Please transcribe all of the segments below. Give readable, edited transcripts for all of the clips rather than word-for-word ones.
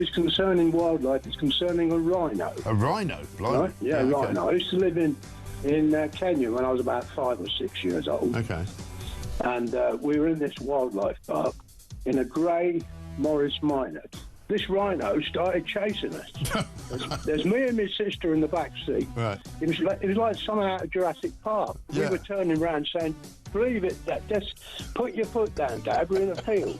It's concerning wildlife. It's concerning a rhino. A rhino? Blimey. Right? Yeah, okay. rhino. I used to live in Kenya when I was about 5 or 6 years old. Okay. And we were in this wildlife park in a grey Morris Minor. This rhino started chasing us. There's me and my sister in the back seat. Right. It was like something out of Jurassic Park. Yeah. We were turning around saying, "Believe it, Dad. Just put your foot down, Dad. We're in a field.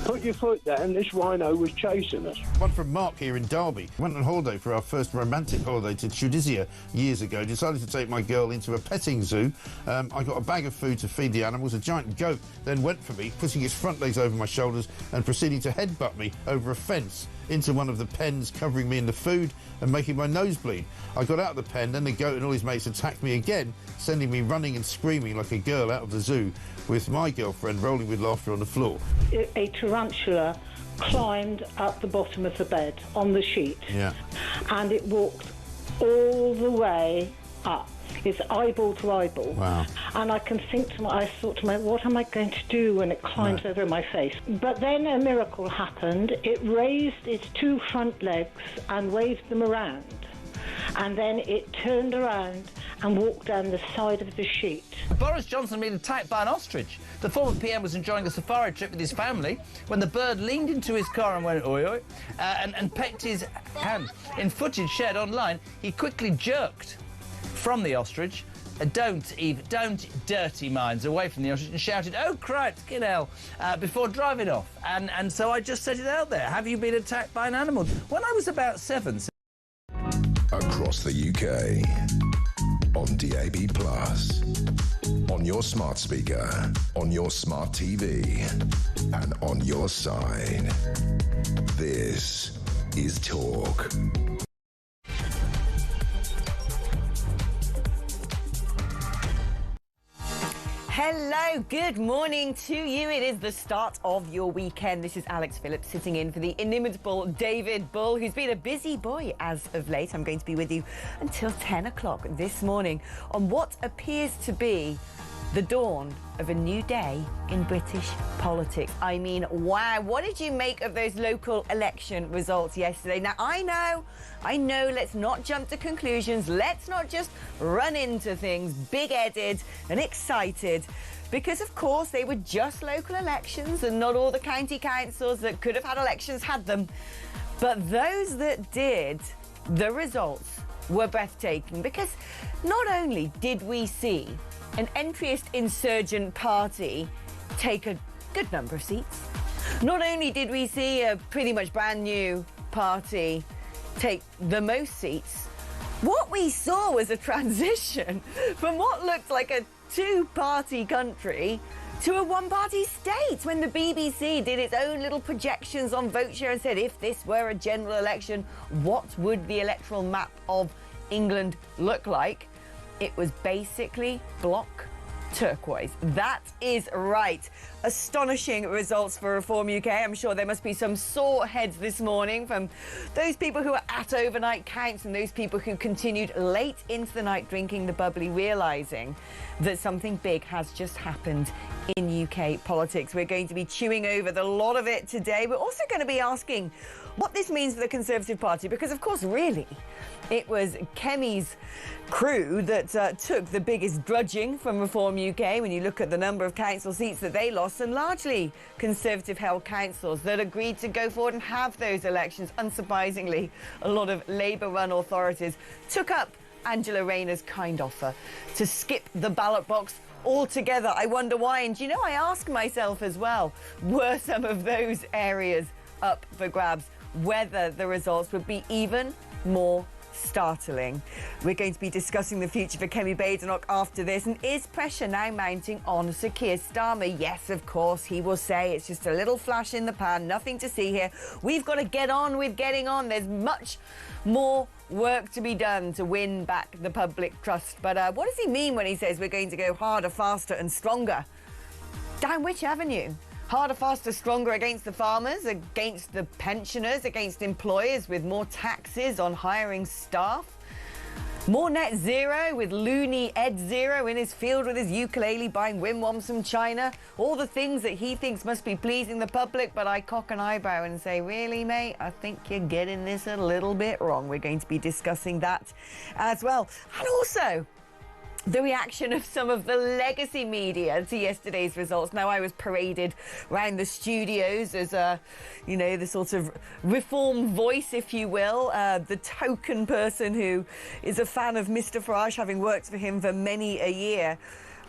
Put your foot down." This rhino was chasing us. One from Mark here in Derby. Went on holiday for our first romantic holiday to Tunisia years ago. Decided to take my girl into a petting zoo. I got a bag of food to feed the animals. A giant goat then went for me, putting its front legs over my shoulders and proceeding to headbutt me over a fence into one of the pens, covering me in the food and making my nose bleed. I got out of the pen, then the goat and all his mates attacked me again, sending me running and screaming like a girl out of the zoo, with my girlfriend rolling with laughter on the floor. A tarantula climbed up the bottom of the bed on the sheet. Yeah. And it walked all the way up. It's eyeball to eyeball. Wow. And I thought to myself, what am I going to do when it climbs over my face? But then a miracle happened. It raised its 2 front legs and waved them around. And then it turned around and walked down the side of the sheet. Boris Johnson been attacked by an ostrich. The former PM was enjoying a safari trip with his family when the bird leaned into his car and went oi oi and pecked his hand. In footage shared online, he quickly jerked from the ostrich. Don't dirty minds away from the ostrich, and shouted, "Oh, Christ, get hell," before driving off. And so I just set it out there. Have you been attacked by an animal? When I was about 7... Across the UK, on DAB+, on your smart speaker, on your smart TV, and on your side. This is Talk. Hello, good morning to you. It is the start of your weekend. This is Alex Phillips sitting in for the inimitable David Bull, who's been a busy boy as of late. I'm going to be with you until 10 o'clock this morning on what appears to be the dawn of a new day in British politics. I mean, wow, what did you make of those local election results yesterday? Now, I know, let's not jump to conclusions. Let's not just run into things big-headed and excited, because, of course, they were just local elections and not all the county councils that could have had elections had them. But those that did, the results were breathtaking, because not only did we see an entryist insurgent party take a good number of seats, not only did we see a pretty much brand new party take the most seats, what we saw was a transition from what looked like a 2-party country to a 1-party state, when the BBC did its own little projections on vote share and said, if this were a general election, what would the electoral map of England look like? It was basically block turquoise. That is right. Astonishing results for Reform UK. I'm sure there must be some sore heads this morning from those people who were at overnight counts and those people who continued late into the night drinking the bubbly, realising that something big has just happened in UK politics. We're going to be chewing over the lot of it today. We're also going to be asking what this means for the Conservative Party, because, of course, really, it was Kemi's crew that took the biggest drudging from Reform UK when you look at the number of council seats that they lost, and largely Conservative-held councils that agreed to go forward and have those elections. Unsurprisingly, a lot of Labour-run authorities took up Angela Rayner's kind offer to skip the ballot box altogether. I wonder why. And, you know, I ask myself as well, were some of those areas up for grabs, whether the results would be even more startling. We're going to be discussing the future for Kemi Badenoch after this. And is pressure now mounting on Sir Keir Starmer? Yes, of course, he will say it's just a little flash in the pan, nothing to see here. We've got to get on with getting on. There's much more work to be done to win back the public trust. But what does he mean when he says we're going to go harder, faster and stronger? Down which avenue? Harder, faster, stronger against the farmers, against the pensioners, against employers with more taxes on hiring staff? More net zero with loony Ed Zero in his field with his ukulele buying wigwams from China. All the things that he thinks must be pleasing the public, but I cock an eyebrow and say, really, mate? I think you're getting this a little bit wrong. We're going to be discussing that as well. And also, the reaction of some of the legacy media to yesterday's results. Now, I was paraded around the studios as the sort of reform voice, if you will, the token person who is a fan of Mr. Farage, having worked for him for many a year.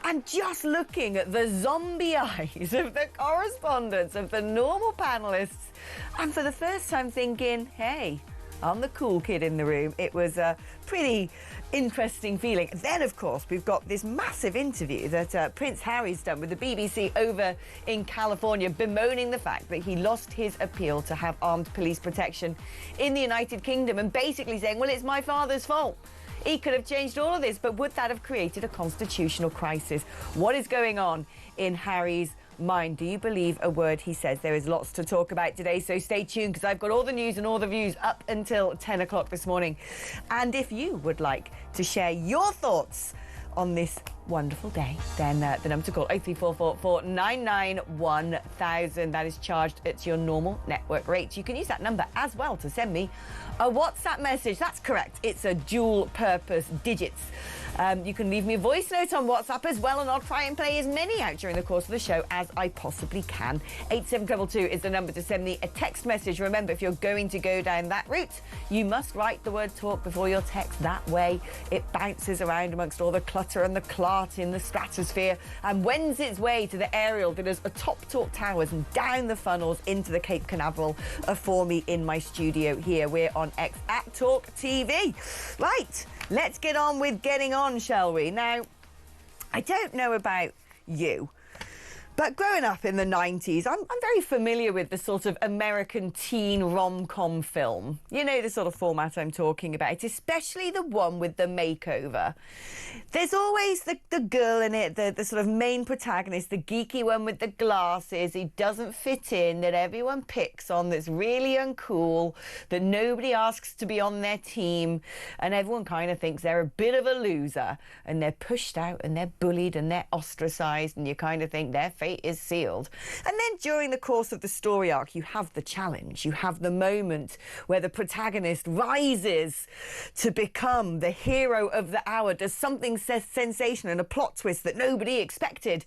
And just looking at the zombie eyes of the correspondents, of the normal panellists, and for the first time thinking, hey, I'm the cool kid in the room. It was a pretty interesting feeling. Then, of course, we've got this massive interview that Prince Harry's done with the BBC over in California, bemoaning the fact that he lost his appeal to have armed police protection in the United Kingdom, and basically saying, well, it's my father's fault. He could have changed all of this, but would that have created a constitutional crisis? What is going on in Harry's mind? Do you believe a word he says? There is lots to talk about today, so stay tuned, because I've got all the news and all the views up until 10 o'clock this morning. And if you would like to share your thoughts on this wonderful day, then the number to call 03444 991 1000. That is charged at your normal network rate. You can use that number as well to send me a WhatsApp message. That's correct. It's a dual purpose digits. You can leave me a voice note on WhatsApp as well, and I'll try and play as many out during the course of the show as I possibly can. 87222 is the number to send me a text message. Remember, if you're going to go down that route, you must write the word talk before your text. That way it bounces around amongst all the clutter and the clart in the stratosphere and wends its way to the aerial that is atop Talk Towers and down the funnels into the Cape Canaveral for me in my studio here. We're on X at talkTV. Right, let's get on with getting on, shall we? Now, I don't know about you, but growing up in the 90s, I'm very familiar with the sort of American teen rom-com film. You know the sort of format I'm talking about, especially the one with the makeover. There's always the girl in it, the sort of main protagonist, the geeky one with the glasses who doesn't fit in, that everyone picks on, that's really uncool, that nobody asks to be on their team, and everyone kind of thinks they're a bit of a loser, and they're pushed out and they're bullied and they're ostracised, and you kind of think their fate is sealed. And then during the course of the story arc, you have the challenge, you have the moment where the protagonist rises to become the hero of the hour, does something sensational and a plot twist that nobody expected.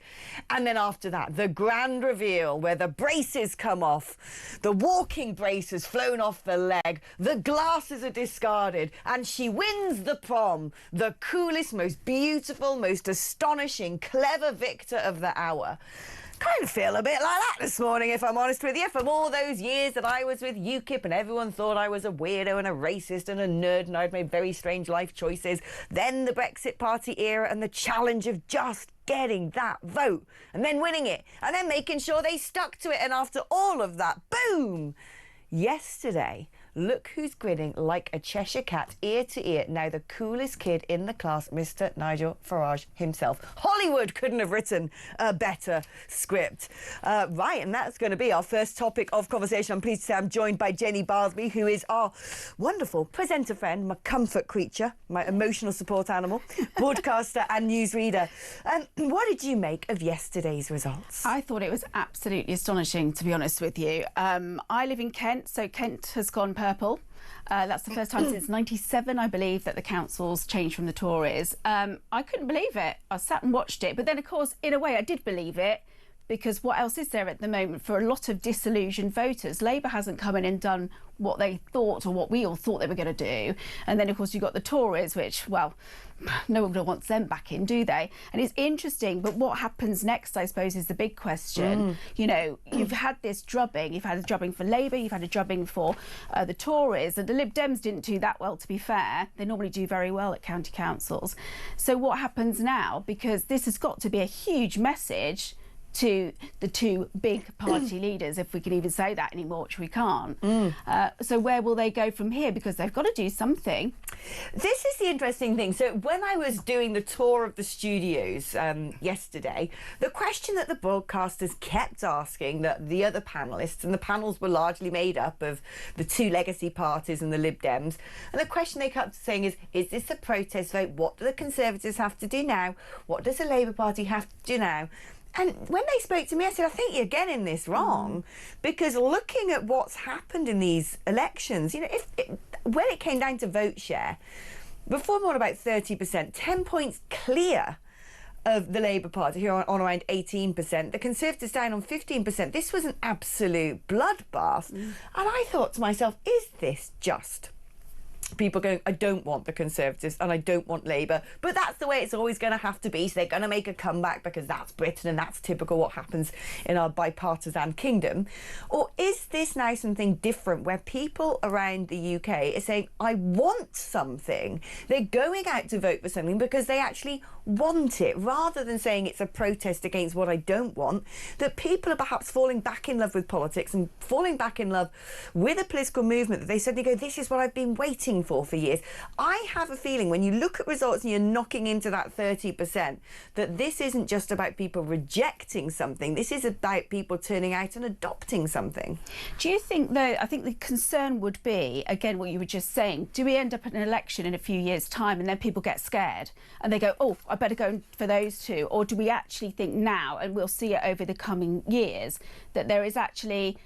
And then after that, the grand reveal where the braces come off, the walking brace has flown off the leg, the glasses are discarded, and she wins the prom, the coolest, most beautiful, most astonishing, clever victor of the hour. Kind of feel a bit like that this morning, if I'm honest with you, from all those years that I was with UKIP and everyone thought I was a weirdo and a racist and a nerd and I'd made very strange life choices. Then the Brexit Party era and the challenge of just getting that vote and then winning it and then making sure they stuck to it. And after all of that, boom! Yesterday, look who's grinning like a Cheshire cat, ear to ear. Now the coolest kid in the class, Mr. Nigel Farage himself. Hollywood couldn't have written a better script. Right, and that's going to be our first topic of conversation. I'm pleased to say I'm joined by Jenny Barsby, who is our wonderful presenter friend, my comfort creature, my emotional support animal, broadcaster and newsreader. What did you make of yesterday's results? I thought it was absolutely astonishing, to be honest with you. I live in Kent, so Kent has gone purple. That's the first time since 97, I believe, that the council's changed from the Tories. I couldn't believe it. I sat and watched it. But then, of course, in a way, I did believe it, because what else is there at the moment for a lot of disillusioned voters? Labour hasn't come in and done what they thought, or what we all thought they were going to do. And then, of course, you've got the Tories, which, well, no one wants them back in, do they? And it's interesting, but what happens next, I suppose, is the big question. You know, you've had this drubbing. You've had a drubbing for Labour, you've had a drubbing for the Tories, and the Lib Dems didn't do that well, to be fair. They normally do very well at county councils. So what happens now? Because this has got to be a huge message to the two big party leaders, if we can even say that anymore, which we can't. So where will they go from here? Because they've got to do something. This is the interesting thing. So when I was doing the tour of the studios yesterday, the question that the broadcasters kept asking the other panellists, and the panels were largely made up of the two legacy parties and the Lib Dems, and the question they kept saying is this a protest vote? What do the Conservatives have to do now? What does the Labour Party have to do now? And when they spoke to me, I said, I think you're getting this wrong, because looking at what's happened in these elections, you know, when it came down to vote share, Reform won about 30%, 10 points clear of the Labour Party, who are on around 18%. The Conservatives down on 15%. This was an absolute bloodbath. And I thought to myself, is this just people going, I don't want the Conservatives and I don't want Labour, but that's the way it's always going to have to be, so they're going to make a comeback because that's Britain and that's typical what happens in our bipartisan kingdom? Or is this now something different where people around the UK are saying, I want something? They're going out to vote for something because they actually want it, rather than saying it's a protest against what I don't want. That people are perhaps falling back in love with politics and falling back in love with a political movement that they suddenly go, this is what I've been waiting for years. I have a feeling when you look at results and you're knocking into that 30%, that this isn't just about people rejecting something, this is about people turning out and adopting something. Do you think, though, I think the concern would be, again, what you were just saying, do we end up at an election in a few years' time and then people get scared and they go, oh, I better go for those two? Or do we actually think now, and we'll see it over the coming years, that there is actually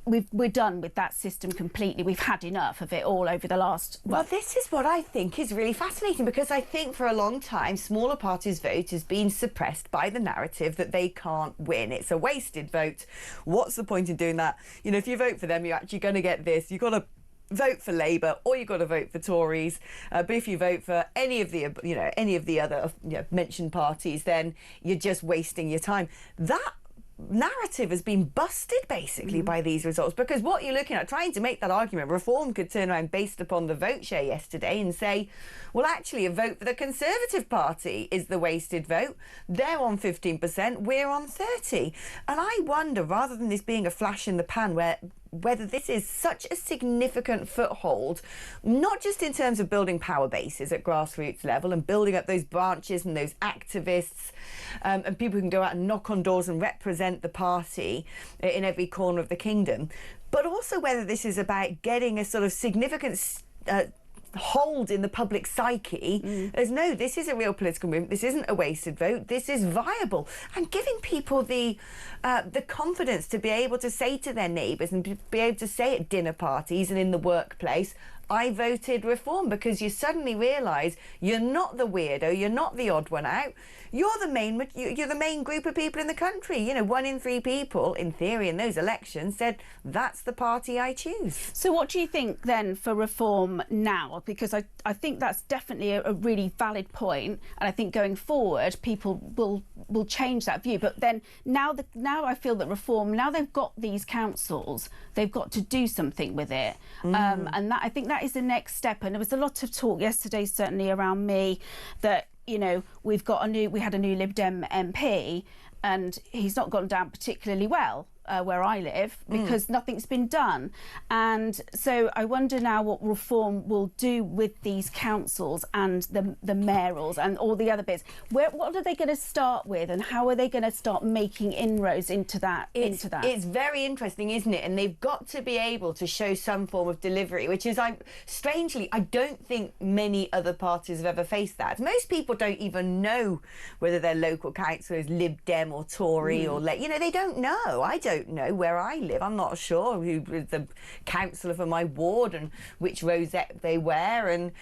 we're done with that system completely? We've had enough of it all over the last... Well, this is what I think is really fascinating, because I think for a long time smaller parties' vote has been suppressed by the narrative that they can't win. It's a wasted vote. What's the point in doing that? You know, if you vote for them, you're actually going to get this. You've got to vote for Labour or you've got to vote for Tories. But if you vote for any of the other mentioned parties, then you're just wasting your time. That narrative has been busted basically by these results, because what you're looking at, trying to make that argument, Reform could turn around based upon the vote share yesterday and say, well, actually a vote for the Conservative Party is the wasted vote. They're on 15%, we're on 30%. And I wonder, rather than this being a flash in the pan, whether this is such a significant foothold, not just in terms of building power bases at grassroots level and building up those branches and those activists and people who can go out and knock on doors and represent the party in every corner of the kingdom, but also whether this is about getting a sort of significant hold in the public psyche as, no, this is a real political movement, this isn't a wasted vote, this is viable, and giving people the confidence to be able to say to their neighbours and be able to say at dinner parties and in the workplace, I voted Reform, because you suddenly realise you're not the weirdo, you're not the odd one out. You're the main group of people in the country. You know, 1 in 3 people, in theory, in those elections said, that's the party I choose. So what do you think then for Reform now? Because I think that's definitely a really valid point, and I think going forward people will change that view. But then now I feel that Reform, now they've got these councils, they've got to do something with it. And that, I think that is the next step. And there was a lot of talk yesterday, certainly around me, that, you know, we had a new Lib Dem MP, and he's not gone down particularly well where I live, because nothing's been done. And so I wonder now what Reform will do with these councils and the mayorals and all the other bits. What are they going to start with, and how are they going to start making inroads into that? It's very interesting, isn't it? And they've got to be able to show some form of delivery, which is, strangely, I don't think many other parties have ever faced that. Most people don't even know whether their local council is Lib Dem or Tory or they don't know. I don't know where I live. I'm not sure who is the councillor for my ward and which rosette they wear. And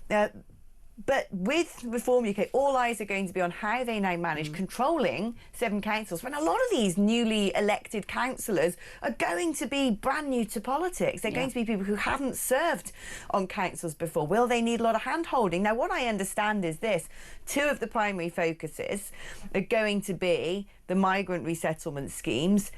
but with Reform UK, all eyes are going to be on how they now manage controlling 7 councils, when a lot of these newly elected councillors are going to be brand new to politics. They're going to be people who haven't served on councils before. Will they need a lot of hand-holding? Now, what I understand is this. 2 of the primary focuses are going to be the migrant resettlement schemes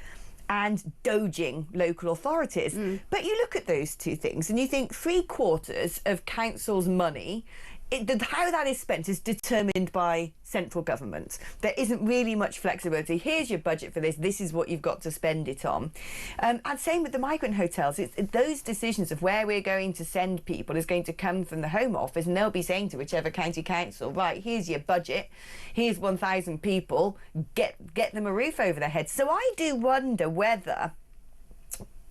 and doging local authorities. But you look at those 2 things and you think 3/4 of council's money how that is spent is determined by central government. There isn't really much flexibility. Here's your budget for this. This is what you've got to spend it on. And same with the migrant hotels. Those decisions of where we're going to send people is going to come from the Home Office, and they'll be saying to whichever county council, right, here's your budget. Here's 1,000 people. Get them a roof over their heads. So I do wonder whether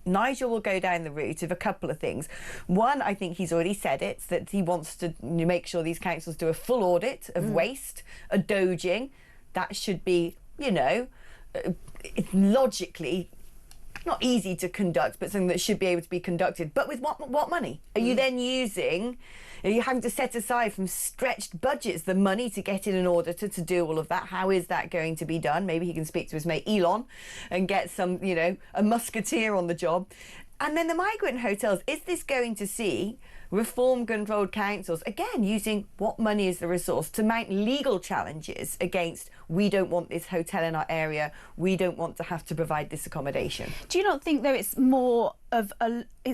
Nigel will go down the route of a couple of things. One, I think he's already said it, that he wants to make sure these councils do a full audit of waste, a doging. That should be, logically not easy to conduct, but something that should be able to be conducted. But with what money? Are you then using... Are you having to set aside from stretched budgets the money to get in an auditor to do all of that? How is that going to be done? Maybe he can speak to his mate Elon and get some, a musketeer on the job. And then the migrant hotels, is this going to see reform-controlled councils, again, using what money is the resource to mount legal challenges against, we don't want this hotel in our area, we don't want to have to provide this accommodation? Do you not think, though, it's more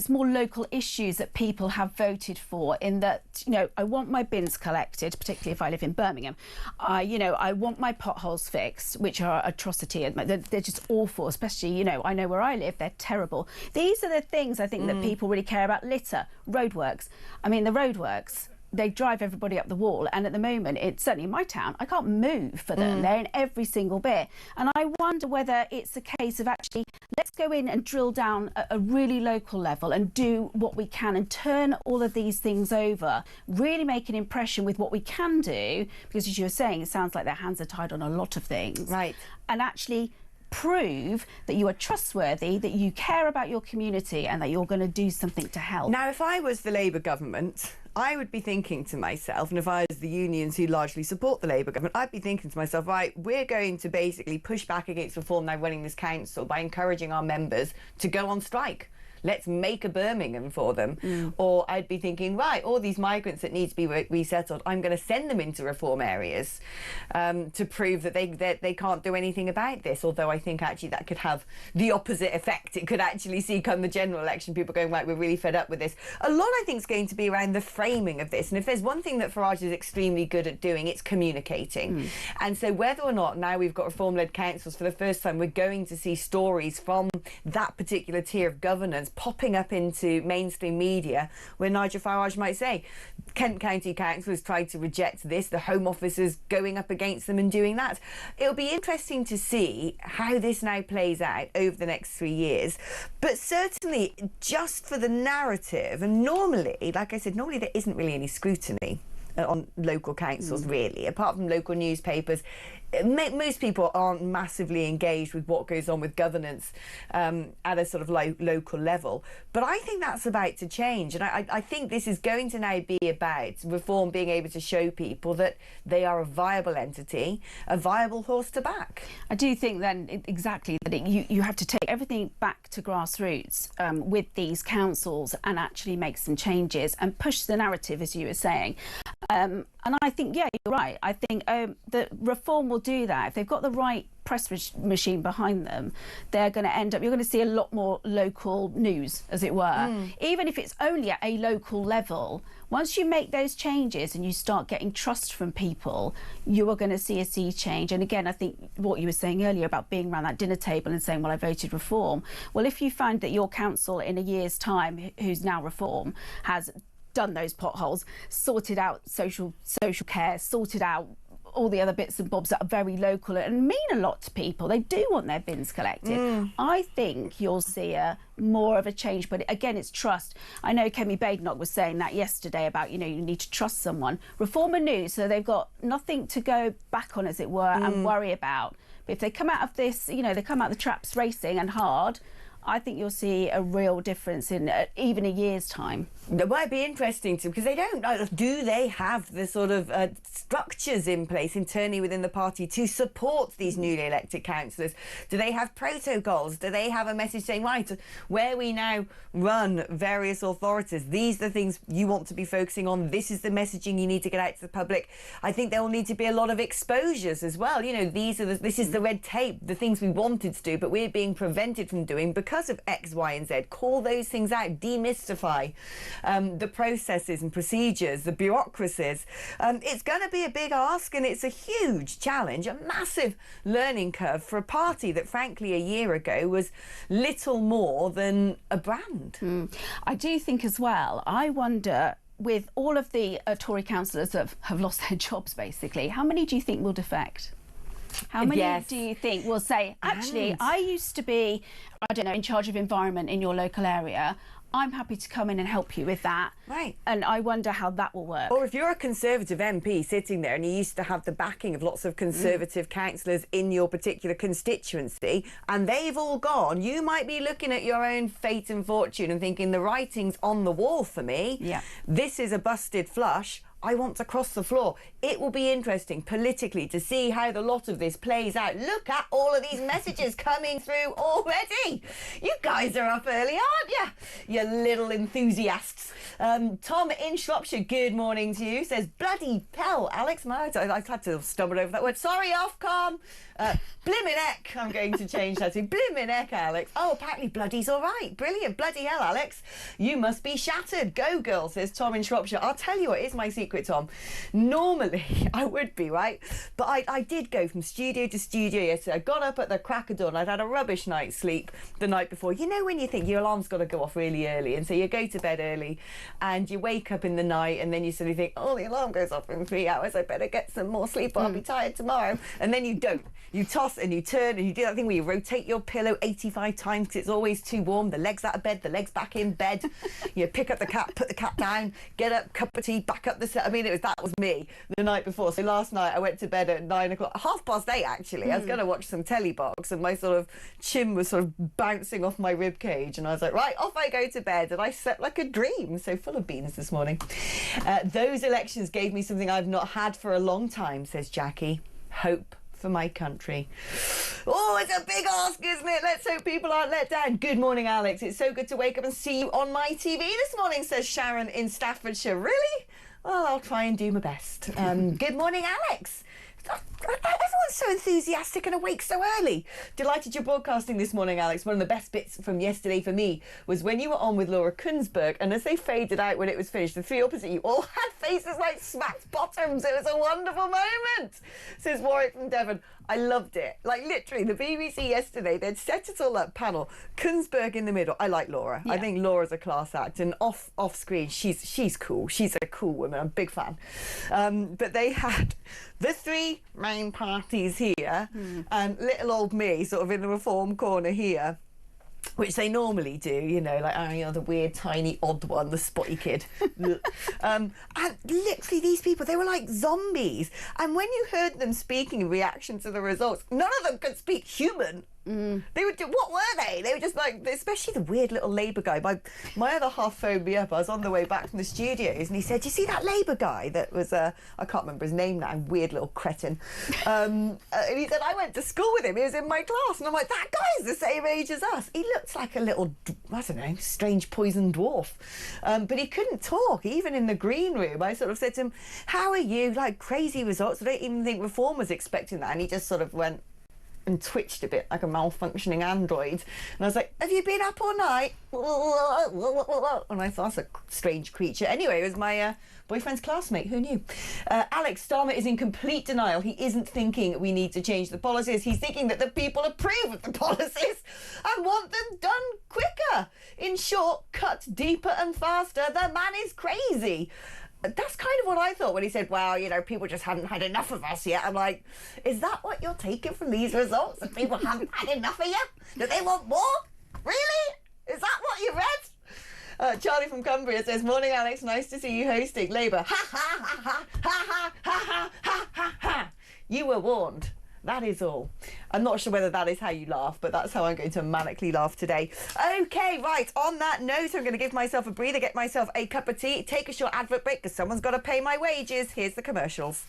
local issues that people have voted for, in that, I want my bins collected, particularly if I live in Birmingham. I want my potholes fixed, which are atrocity. They're just awful, especially, I know where I live, they're terrible. These are the things I think that people really care about. Litter, roadworks. I mean, the roadworks, they drive everybody up the wall, and at the moment, it's certainly in my town, I can't move for them. They're in every single bit. And I wonder whether it's a case of actually, let's go in and drill down at a really local level and do what we can and turn all of these things over, really make an impression with what we can do, because as you were saying, it sounds like their hands are tied on a lot of things. Right. And actually prove that you are trustworthy, that you care about your community, and that you're going to do something to help. Now, if I was the Labour government, I would be thinking to myself, and if I was the unions who largely support the Labour government, I'd be thinking to myself, right, we're going to basically push back against reform now running this council by encouraging our members to go on strike. Let's make a Birmingham for them. Or I'd be thinking, right, all these migrants that need to be resettled, I'm going to send them into reform areas to prove that they can't do anything about this. Although I think actually that could have the opposite effect. It could actually see come the general election, people going, right, we're really fed up with this. A lot, I think, is going to be around the framing of this. And if there's one thing that Farage is extremely good at doing, it's communicating. And so whether or not now we've got reform-led councils for the first time, we're going to see stories from that particular tier of governance popping up into mainstream media, where Nigel Farage might say, Kent County Council has tried to reject this, the Home Office is going up against them and doing that. It'll be interesting to see how this now plays out over the next 3 years. But certainly, just for the narrative, and normally, like I said, normally there isn't really any scrutiny on local councils, really, apart from local newspapers. Most people aren't massively engaged with what goes on with governance at a sort of local level. But I think that's about to change. And I think this is going to now be about reform being able to show people that they are a viable entity, a viable horse to back. I do think then exactly that you have to take everything back to grassroots with these councils and actually make some changes and push the narrative, as you were saying. And I think, yeah, you're right. I think that reform will do that. If they've got the right press machine behind them, they're going to end up, you're going to see a lot more local news, as it were. Even if it's only at a local level, once you make those changes and you start getting trust from people, you are going to see a sea change. And again, I think what you were saying earlier about being around that dinner table and saying, well, I voted reform. Well, if you find that your council in a year's time, who's now reform, has done those potholes, sorted out social care, sorted out all the other bits and bobs that are very local and mean a lot to people. They do want their bins collected. I think you'll see more of a change, but again, it's trust. I know Kemi Badenoch was saying that yesterday about, you need to trust someone. Reform are new, so they've got nothing to go back on, as it were, and worry about. But if they come out of this, they come out the traps racing and hard, I think you'll see a real difference in even a year's time. It might be interesting to, because do they have the sort of structures in place internally within the party to support these newly elected councillors? Do they have protocols? Do they have a message saying, right, where we now run various authorities, these are the things you want to be focusing on, this is the messaging you need to get out to the public? I think there will need to be a lot of exposures as well. This is the red tape, the things we wanted to do, but we're being prevented from doing because because of X, Y and Z. Call those things out, demystify the processes and procedures, the bureaucracies. It's going to be a big ask, and it's a huge challenge, a massive learning curve for a party that, frankly, a year ago was little more than a brand. I do think as well, I wonder, with all of the Tory councillors that have lost their jobs, basically, how many do you think will defect? How many do you think will say, actually, I used to be, I don't know, in charge of environment in your local area. I'm happy to come in and help you with that. Right. And I wonder how that will work. Or if you're a Conservative MP sitting there and you used to have the backing of lots of Conservative councillors in your particular constituency and they've all gone, you might be looking at your own fate and fortune and thinking, the writing's on the wall for me. Yeah. This is a busted flush. I want to cross the floor. It will be interesting politically to see how the lot of this plays out. Look at all of these messages coming through already. You guys are up early, aren't you? You little enthusiasts. Tom in Shropshire, good morning to you, says, bloody hell, Alex. I've had to stumble over that word. Sorry, Ofcom. Blimmin' heck, I'm going to change that to blimmin' heck, Alex. Oh, apparently bloody's all right. Brilliant. Bloody hell, Alex. You must be shattered. Go, girl, says Tom in Shropshire. I'll tell you what is my secret, Tom. Normally, I would be, right? But I did go from studio to studio yesterday. I got up at the crack of dawn. I'd had a rubbish night's sleep the night before. You know when you think your alarm's got to go off really early, and so you go to bed early, and you wake up in the night, and then you suddenly think, oh, the alarm goes off in 3 hours. I better get some more sleep or I'll be tired tomorrow. And then you don't. You toss and you turn and you do that thing where you rotate your pillow 85 times because it's always too warm. The leg's out of bed, the leg's back in bed. You pick up the cat, put the cat down, get up, cup of tea, back up the set. I mean, that was me the night before. So last night I went to bed at 9 o'clock, 8:30 actually. I was going to watch some telly box and my sort of chin was sort of bouncing off my rib cage and I was like, right, off I go to bed, and I slept like a dream. So full of beans this morning. Those elections gave me something I've not had for a long time, says Jackie. Hope for my country. Oh, it's a big ask, isn't it? Let's hope people aren't let down. Good morning, Alex. It's so good to wake up and see you on my TV this morning, says Sharon in Staffordshire. Really? Well, I'll try and do my best. Good morning, Alex. Everyone's so enthusiastic and awake so early. Delighted you're broadcasting this morning, Alex. One of the best bits from yesterday for me was when you were on with Laura Kunsberg, and as they faded out when it was finished, the three opposite you all had faces like smacked bottoms. It was a wonderful moment, says Warwick from Devon. I loved it. Like, literally, the BBC yesterday, they'd set it all up, panel. Kunsberg in the middle. I like Laura. Yeah. I think Laura's a class act. And off screen, she's cool. She's a cool woman. I'm a big fan. But they had the three main parties here and little old me sort of in the reform corner here, which they normally do, you know, like, oh, you're the weird, tiny, odd one, the spotty kid. And literally these people, they were like zombies. And when you heard them speaking in reaction to the results, none of them could speak human. They would do, what were they? They were just like, especially the weird little Labour guy. My other half phoned me up. I was on the way back from the studios and he said, do you see that Labour guy that was, I can't remember his name now, weird little cretin. And he said, I went to school with him. He was in my class. And I'm like, that guy's the same age as us. He looks like a little, I don't know, strange poison dwarf. But he couldn't talk, even in the green room. I sort of said to him, how are you? Like, crazy results. I don't even think Reform was expecting that. And he just sort of went and twitched a bit like a malfunctioning android. And I was like, have you been up all night? And I thought, that's a strange creature. Anyway, it was my boyfriend's classmate. Who knew? Alex Starmer is in complete denial. He isn't thinking we need to change the policies. He's thinking that the people approve of the policies and want them done quicker. In short, cut deeper and faster. The man is crazy. That's kind of what I thought when he said, well, you know, people just haven't had enough of us yet. I'm like, is that what you're taking from these results? That people haven't had enough of you? That they want more? Really? Is that what you read? Charlie from Cumbria says, morning, Alex. Nice to see you hosting Labour. Ha, ha, ha, ha, ha, ha, ha, ha, ha, ha. You were warned. That is all. I'm not sure whether that is how you laugh, but that's how I'm going to manically laugh today. OK, right, on that note, I'm going to give myself a breather, get myself a cup of tea, take a short advert break because someone's got to pay my wages. Here's the commercials.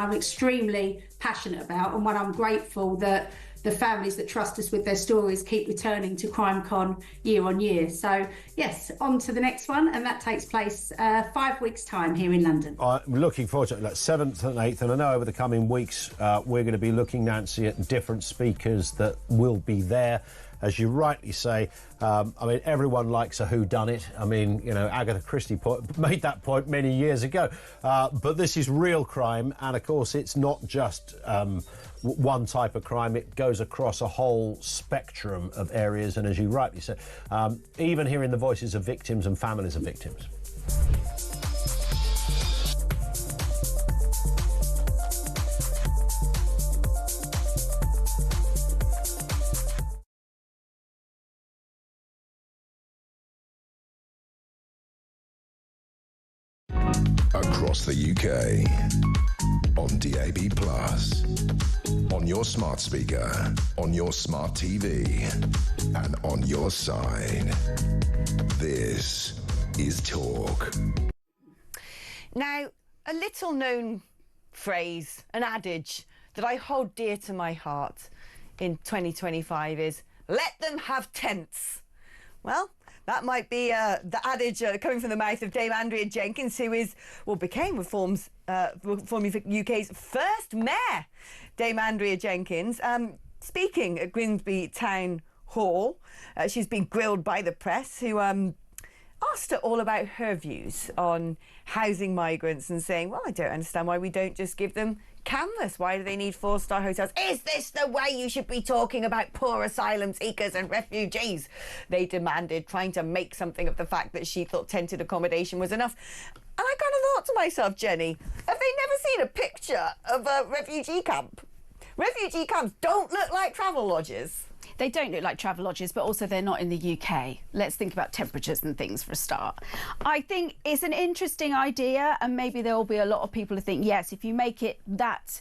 I'm extremely passionate about, and one I'm grateful that the families that trust us with their stories keep returning to CrimeCon year on year. So yes, on to the next one, and that takes place 5 weeks' time here in London. I'm looking forward to it, like 7th and 8th, and I know over the coming weeks we're going to be looking, Nancy, at different speakers that will be there. As you rightly say, I mean, everyone likes a whodunit. I mean, you know, Agatha Christie made that point many years ago. But this is real crime, and of course it's not just one type of crime. It goes across a whole spectrum of areas, and as you rightly said, even hearing the voices of victims and families of victims. Across the UK, on DAB+, on your smart speaker, on your smart TV, and on your side. This is Talk. Now, a little known phrase, an adage that I hold dear to my heart in 2025 is, let them have tents. Well, that might be the adage coming from the mouth of Dame Andrea Jenkins, who became Reform UK's first mayor. Dame Andrea Jenkins, speaking at Grimsby Town Hall, she's been grilled by the press, who asked her all about her views on housing migrants and saying, well, I don't understand why we don't just give them canvas. Why do they need 4-star hotels? Is this the way you should be talking about poor asylum seekers and refugees? They demanded, trying to make something of the fact that she thought tented accommodation was enough. And I kind of thought to myself, Jenny, have they never seen a picture of a refugee camp? Refugee camps don't look like travel lodges. They don't look like travel lodges, but also they're not in the UK. Let's think about temperatures and things for a start. I think it's an interesting idea, and maybe there will be a lot of people who think, yes, if you make it that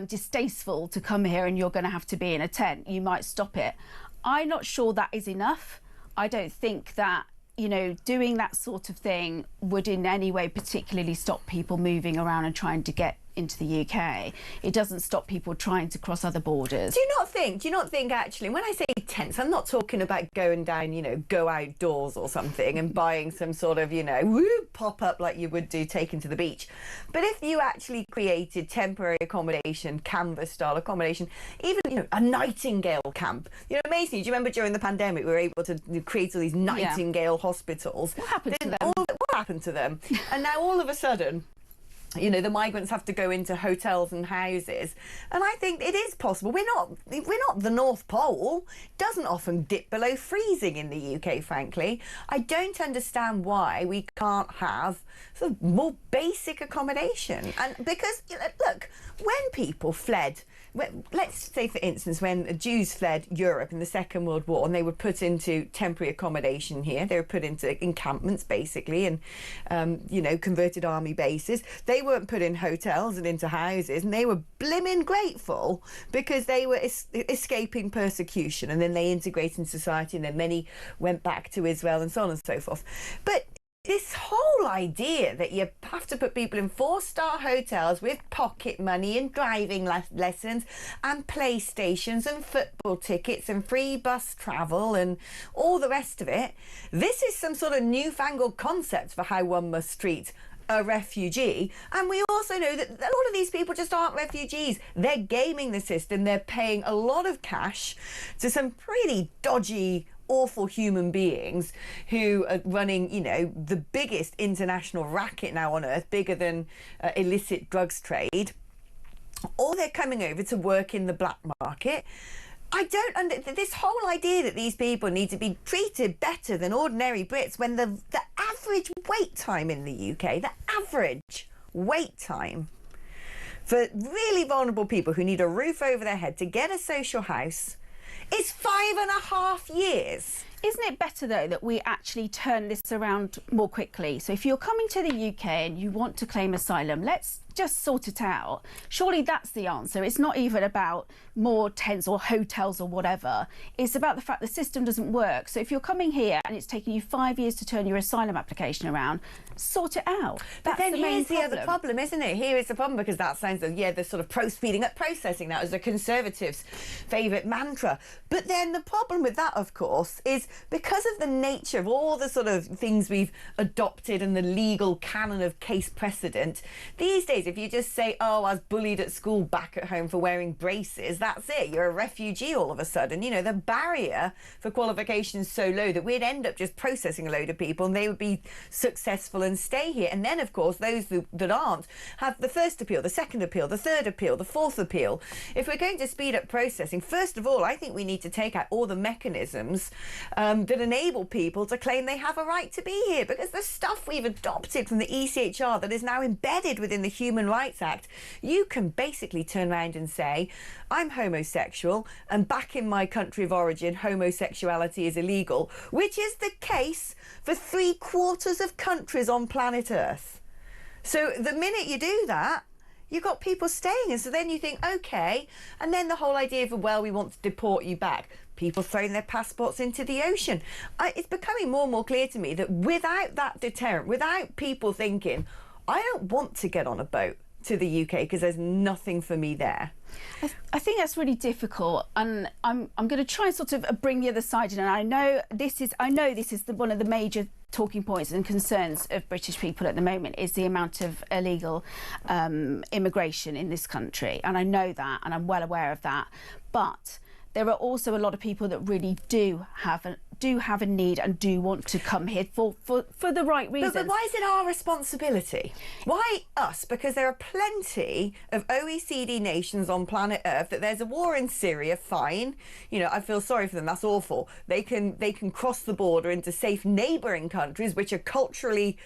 distasteful to come here and you're going to have to be in a tent, you might stop it. I'm not sure that is enough. I don't think that, you know, doing that sort of thing would in any way particularly stop people moving around and trying to get into the UK. It doesn't stop people trying to cross other borders. Do you not think actually, when I say tents, I'm not talking about going down, you know, go outdoors or something and buying some sort of, you know, pop-up like you would do taken to the beach. But if you actually created temporary accommodation, canvas-style accommodation, even, you know, a Nightingale camp. You know, amazing. Do you remember during the pandemic we were able to create all these Nightingale hospitals? What happened to them? What happened to them? And now all of a sudden, you know, the migrants have to go into hotels and houses, and I think it is possible. We're not the North Pole. It doesn't often dip below freezing in the UK, frankly. I don't understand why we can't have sort of more basic accommodation. And because, you know, look, when people fled, let's say, for instance, when Jews fled Europe in the Second World War and they were put into temporary accommodation here, they were put into encampments, basically, and, you know, converted army bases. They weren't put in hotels and into houses, and they were blimmin' grateful because they were escaping persecution, and then they integrated in society, and then many went back to Israel and so on and so forth. But this whole idea that you have to put people in 4-star hotels with pocket money and driving lessons and PlayStations and football tickets and free bus travel and all the rest of it, this is some sort of newfangled concept for how one must treat a refugee. And we also know that a lot of these people just aren't refugees. They're gaming the system. They're paying a lot of cash to some pretty dodgy, awful human beings who are running, you know, the biggest international racket now on earth, bigger than illicit drugs trade, or they're coming over to work in the black market. I don't this whole idea that these people need to be treated better than ordinary Brits, when the average wait time in the UK, the average wait time for really vulnerable people who need a roof over their head to get a social house, it's 5 5.5 years. Isn't it better, though, that we actually turn this around more quickly? So if you're coming to the UK and you want to claim asylum, let's just sort it out. Surely that's the answer. It's not even about more tents or hotels or whatever. It's about the fact the system doesn't work. So if you're coming here and it's taking you 5 years to turn your asylum application around, sort it out. But then here's the other problem, isn't it? Here is the problem, because that sounds like, the sort of speeding up processing. That was the Conservatives' favourite mantra. But then the problem with that, of course, is because of the nature of all the sort of things we've adopted and the legal canon of case precedent, these days, if you just say, oh, I was bullied at school back at home for wearing braces, that's it. You're a refugee all of a sudden. You know, the barrier for qualifications is so low that we'd end up just processing a load of people and they would be successful and stay here. And then, of course, those that aren't have the first appeal, the second appeal, the third appeal, the fourth appeal. If we're going to speed up processing, first of all, I think we need to take out all the mechanisms that enable people to claim they have a right to be here, because the stuff we've adopted from the ECHR that is now embedded within the Human Rights Act, you can basically turn around and say, I'm homosexual and back in my country of origin homosexuality is illegal, which is the case for 3/4 of countries on planet Earth. So the minute you do that, you've got people staying, and so then you think, OK, and then the whole idea of, well, we want to deport you back. People throwing their passports into the ocean. It's becoming more and more clear to me that without that deterrent, without people thinking, I don't want to get on a boat to the UK because there's nothing for me there. I think that's really difficult, and I'm going to try and sort of bring the other side in. And I know this is one of the major talking points and concerns of British people at the moment is the amount of illegal immigration in this country, and I know that, and I'm well aware of that. But there are also a lot of people that really do have a need and do want to come here for the right reasons. But why is it our responsibility? Why us? Because there are plenty of OECD nations on planet Earth that there's a war in Syria, fine. You know, I feel sorry for them, that's awful. They can cross the border into safe neighbouring countries which are culturally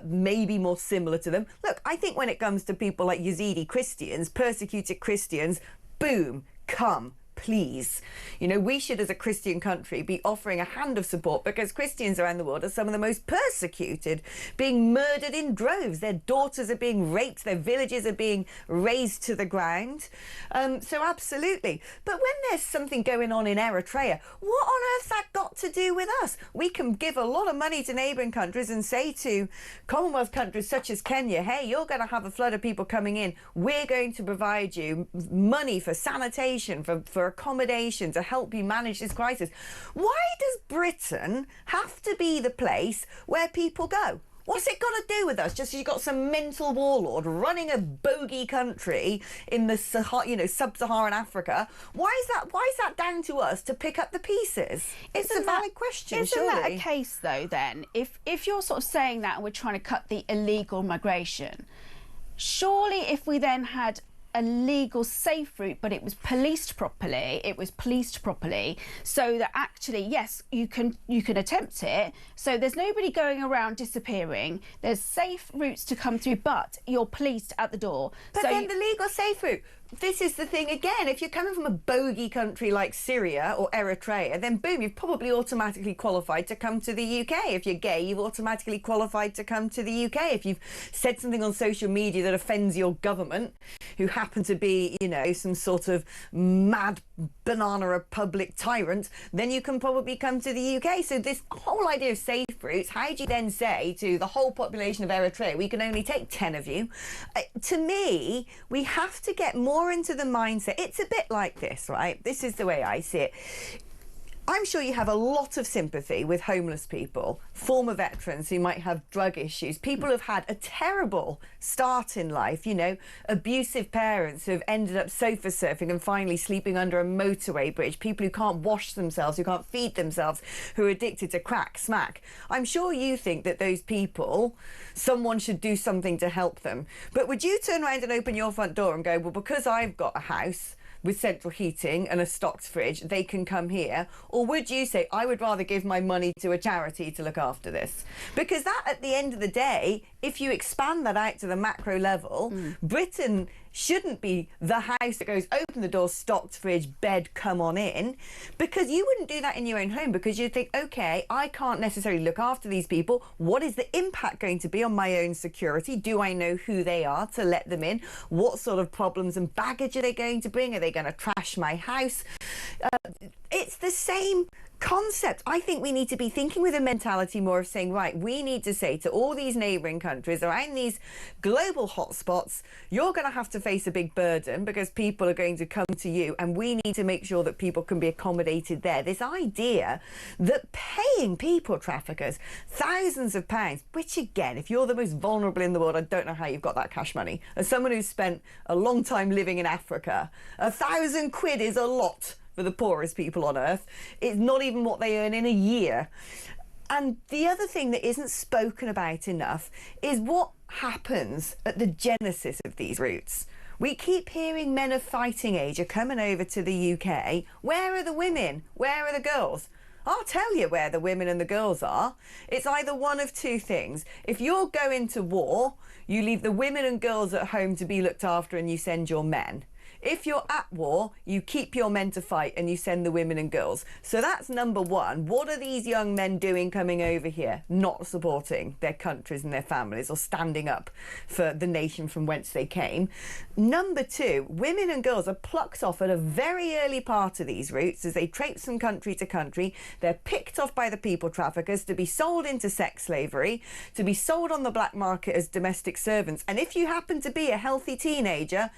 maybe more similar to them. Look, I think when it comes to people like Yazidi Christians, persecuted Christians, boom, come. Please. You know, we should, as a Christian country, be offering a hand of support, because Christians around the world are some of the most persecuted, being murdered in droves. Their daughters are being raped. Their villages are being razed to the ground. So absolutely. But when there's something going on in Eritrea, what on earth's that got to do with us? We can give a lot of money to neighbouring countries and say to Commonwealth countries such as Kenya, hey, you're going to have a flood of people coming in. We're going to provide you money for sanitation, for accommodation, to help you manage this crisis. Why does Britain have to be the place where people go? What's it got to do with us? Just you've got some mental warlord running a bogey country in the sub-Saharan Africa. Why is that down to us to pick up the pieces? It's a valid question, surely. Isn't that a case, though, then? If you're sort of saying that and we're trying to cut the illegal migration, surely if we then had a legal, safe route, but it was policed properly, so that actually, yes, you can attempt it, so there's nobody going around disappearing, there's safe routes to come through, but you're policed at the door. But so then the legal safe route, this is the thing again, if you're coming from a bogey country like Syria or Eritrea, then boom, you've probably automatically qualified to come to the UK. If you're gay, you've automatically qualified to come to the UK. If you've said something on social media that offends your government, who happen to be, you know, some sort of mad banana republic tyrant, then you can probably come to the UK. So this whole idea of safe routes, how do you then say to the whole population of Eritrea, we can only take 10 of you? To me, we have to get more into the mindset. It's a bit like this, right? This is the way I see it. I'm sure you have a lot of sympathy with homeless people, former veterans who might have drug issues, people who've had a terrible start in life, you know, abusive parents who have ended up sofa surfing and finally sleeping under a motorway bridge, people who can't wash themselves, who can't feed themselves, who are addicted to crack, smack. I'm sure you think that those people, someone should do something to help them. But would you turn around and open your front door and go, well, because I've got a house with central heating and a stocked fridge, they can come here? Or would you say, I would rather give my money to a charity to look after this? Because that, at the end of the day, if you expand that out to the macro level, Britain shouldn't be the house that goes open the door, stocked fridge, bed, come on in, because you wouldn't do that in your own home, because you'd think, okay, I can't necessarily look after these people. What is the impact going to be on my own security? Do I know who they are to let them in? What sort of problems and baggage are they going to bring? Are they going to trash my house? It's the same concept. I think we need to be thinking with a mentality more of saying, right, we need to say to all these neighbouring countries around these global hotspots, you're going to have to face a big burden because people are going to come to you, and we need to make sure that people can be accommodated there. This idea that paying people traffickers thousands of pounds, which again, if you're the most vulnerable in the world, I don't know how you've got that cash money. As someone who's spent a long time living in Africa, £1,000 is a lot for the poorest people on earth. It's not even what they earn in a year. And the other thing that isn't spoken about enough is what happens at the genesis of these routes. We keep hearing men of fighting age are coming over to the UK. Where are the women? Where are the girls? I'll tell you where the women and the girls are. It's either one of two things. If you're going to war, you leave the women and girls at home to be looked after and you send your men. If you're at war, you keep your men to fight and you send the women and girls. So that's number one. What are these young men doing coming over here? Not supporting their countries and their families or standing up for the nation from whence they came. Number two, women and girls are plucked off at a very early part of these routes as they traipse from country to country. They're picked off by the people traffickers to be sold into sex slavery, to be sold on the black market as domestic servants. And if you happen to be a healthy teenager,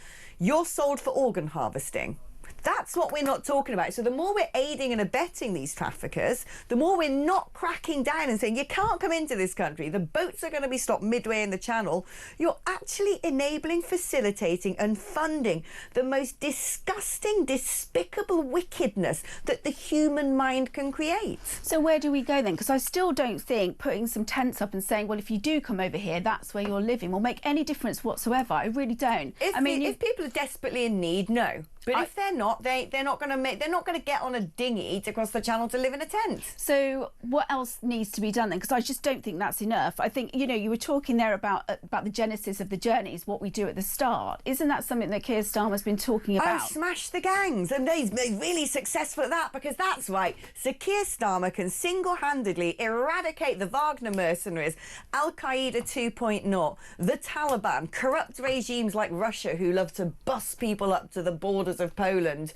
you're sold for organ harvesting. That's what we're not talking about. So the more we're aiding and abetting these traffickers, the more we're not cracking down and saying, you can't come into this country. The boats are going to be stopped midway in the channel. You're actually enabling, facilitating and funding the most disgusting, despicable wickedness that the human mind can create. So where do we go then? Because I still don't think putting some tents up and saying, well, if you do come over here, that's where you're living, will make any difference whatsoever. I really don't. If people are desperately in need, no. But if they're not, they're not going to get on a dinghy to cross the channel to live in a tent. So what else needs to be done then? Because I just don't think that's enough. I think, you know, you were talking there about the genesis of the journeys, what we do at the start. Isn't that something that Keir Starmer's been talking about? Oh, smash the gangs. And he's really successful at that, because that's right. So Keir Starmer can single-handedly eradicate the Wagner mercenaries, Al-Qaeda 2.0, the Taliban, corrupt regimes like Russia who love to bus people up to the borders of Poland,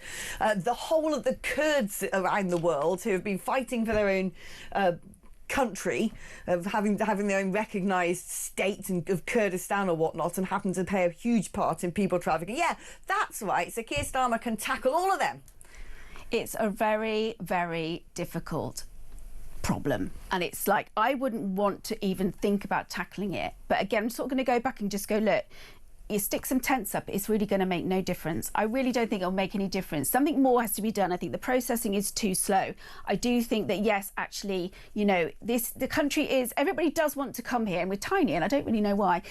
the whole of the Kurds around the world who have been fighting for their own country, of having their own recognised state and of Kurdistan or whatnot, and happen to play a huge part in people trafficking. Yeah, that's right. So Keir Starmer can tackle all of them. It's a very, very difficult problem, and it's like I wouldn't want to even think about tackling it. But again, I'm sort of going to go back and just go, look, you stick some tents up, it's really going to make no difference. I really don't think it'll make any difference. Something more has to be done. I think the processing is too slow. I do think that, yes, actually, you know, the country is, everybody does want to come here, and we're tiny, and I don't really know why.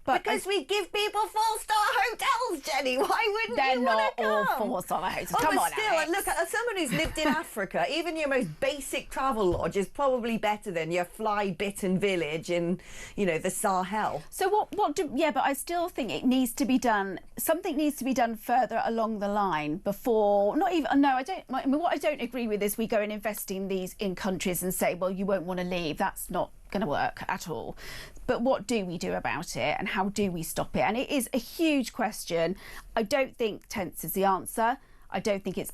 Because we give people four-star hotels, Jenny. Why wouldn't you want to come? They're not all four-star hotels. Come on, still, Alex. look, as someone who's lived in Africa, even your most basic travel lodge is probably better than your fly-bitten village in, you know, the Sahel. So but I still think it needs to be done. Something needs to be done further along the line before. What I don't agree with is we go and invest in these in countries and say, well, you won't want to leave. That's not going to work at all. But what do we do about it, and how do we stop it? And it is a huge question. I don't think tents is the answer. I don't think it's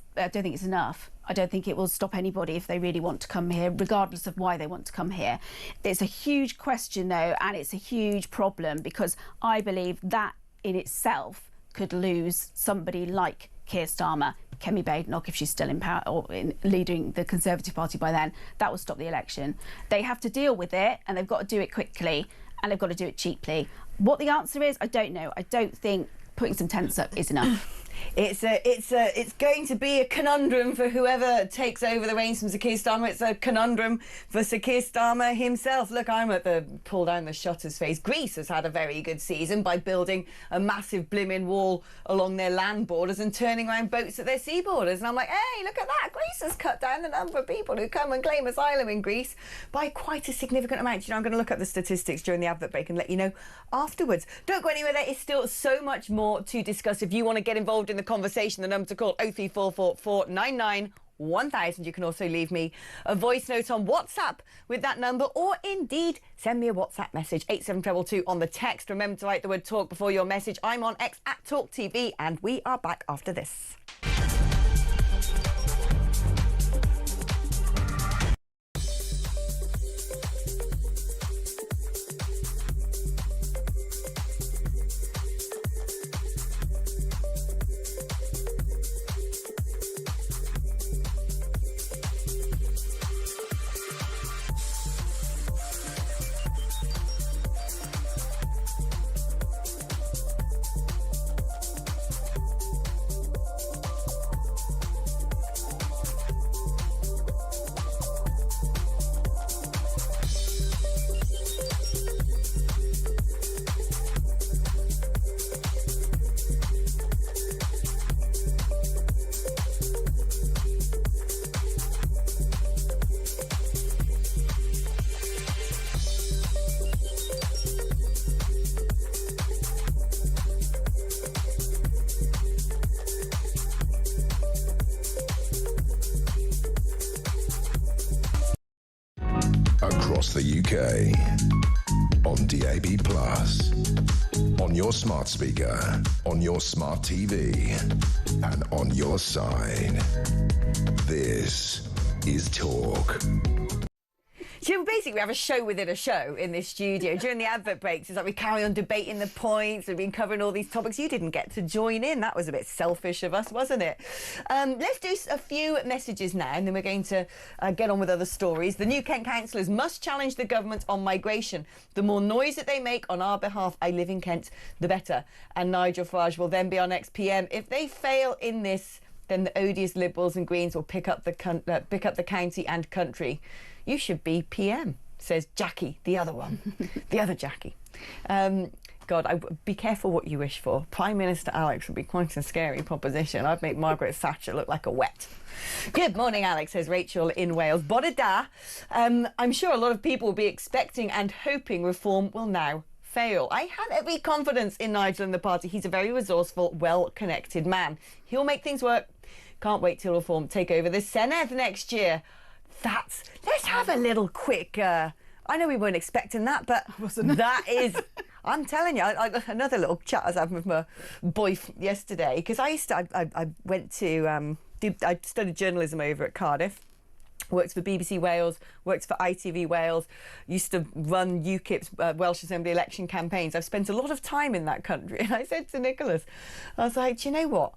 enough. I don't think it will stop anybody if they really want to come here, regardless of why they want to come here. It's a huge question, though, and it's a huge problem, because I believe that in itself could lose somebody like Keir Starmer, Kemi Badenoch, if she's still in power or leading the Conservative Party by then. That will stop the election. They have to deal with it, and they've got to do it quickly, and they've got to do it cheaply. What the answer is, I don't know. I don't think putting some tents up is enough. It's going to be a conundrum for whoever takes over the reins from Sir Keir Starmer. It's a conundrum for Sir Keir Starmer himself. Look, I'm at the pull down the shutters phase. Greece has had a very good season by building a massive blimmin' wall along their land borders and turning around boats at their sea borders. And I'm like, hey, look at that. Greece has cut down the number of people who come and claim asylum in Greece by quite a significant amount. You know, I'm going to look at the statistics during the advert break and let you know afterwards. Don't go anywhere. There is still so much more to discuss. If you want to get involved in the conversation, the number to call 0344499 1000. You can also leave me a voice note on WhatsApp with that number, or indeed send me a WhatsApp message 87222 on the text. Remember to write the word talk before your message. I'm on X at talkTV, and we are back after this. Across the UK, on DAB+, on your smart speaker, on your smart TV, and on your side. This is Talk. So basically, we have a show within a show in this studio. During the advert breaks, it's like we carry on debating the points. We've been covering all these topics. You didn't get to join in. That was a bit selfish of us, wasn't it? Let's do a few messages now, and then we're going to get on with other stories. The new Kent councillors must challenge the government on migration. The more noise that they make on our behalf, I live in Kent, the better. And Nigel Farage will then be our next PM. If they fail in this, then the odious Liberals and Greens will pick up the county and country. You should be PM, says Jackie, the other one, the other Jackie. God, be careful what you wish for. Prime Minister Alex would be quite a scary proposition. I'd make Margaret Thatcher look like a wet. Good morning, Alex, says Rachel in Wales. Bore da. I'm sure a lot of people will be expecting and hoping reform will now fail. I have every confidence in Nigel and the party. He's a very resourceful, well-connected man. He'll make things work. Can't wait till reform take over the Senedd next year. Let's have a little quick, I know we weren't expecting that, but that is, I'm telling you, another little chat I was having with my boy yesterday, because I went to, I studied journalism over at Cardiff, worked for BBC Wales, worked for ITV Wales, used to run UKIP's Welsh Assembly election campaigns. I've spent a lot of time in that country, and I said to Nicholas, I was like, do you know what?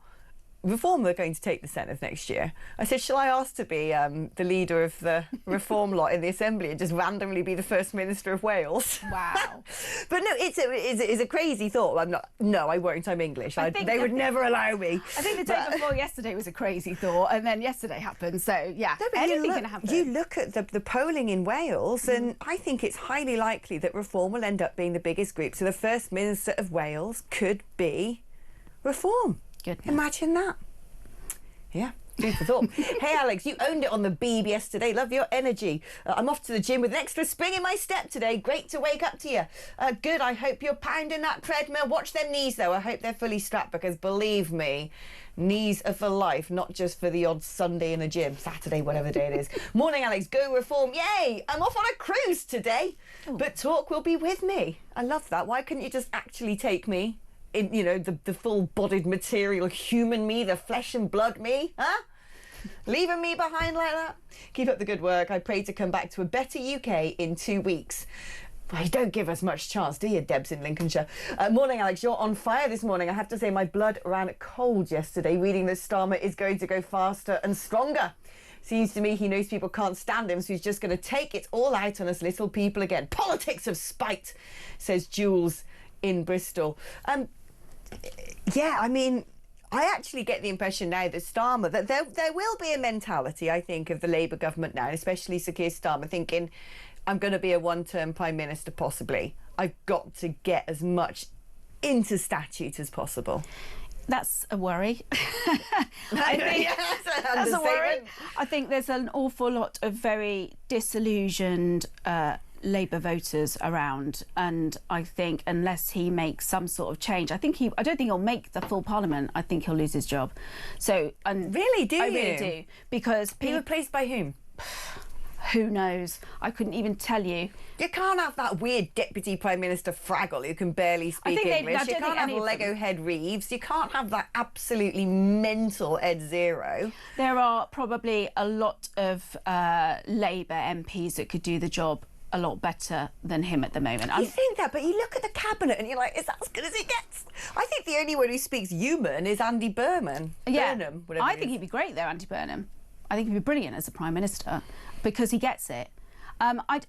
Reform are going to take the Senedd next year. I said, shall I ask to be the leader of the Reform lot in the Assembly and just randomly be the First Minister of Wales? Wow. But no, it's a crazy thought. I won't. I'm English. They would never allow me. I think the day before yesterday was a crazy thought, and then yesterday happened. So, yeah, anything can happen. You look at the polling in Wales, and I think it's highly likely that Reform will end up being the biggest group. So the First Minister of Wales could be Reform. Goodness. Imagine that. Yeah, food for thought. Hey, Alex, you owned it on the beeb yesterday. Love your energy. I'm off to the gym with an extra spring in my step today. Great to wake up to you. Good. I hope you're pounding that treadmill. Watch them knees, though. I hope they're fully strapped, because believe me, knees are for life, not just for the odd Sunday in the gym, Saturday, whatever day it is. Morning, Alex. Go Reform. Yay! I'm off on a cruise today, but Talk will be with me. I love that. Why couldn't you just actually take me? In, you know, the full-bodied material human me, the flesh and blood me, huh? Leaving me behind like that? Keep up the good work. I pray to come back to a better UK in 2 weeks. Well, you don't give us much chance, do you, Debs in Lincolnshire? Morning, Alex. You're on fire this morning. I have to say my blood ran cold yesterday reading that Starmer is going to go faster and stronger. Seems to me he knows people can't stand him, so he's just going to take it all out on us little people again. Politics of spite, says Jules in Bristol. Yeah, I mean, I actually get the impression now that Starmer, that there will be a mentality, I think, of the Labour government now, especially Sir Keir Starmer, thinking, I'm going to be a one-term Prime Minister, possibly. I've got to get as much into statute as possible. That's a worry. I think that's a worry. I think there's an awful lot of very disillusioned Labour voters around, and I think unless he makes some sort of change, I don't think he'll make the full Parliament. I think he'll lose his job. So, and really, I really do, because be replaced by whom? Who knows? I couldn't even tell you. You can't have that weird Deputy Prime Minister Fraggle who can barely speak English. You can't have Lego Head Reeves. You can't have that absolutely mental Ed Zero. There are probably a lot of Labour MPs that could do the job a lot better than him at the moment. You think that, but you look at the cabinet and you're like, is that as good as it gets? I think the only one who speaks human is Andy Burnham. Yeah, Burnham, I think he'd be great though, Andy Burnham. I think he'd be brilliant as a Prime Minister because he gets it. I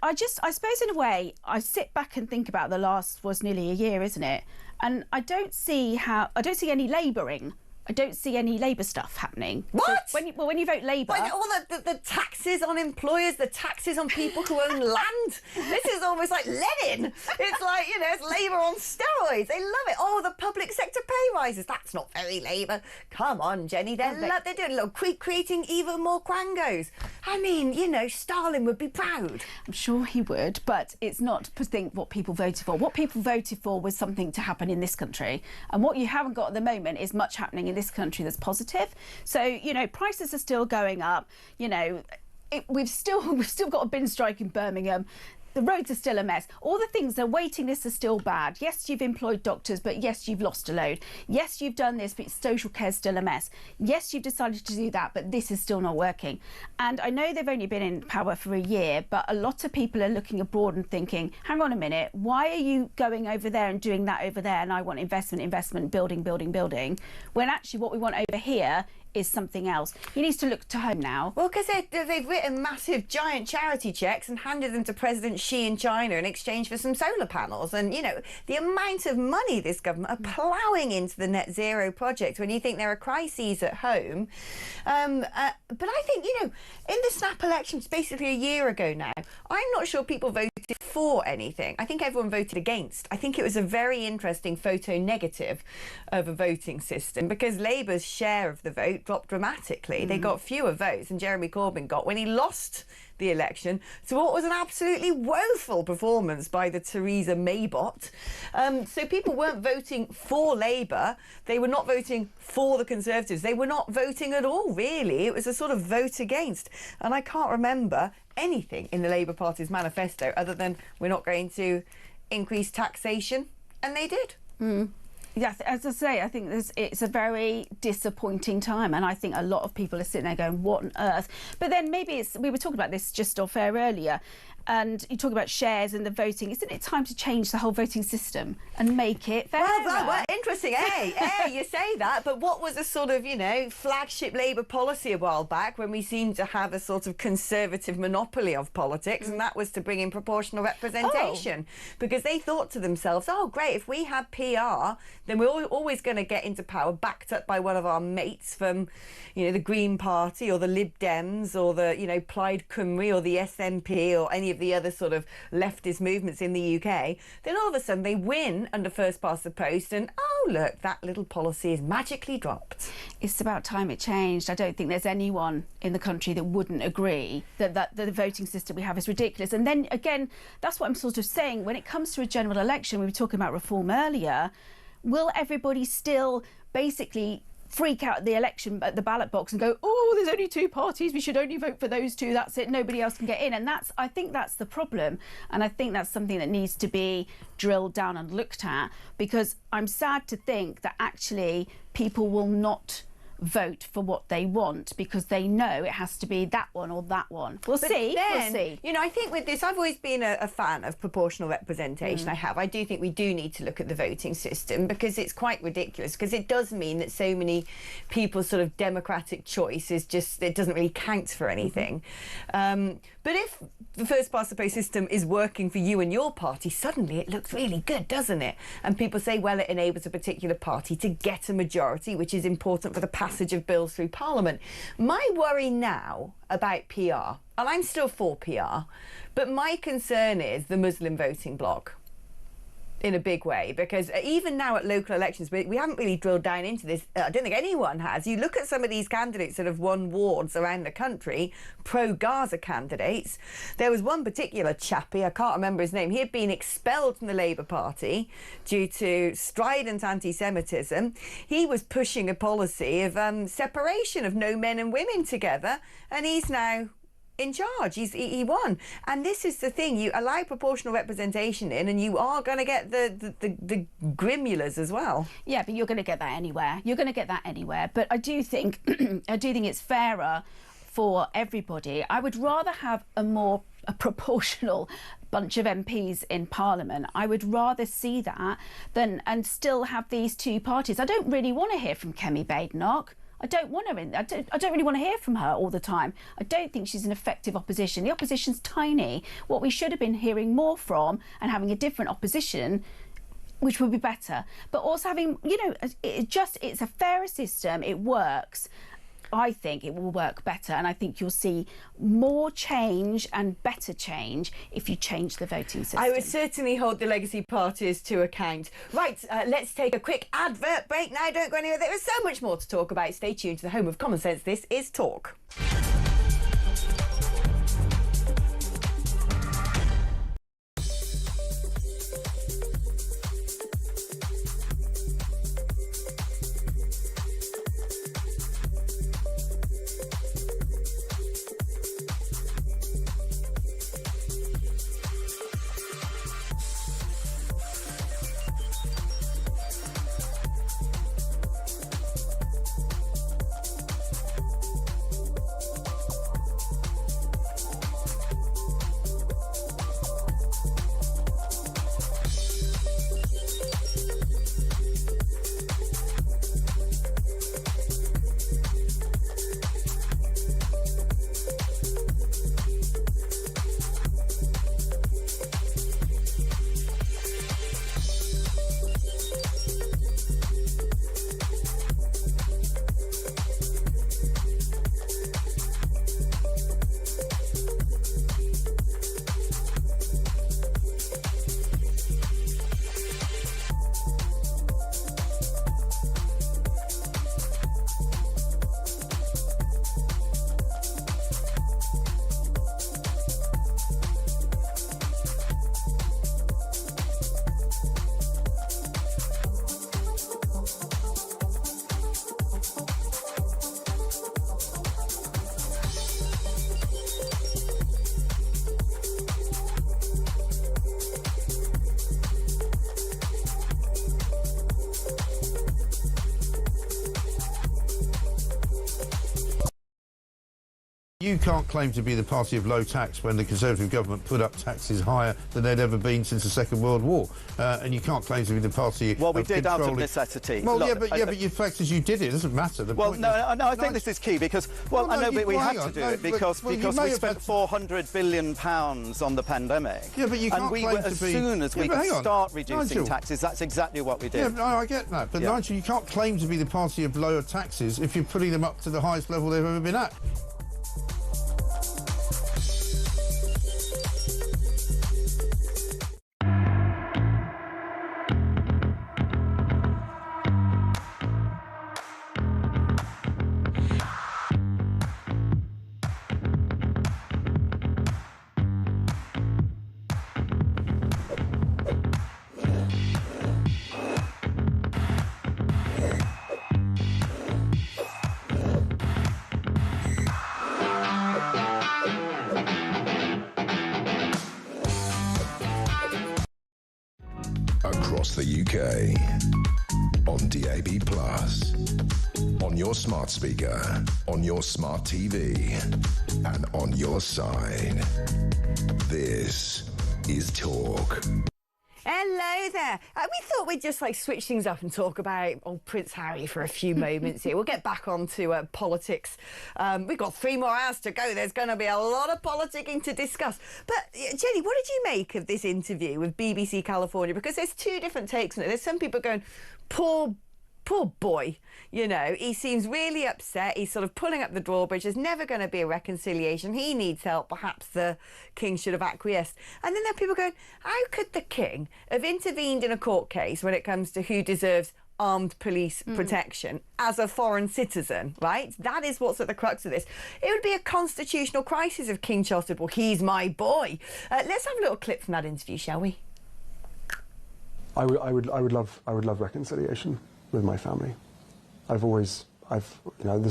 suppose in a way, I sit back and think about the last was nearly a year, isn't it? And I don't see any labouring. I don't see any Labour stuff happening. What? So when you vote Labour... All the taxes on employers, the taxes on people who own land. This is almost like Lenin. It's like, you know, it's Labour on steroids. They love it. Oh, the public sector pay rises. That's not very Labour. Come on, Jenny. They're doing a little creating even more quangos. I mean, you know, Stalin would be proud. I'm sure he would, but it's not to think what people voted for. What people voted for was something to happen in this country. And what you haven't got at the moment is much happening in this country that's positive. So, you know, prices are still going up. You know, we've still got a bin strike in Birmingham. The roads are still a mess. All the things, the waiting lists are still bad. Yes, you've employed doctors, but yes, you've lost a load. Yes, you've done this, but social care's still a mess. Yes, you've decided to do that, but this is still not working. And I know they've only been in power for a year, but a lot of people are looking abroad and thinking, hang on a minute, why are you going over there and doing that over there? And I want investment, building, when actually what we want over here is something else. He needs to look to home now. Well, because they've written massive, giant charity cheques and handed them to President Xi in China in exchange for some solar panels. And, you know, the amount of money this government are ploughing into the net zero project when you think there are crises at home. But I think, you know, in the snap elections basically a year ago now, I'm not sure people voted for anything. I think everyone voted against. I think it was a very interesting photo negative of a voting system because Labour's share of the vote dropped dramatically. They got fewer votes than Jeremy Corbyn got when he lost the election to what was an absolutely woeful performance by the Theresa May bot. So people weren't voting for Labour. They were not voting for the Conservatives. They were not voting at all, really. It was a sort of vote against. And I can't remember anything in the Labour Party's manifesto other than we're not going to increase taxation. And they did. Yeah, as I say, I think it's a very disappointing time, and I think a lot of people are sitting there going, what on earth? But then maybe we were talking about this just off air earlier, and you talk about shares and the voting. Isn't it time to change the whole voting system and make it fairer? Well, interesting, you say that, but what was a sort of, you know, flagship Labour policy a while back when we seemed to have a sort of conservative monopoly of politics, and that was to bring in proportional representation, because they thought to themselves, oh, great, if we had PR, then we're always going to get into power backed up by one of our mates from, you know, the Green Party or the Lib Dems or the, you know, Plaid Cymru or the SNP or any of the other sort of leftist movements in the UK. Then all of a sudden they win under first past the post and, oh, look, that little policy is magically dropped. It's about time it changed. I don't think there's anyone in the country that wouldn't agree that the voting system we have is ridiculous. And then, again, that's what I'm sort of saying. When it comes to a general election, we were talking about reform earlier, will everybody still basically freak out at the election at the ballot box and go, oh, there's only two parties, we should only vote for those two, that's it, nobody else can get in? And I think that's the problem, and I think that's something that needs to be drilled down and looked at, because I'm sad to think that actually people will not vote for what they want because they know it has to be that one or that one. We'll see. You know, I think with this, I've always been a fan of proportional representation. I do think we do need to look at the voting system because it's quite ridiculous, because it does mean that so many people's sort of democratic choice is just, it doesn't really count for anything. But if the first past the post system is working for you and your party, suddenly it looks really good, doesn't it? And people say, well, it enables a particular party to get a majority, which is important for the passage of bills through Parliament. My worry now about PR, and I'm still for PR, but my concern is the Muslim voting bloc in a big way, because even now at local elections, we haven't really drilled down into this. I don't think anyone has. You look at some of these candidates that have won wards around the country, pro-Gaza candidates. There was one particular chappie, I can't remember his name. He had been expelled from the Labour Party due to strident anti-Semitism. He was pushing a policy of separation of no men and women together, and he's now in charge. He won. And this is the thing, you allow proportional representation in and you are going to get the grimulars as well. Yeah, but you're going to get that anywhere. You're going to get that anywhere. But I do think it's fairer for everybody. I would rather have a proportional bunch of MPs in Parliament. I would rather see that than and still have these two parties. I don't really want to hear from Kemi Badenoch. I don't want her in. I don't really want to hear from her all the time. I don't think she's an effective opposition. The opposition's tiny. What we should have been hearing more from and having a different opposition, which would be better. But also having, you know, it's a fairer system. It works. I think it will work better, and I think you'll see more change and better change if you change the voting system. I would certainly hold the legacy parties to account. Right, let's take a quick advert break now. Don't go anywhere. There is so much more to talk about. Stay tuned to the home of common sense. This is Talk. You can't claim to be the party of low tax when the Conservative government put up taxes higher than they'd ever been since the Second World War. And you can't claim to be the party Well, we did out of necessity. Well, Look, but the fact is you did it. It doesn't matter. I think this is key because, I know we had to do it because we spent £400 billion on the pandemic. Yeah, but you can't claim to be... as soon as we could start reducing taxes, that's exactly what we did. Yeah, no, I get that. But Nigel, you can't claim to be the party of lower taxes if you're putting them up to the highest level they've ever been at. Across the UK, on DAB+, On your smart speaker, on your smart TV, and on your side. This is Talk. Hello there. We thought we'd just switch things up and talk about old Prince Harry for a few moments here. We'll get back onto politics. We've got 3 more hours to go. There's going to be a lot of politicking to discuss. But Jenny, what did you make of this interview with BBC California? Because there's 2 different takes on it. There's some people going, poor boy, he seems really upset. He's sort of pulling up the drawbridge. There's never going to be a reconciliation. He needs help. Perhaps the king should have acquiesced. And then there are people going, how could the king have intervened in a court case when it comes to who deserves armed police protection as a foreign citizen, right? That is what's at the crux of this. It would be a constitutional crisis if King Charles said, well, he's my boy. Let's have a little clip from that interview, shall we? I would love reconciliation with my family. There's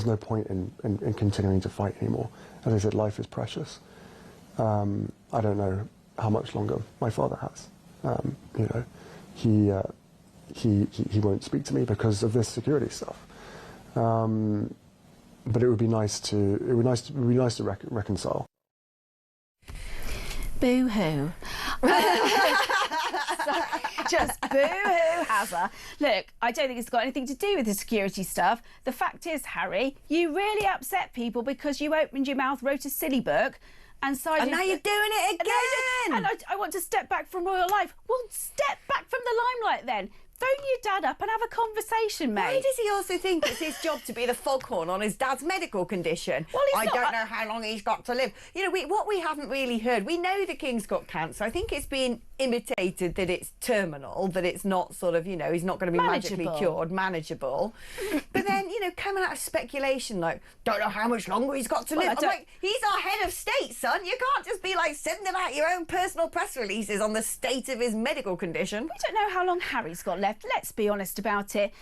no point in continuing to fight anymore. As I said, life is precious. I don't know how much longer my father has. He won't speak to me because of this security stuff. But it would be nice to reconcile. Boo-hoo. Just boo-hoo, Hazza. Look, I don't think it's got anything to do with the security stuff. The fact is, Harry, you really upset people because you opened your mouth, wrote a silly book, and sided... And now you're doing it again! And I want to step back from royal life. Well, step back from the limelight then. Phone your dad up and have a conversation, mate. Why does he also think it's his job to be the foghorn on his dad's medical condition? Well, I don't know how long he's got to live. What we haven't really heard, we know the king's got cancer. I think it's been imitated that it's terminal, that it's not sort of, he's not going to be magically cured, manageable. But then, coming out of speculation, don't know how much longer he's got to live. I'm like, he's our head of state, son. You can't just be sending out your own personal press releases on the state of his medical condition. We don't know how long Harry's got left. Let's be honest about it.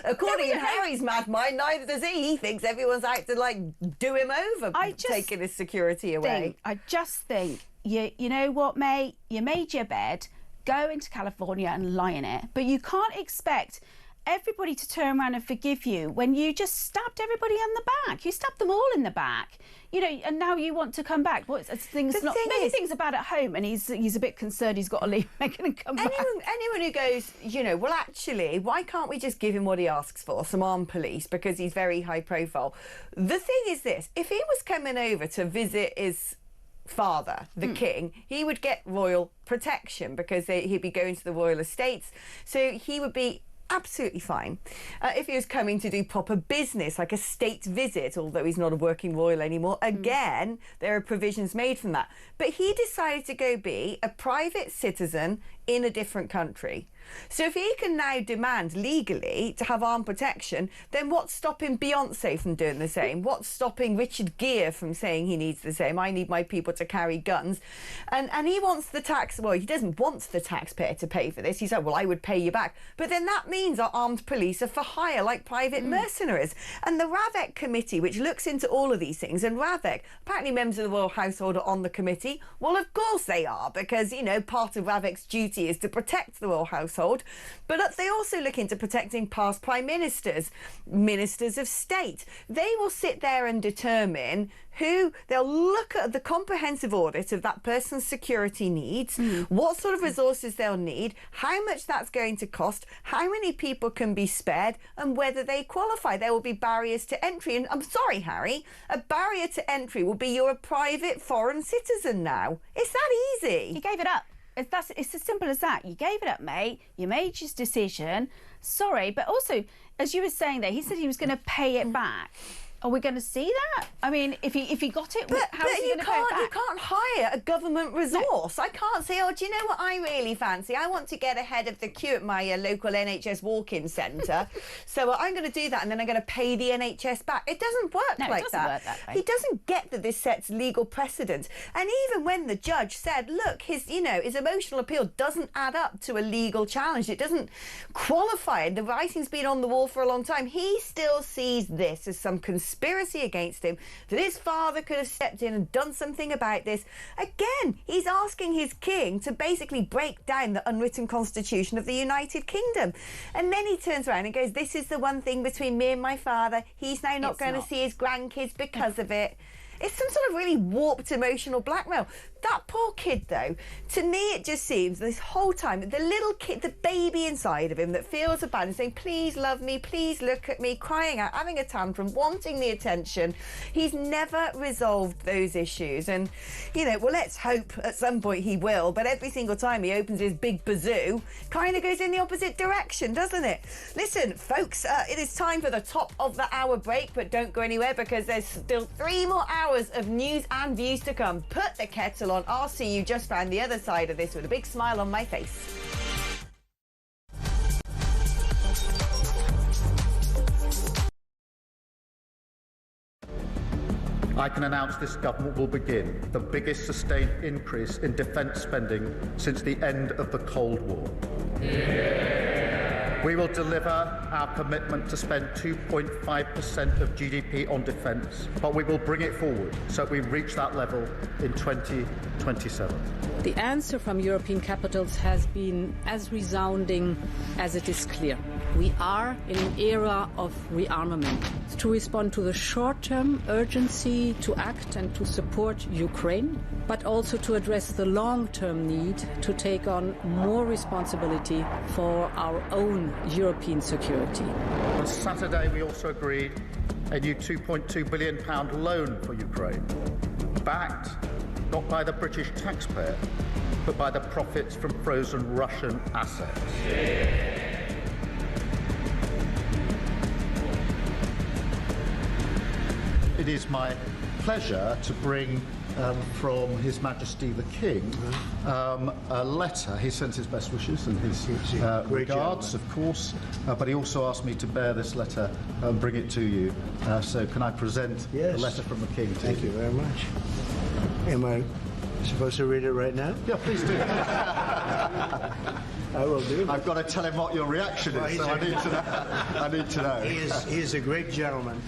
According to Harry's mad mind, neither does he. He thinks everyone's out to do him over, taking his security away. I just think, you know what, mate? You made your bed, go into California and lie in it. But you can't expect everybody to turn around and forgive you when you just stabbed everybody in the back. You stabbed them all in the back. And now you want to come back. Maybe things are bad at home, and he's a bit concerned he's got to leave Meghan and come back. Anyone who goes, well, actually, why can't we just give him what he asks for, some armed police, because he's very high profile? The thing is this: if he was coming over to visit his father, the king, he would get royal protection because he'd be going to the royal estates, so he would be absolutely fine. If he was coming to do proper business, like a state visit, although he's not a working royal anymore, again, there are provisions made from that. But he decided to go be a private citizen in a different country. So if he can now demand legally to have armed protection, then what's stopping Beyonce from doing the same? What's stopping Richard Gere from saying he needs the same? I need my people to carry guns. And he wants the he doesn't want the taxpayer to pay for this. He's like, well, I would pay you back. But then that means our armed police are for hire, like private mercenaries. And the Ravec committee, which looks into all of these things, and Ravec, apparently members of the royal household are on the committee. Well, of course they are, because, part of Ravec's duty is to protect the royal household. But they also look into protecting past prime ministers, ministers of state. They will sit there and determine they'll look at the comprehensive audit of that person's security needs, what sort of resources they'll need, how much that's going to cost, how many people can be spared, and whether they qualify. There will be barriers to entry. And I'm sorry, Harry, a barrier to entry will be you're a private foreign citizen now. It's that easy. You gave it up. It's as simple as that. You gave it up, mate. You made your decision. Sorry, but also, as you were saying there, he said he was going to pay it back. Are we going to see that? I mean, if he got it, how is he going to pay it back? You can't hire a government resource. No. I can't say, do you know what I really fancy? I want to get ahead of the queue at my local NHS walk-in centre. So I'm going to do that, and then I'm going to pay the NHS back. It doesn't work like that. Work that way. He doesn't get that this sets legal precedent. And even when the judge said, look, his emotional appeal doesn't add up to a legal challenge, it doesn't qualify, the writing's been on the wall for a long time, he still sees this as some concern conspiracy against him, that his father could have stepped in and done something about this. Again, he's asking his king to basically break down the unwritten constitution of the United Kingdom. And then he turns around and goes, this is the one thing between me and my father. He's now not going to see his grandkids because of it. It's some sort of really warped emotional blackmail. That poor kid, though, to me it just seems this whole time, the little kid, the baby inside of him that feels abandoned, saying, please love me, please look at me, crying out, having a tantrum, wanting the attention. He's never resolved those issues. And, you know, well, let's hope at some point he will, but every single time he opens his big bazoo, kind of goes in the opposite direction, doesn't it? Listen, folks, it is time for the top of the hour break, but don't go anywhere because there's still 3 more hours of news and views to come. Put the kettle on. I'll see you just round the other side of this with a big smile on my face. I can announce this government will begin the biggest sustained increase in defence spending since the end of the Cold War. We will deliver our commitment to spend 2.5% of GDP on defence, but we will bring it forward so we reach that level in 2027. The answer from European capitals has been as resounding as it is clear. We are in an era of rearmament to respond to the short-term urgency to act and to support Ukraine, but also to address the long-term need to take on more responsibility for our own European security. On Saturday, we also agreed a new £2.2 billion loan for Ukraine, backed not by the British taxpayer, but by the profits from frozen Russian assets. It is my pleasure to bring from His Majesty the King a letter. He sends his best wishes and his regards, of course, but he also asked me to bear this letter and bring it to you. So can I present the letter from the King to you? Thank you very much. Am I supposed to read it right now? Yeah, please do. I will do. I've got to tell him what your reaction is, so I need to know. I need to know. He is a great gentleman.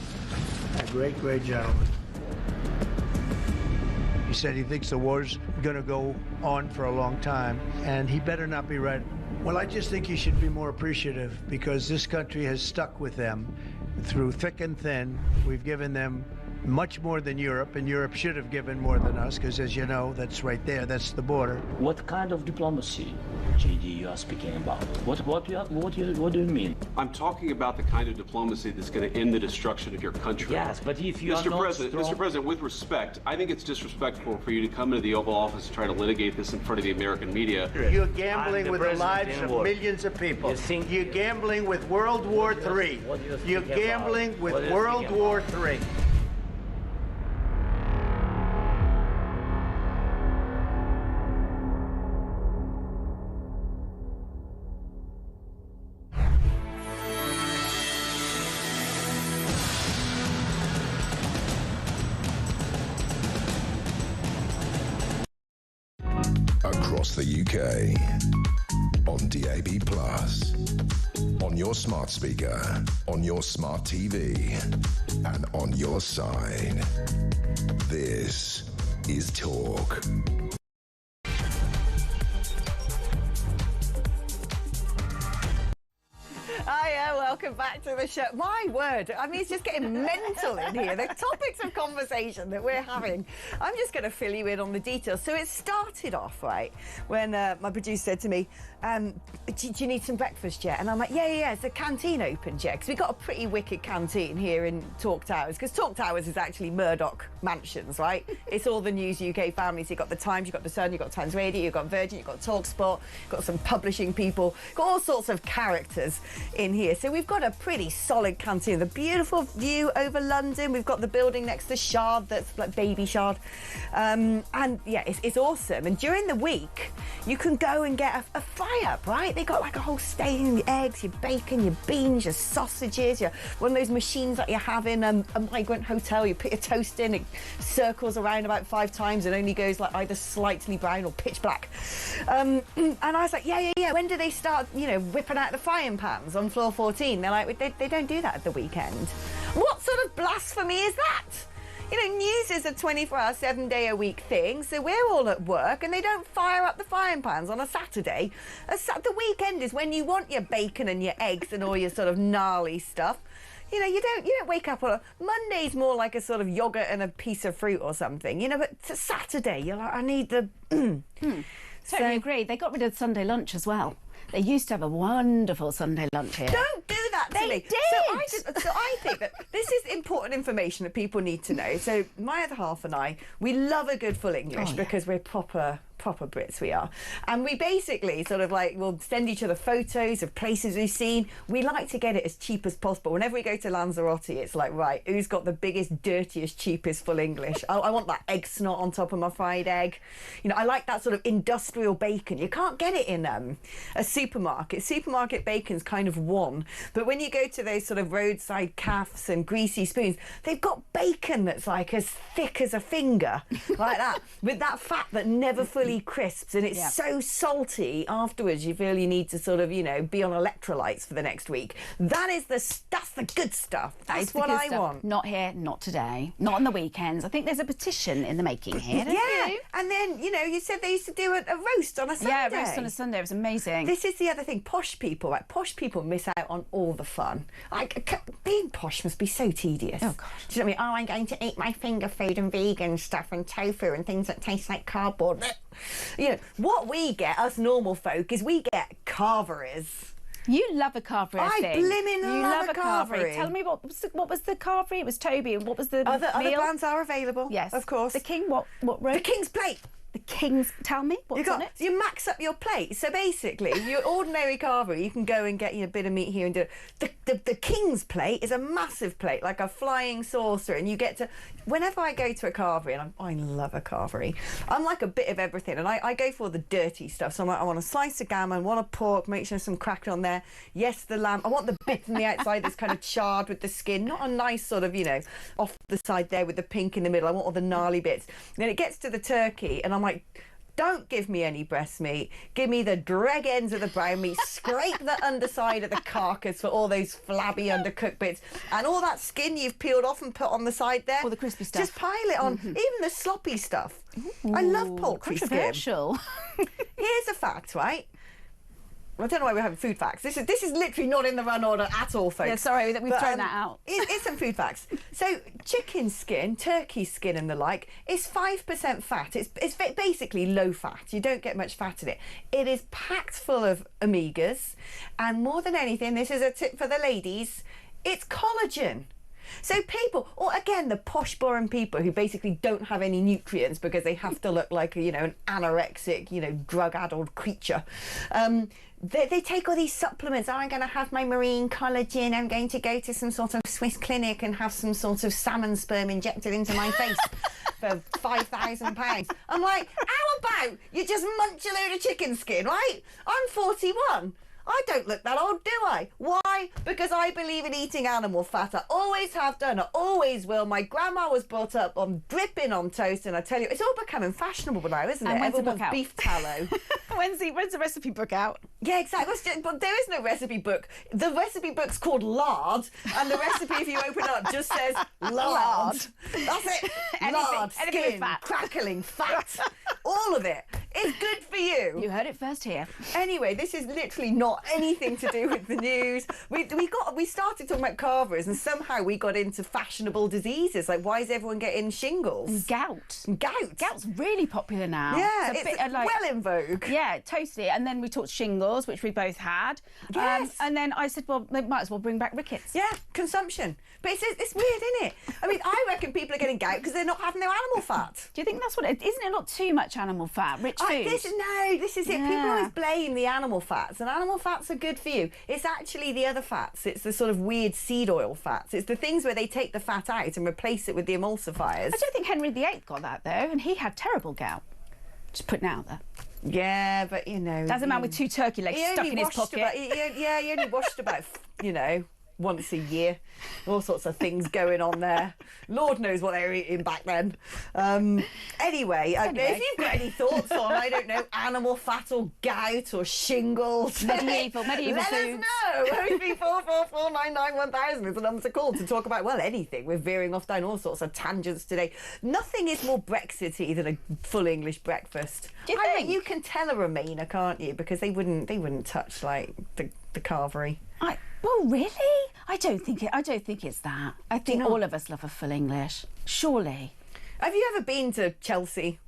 A great, great gentleman. He said he thinks the war's going to go on for a long time, and he better not be right. Well, I just think he should be more appreciative because this country has stuck with them through thick and thin. We've given them much more than Europe, and Europe should have given more than us because, as you know, that's right there. That's the border. What kind of diplomacy, JD, you are speaking about? What do you mean? I'm talking about the kind of diplomacy that's going to end the destruction of your country. Yes, but if you Mr. President, with respect, I think it's disrespectful for you to come into the Oval Office and try to litigate this in front of the American media. You're gambling with the lives of millions of people. You're gambling with World War III. You're gambling with World War III. Across the UK, on DAB+, on your smart speaker, on your smart TV, and on your side. This is Talk. Hiya, welcome back to the show. My word, I mean, it's just getting mental in here. The topics of conversation that we're having. I'm just going to fill you in on the details. So it started off, right, when my producer said to me, do you need some breakfast yet? And I'm like, yeah, is the canteen open yet? Because we've got a pretty wicked canteen here in Talk Towers, because Talk Towers is actually Murdoch Mansions, right? It's all the News UK families. You've got the Times, you've got the Sun, you've got Times Radio, you've got Virgin, you've got TalkSport, you've got some publishing people, got all sorts of characters in here. So we've got a pretty solid canteen. The beautiful view over London. We've got the building next to Shard, that's like Baby Shard. And yeah, it's awesome. And during the week, you can go and get a fry-up, right? They got like a whole stain, your eggs, your bacon, your beans, your sausages, one of those machines that you have in a migrant hotel. You put your toast in, it circles around about 5 times and only goes like either slightly brown or pitch black. And I was like, yeah. When do they start, whipping out the frying pans on floor 14? They're like, they don't do that at the weekend. What sort of blasphemy is that? You know, news is a 24-hour, 7-day-a-week thing, so we're all at work and they don't fire up the frying pans on a Saturday. The weekend is when you want your bacon and your eggs and all your sort of gnarly stuff. You know, you don't wake up on a... Monday's more like a sort of yoghurt and a piece of fruit or something, you know, but it's a Saturday, you're like, I need the... Totally agree. They got rid of Sunday lunch as well. They used to have a wonderful Sunday lunch here. Don't do that to They me. did. So I think that this is important information that people need to know. So my other half and I, we love a good full English because we're proper Brits, we are. And we basically sort of like, we'll send each other photos of places we've seen. We like to get it as cheap as possible. Whenever we go to Lanzarote, it's like, right, who's got the biggest, dirtiest, cheapest full English? I want that egg snot on top of my fried egg. You know, I like that sort of industrial bacon. You can't get it in a supermarket. Supermarket bacon's kind of one. But when you go to those sort of roadside calves and greasy spoons, they've got bacon that's like as thick as a finger, like that, with that fat that never fully crisps, and it's so salty afterwards you feel you need to sort of, you know, be on electrolytes for the next week. That's the good stuff. That's what I want. Not here, not today, not on the weekends. I think there's a petition in the making here. Yeah, and then, you know, you said they used to do a roast on a Sunday. Yeah, roast on a Sunday. It was amazing. This is the other thing. Posh people, like posh people, miss out on all the fun. Like, being posh must be so tedious. Oh gosh. Do you know what I mean? Oh, I'm going to eat my finger food and vegan stuff and tofu and things that taste like cardboard. You know, what we get, us normal folk, is we get carveries. You love a carvery, I think. Blimmin' love a carvery. Tell me what was the carvery? It was Toby. And what was the Other meal? brands are available. Yes, of course. The King. What roast? The King's plate. The King's. Tell me what's on it. You max up your plate. So basically, your ordinary carvery, you can go and get a bit of meat here and do it. The King's plate is a massive plate, like a flying saucer, and you get to. Whenever I go to a carvery, and I love a carvery, I'm like a bit of everything, and I go for the dirty stuff. So I'm like, I want a slice of gammon, want a pork, make sure there's some crack on there. Yes, the lamb. I want the bit from the outside that's kind of charred with the skin, not a nice sort of, you know, off the side there with the pink in the middle. I want all the gnarly bits. Then it gets to the turkey, and I'm like, don't give me any breast meat. Give me the dreg ends of the brown meat. Scrape the underside of the carcass for all those flabby undercooked bits. And all that skin you've peeled off and put on the side there. All the crispy stuff. Just pile it on. Even the sloppy stuff. I love poultry skin. Controversial. Here's a fact, right? I don't know why we're having food facts. This is literally not in the run order at all, folks. Yeah, sorry that we've thrown that out. It's some food facts. So chicken skin, turkey skin and the like is 5% fat. It's basically low fat. You don't get much fat in it. It is packed full of omegas, and more than anything, this is a tip for the ladies, it's collagen. So people, or again, the posh, boring people who basically don't have any nutrients because they have to look like, you know, an anorexic, you know, drug-addled creature. They take all these supplements. Oh, I'm going to have my marine collagen. I'm going to go to some sort of Swiss clinic and have some sort of salmon sperm injected into my face for £5,000. I'm like, how about you just munch a load of chicken skin, right? I'm 41. I don't look that old, do I? Why? Because I believe in eating animal fat. I always have done. I always will. My grandma was brought up on dripping on toast, and I tell you, it's all becoming fashionable now, isn't it? And when's the book Everyone's out? beef tallow. When's the recipe book out? Yeah, exactly. But there is no recipe book. The recipe book's called lard, and the recipe, if you open it up, just says lard. That's it. Lard, anything skin, with fat. crackling, fat, all of it. It's good for you. You heard it first here. Anyway, this is literally not anything to do with the news. We started talking about carvers, and somehow we got into fashionable diseases. Like, why is everyone getting shingles? And gout. Gout's really popular now. Yeah, it's it's well in vogue. Yeah, totally. And then we talked shingles, which we both had. Yes. And then I said, well, they might as well bring back rickets. Yeah, consumption. But it's weird, isn't it? I mean, I reckon people are getting gout because they're not having their animal fat. Do you think that's what it is? Isn't it not too much animal fat? Rich food? This is it. Yeah. People always blame the animal fats, and animal fats are good for you. It's actually the other fats. It's the sort of weird seed oil fats. It's the things where they take the fat out and replace it with the emulsifiers. I don't think Henry VIII got that, though, and he had terrible gout. Just putting it out there. Yeah, but, you know... That's a man with two turkey legs stuck in his pocket. He only washed about, you know... once a year. All sorts of things going on there. Lord knows what they were eating back then. Anyway, if you've got any thoughts on, I don't know, animal fat or gout or shingles, medieval let foods. us know. 03444991000 is the number to call to talk about, well, anything. We're veering off down all sorts of tangents today. Nothing is more Brexity than a full English breakfast. Do you think? You can tell a Remainer, can't you? Because they wouldn't touch like the carvery. Well, really? I don't think it's that. I think all of us love a full English. Surely. Have you ever been to Chelsea?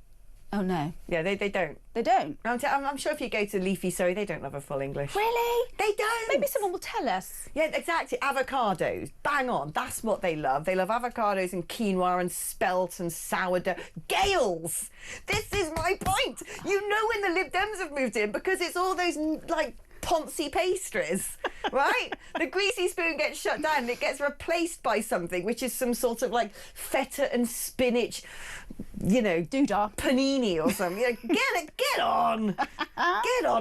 Oh no. Yeah, they don't. They don't. I'm sure if you go to Leafy Surrey, they don't love a full English. Really? They don't. Maybe someone will tell us. Yeah, exactly. Avocados. Bang on. That's what they love. They love avocados and quinoa and spelt and sourdough. Gales! This is my point. You know when the Lib Dems have moved in because it's all those, like, poncy pastries, right? The greasy spoon gets shut down and it gets replaced by something which is some sort of like feta and spinach, you know, doodah panini or something. Get on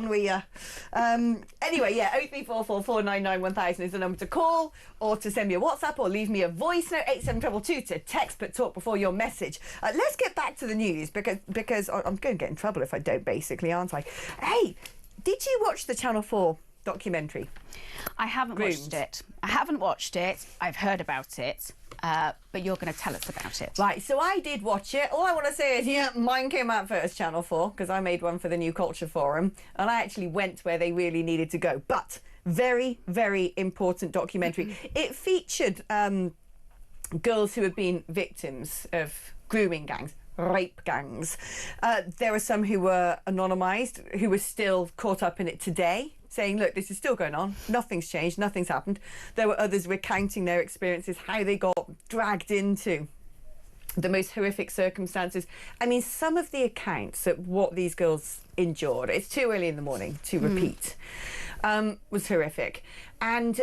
with you. Anyway, yeah, 03444991000 is the number to call or to send me a WhatsApp or leave me a voice note, 87222 to text but talk before your message. Let's get back to the news because I'm going to get in trouble if I don't, basically, aren't I? Hey, did you watch the Channel 4 documentary? I haven't watched it. I haven't watched it. I've heard about it. But you're going to tell us about it. Right, so I did watch it. All I want to say is, yeah, mine came out first, Channel 4, because I made one for the New Culture Forum, and I actually went where they really needed to go. But very, very important documentary. It featured girls who had been victims of grooming gangs, rape gangs. There are some who were anonymised, who were still caught up in it today, saying, look, this is still going on, nothing's changed, nothing's happened. There were others recounting their experiences, how they got dragged into the most horrific circumstances. I mean, some of the accounts of what these girls endured, it's too early in the morning to repeat, was horrific. And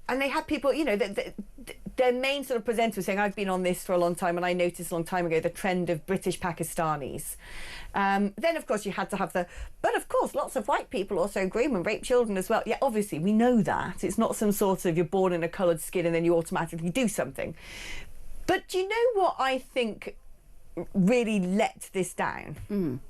they had people, you know, their main sort of presenter was saying, I've been on this for a long time and I noticed a long time ago the trend of British Pakistanis. Then, of course, you had to have but of course, lots of white people also groom and rape children as well. Yeah, obviously, we know that. It's not some sort of you're born in a coloured skin and then you automatically do something. But do you know what I think really let this down?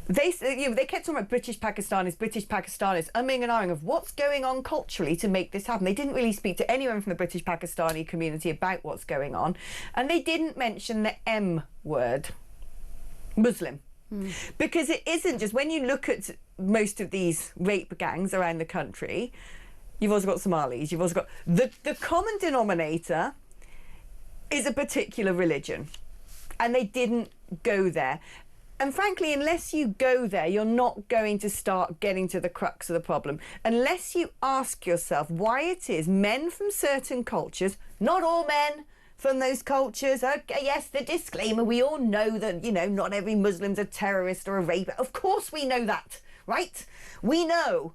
They kept talking about British Pakistanis, umming and ahhing of what's going on culturally to make this happen. They didn't really speak to anyone from the British Pakistani community about what's going on. And they didn't mention the M word, Muslim. Because it isn't just, when you look at most of these rape gangs around the country, you've also got Somalis, you've also got... The common denominator is a particular religion. And they didn't go there. And frankly, unless you go there, you're not going to start getting to the crux of the problem. Unless you ask yourself why it is men from certain cultures, not all men from those cultures, okay, yes, the disclaimer, we all know that, you know, not every Muslim's a terrorist or a raper. Of course we know that, right? We know.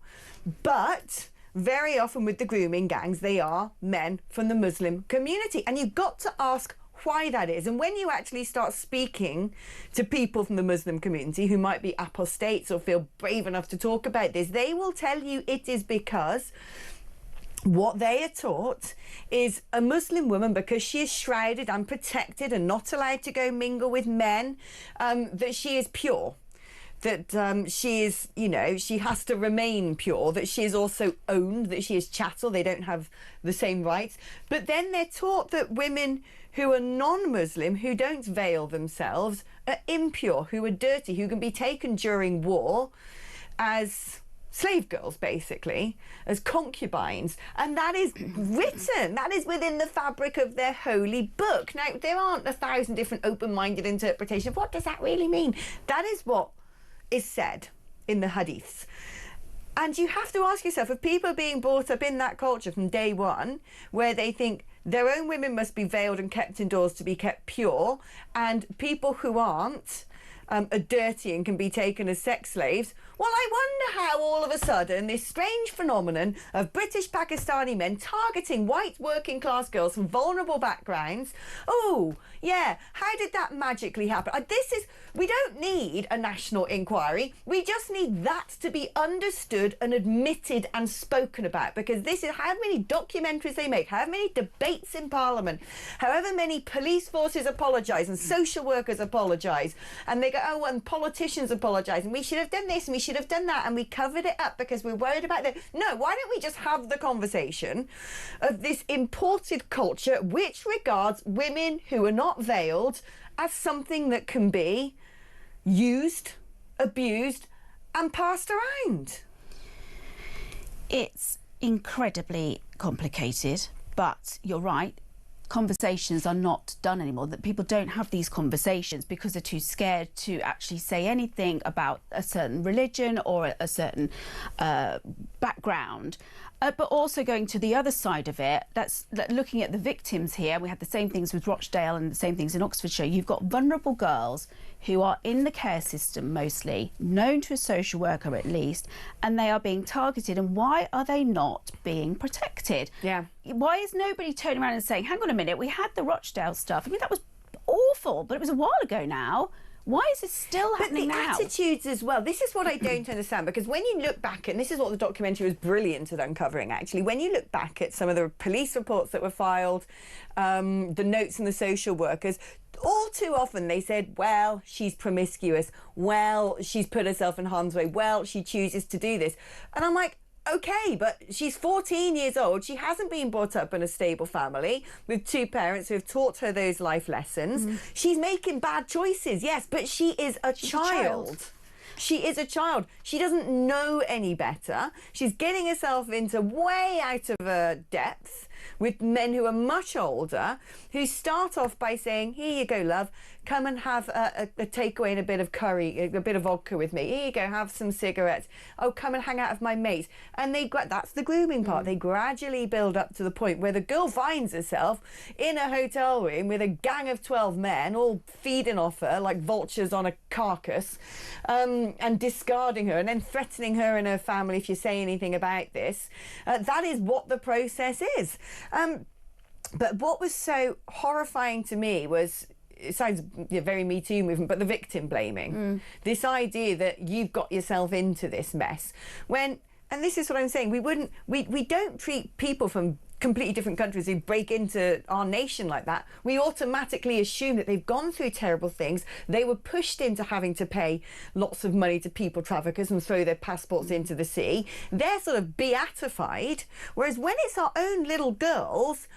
But very often with the grooming gangs, they are men from the Muslim community. And you've got to ask why that is. And when you actually start speaking to people from the Muslim community who might be apostates or feel brave enough to talk about this, they will tell you it is because what they are taught is a Muslim woman, because she is shrouded and protected and not allowed to go mingle with men, that she is pure. That she is, you know, she has to remain pure, that she is also owned, that she is chattel, they don't have the same rights. But then they're taught that women who are non-Muslim, who don't veil themselves, are impure, who are dirty, who can be taken during war as slave girls, basically, as concubines. And that is written, that is within the fabric of their holy book. Now, there aren't 1,000 different open-minded interpretations of what does that really mean. That is what is said in the hadiths. And you have to ask yourself, if people are being brought up in that culture from day one, where they think their own women must be veiled and kept indoors to be kept pure, and people who aren't are dirty and can be taken as sex slaves. Well, I wonder how all of a sudden this strange phenomenon of British Pakistani men targeting white working class girls from vulnerable backgrounds. Oh, yeah, how did that magically happen? We don't need a national inquiry. We just need that to be understood and admitted and spoken about, because this is how many documentaries they make, how many debates in Parliament, however many police forces apologise and social workers apologise, and they go, oh, and politicians apologise, and we should have done this and we should have done that, and we covered it up because we're worried about that. No, why don't we just have the conversation of this imported culture which regards women who are not veiled as something that can be used, abused and passed around? It's incredibly complicated, but you're right. Conversations are not done anymore, that people don't have these conversations because they're too scared to actually say anything about a certain religion or a certain background. But also going to the other side of it, that's looking at the victims here. We had the same things with Rochdale and the same things in Oxfordshire. You've got vulnerable girls who are in the care system mostly, known to a social worker at least, and they are being targeted. And why are they not being protected? Yeah. Why is nobody turning around and saying, hang on a minute, we had the Rochdale stuff. I mean, that was awful, but it was a while ago now. Why is it still happening now? But the attitudes as well. This is what I don't understand, because when you look back, and this is what the documentary was brilliant at uncovering, actually, when you look back at some of the police reports that were filed, the notes from the social workers, all too often they said, well, she's promiscuous, well, she's put herself in harm's way, well, she chooses to do this. And I'm like, OK, but she's 14 years old. She hasn't been brought up in a stable family with two parents who have taught her those life lessons. Mm-hmm. She's making bad choices, yes, but she is a child. She is a child. She doesn't know any better. She's getting herself into way out of her depth with men who are much older, who start off by saying, here you go, love, come and have a takeaway and a bit of curry, a bit of vodka with me. Here you go, have some cigarettes. Oh, come and hang out with my mates. And that's the grooming part. They gradually build up to the point where the girl finds herself in a hotel room with a gang of 12 men all feeding off her like vultures on a carcass, and discarding her and then threatening her and her family if you say anything about this. That is what the process is. But what was so horrifying to me was, it sounds very Me Too movement, but the victim blaming. This idea that you've got yourself into this mess. And this is what I'm saying, we don't treat people from completely different countries who break into our nation like that. We automatically assume that they've gone through terrible things. They were pushed into having to pay lots of money to people traffickers and throw their passports into the sea. They're sort of beatified. Whereas when it's our own little girls,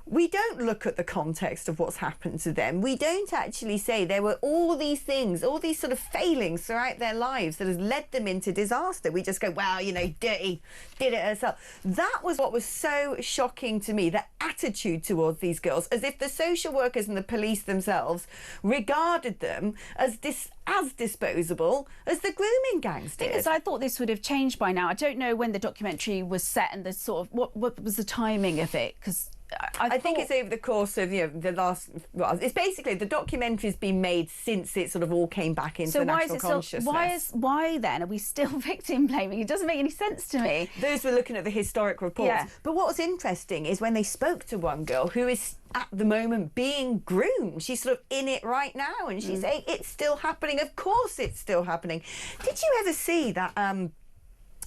we don't look at the context of what's happened to them. We don't actually say there were all these things, all these sort of failings throughout their lives that has led them into disaster. We just go, wow, dirty, did it herself. That was what was so shocking to me, the attitude towards these girls, as if the social workers and the police themselves regarded them as disposable as the grooming gangs did. I thought this would have changed by now. I don't know when the documentary was set and the sort of what was the timing of it, because I think it's over the course of the last. Well, it's basically the documentary's been made since it sort of all came back into the national consciousness. Why then are we still victim blaming? It doesn't make any sense to me. Those were looking at the historic reports. Yeah. But what was interesting is when they spoke to one girl who is at the moment being groomed. She's sort of in it right now, and she's saying it's still happening. Of course, it's still happening. Did you ever see that?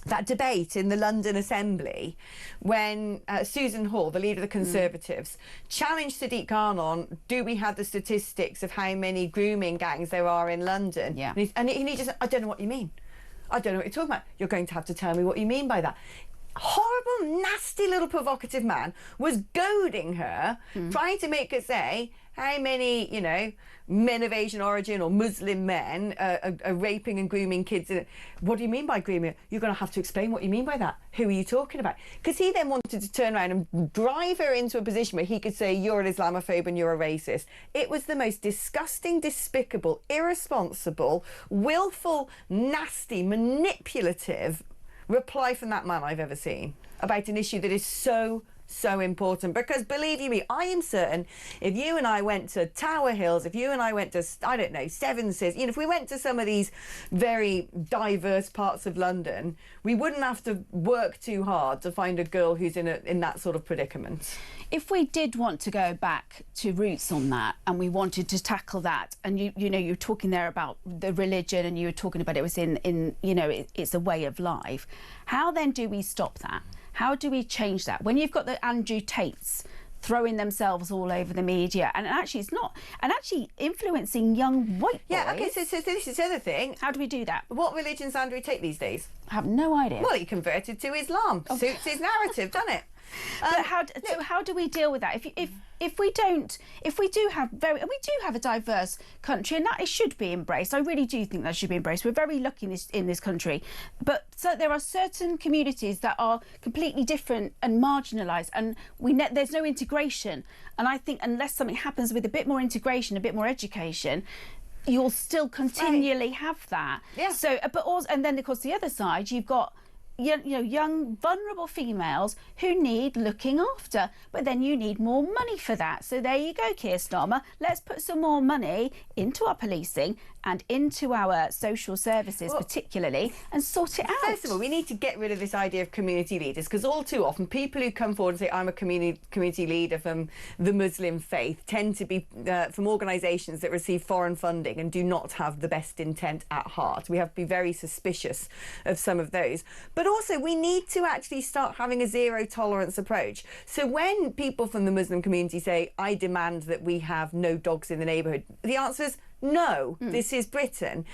That debate in the London Assembly when Susan Hall, the leader of the Conservatives, challenged Sadiq Khan on, do we have the statistics of how many grooming gangs there are in London? Yeah. And he just, I don't know what you mean. I don't know what you're talking about. You're going to have to tell me what you mean by that. Horrible, nasty little provocative man was goading her, trying to make her say how many, men of Asian origin or Muslim men are raping and grooming kids. What do you mean by grooming? You're going to have to explain what you mean by that. Who are you talking about? Because he then wanted to turn around and drive her into a position where he could say, you're an Islamophobe and you're a racist. It was the most disgusting, despicable, irresponsible, willful, nasty, manipulative reply from that man I've ever seen about an issue that is so so important, because believe you me, I am certain if you and I went to Tower Hills, if you and I went to, I don't know, Seven Sisters, you know, if we went to some of these very diverse parts of London, we wouldn't have to work too hard to find a girl who's in that sort of predicament. If we did want to go back to roots on that, and we wanted to tackle that, and you know, you're talking there about the religion, and you were talking about it was in you know, it's a way of life. How then do we stop that? How do we change that? When you've got the Andrew Tates throwing themselves all over the media, and actually it's not, and actually influencing young white boys. Yeah, okay, so this is the other thing. How do we do that? What religion's Andrew Tate these days? I have no idea. Well, he converted to Islam. Oh. Suits his narrative, doesn't it? But how do we deal with that? If we do have a diverse country, and that it should be embraced. I really do think that should be embraced. We're very lucky in this country, but so there are certain communities that are completely different and marginalised, and there's no integration. And I think unless something happens with a bit more integration, a bit more education, you'll still continually have that. Yeah. So, but also, and then of course the other side, you've got young vulnerable females who need looking after, but then you need more money for that. So there you go, Keir Starmer, let's put some more money into our policing and into our social services, particularly, and sort it out. First of all, we need to get rid of this idea of community leaders, because all too often people who come forward and say I'm a community leader from the Muslim faith tend to be from organisations that receive foreign funding and do not have the best intent at heart. We have to be very suspicious of some of those. But also, we need to actually start having a zero tolerance approach. So when people from the Muslim community say, I demand that we have no dogs in the neighbourhood, the answer is no, this is Britain.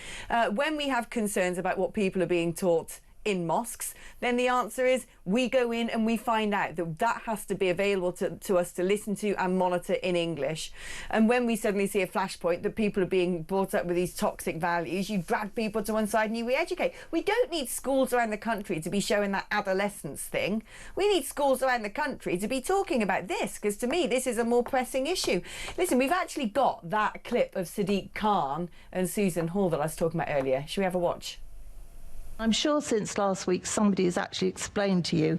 When we have concerns about what people are being taught in mosques, then the answer is we go in and we find out that has to be available to us to listen to and monitor in English. And when we suddenly see a flashpoint that people are being brought up with these toxic values, you drag people to one side and you re-educate. We don't need schools around the country to be showing that adolescence thing. We need schools around the country to be talking about this, because to me this is a more pressing issue. Listen, we've actually got that clip of Sadiq Khan and Susan Hall that I was talking about earlier. Should we have a watch? I'm sure since last week somebody has actually explained to you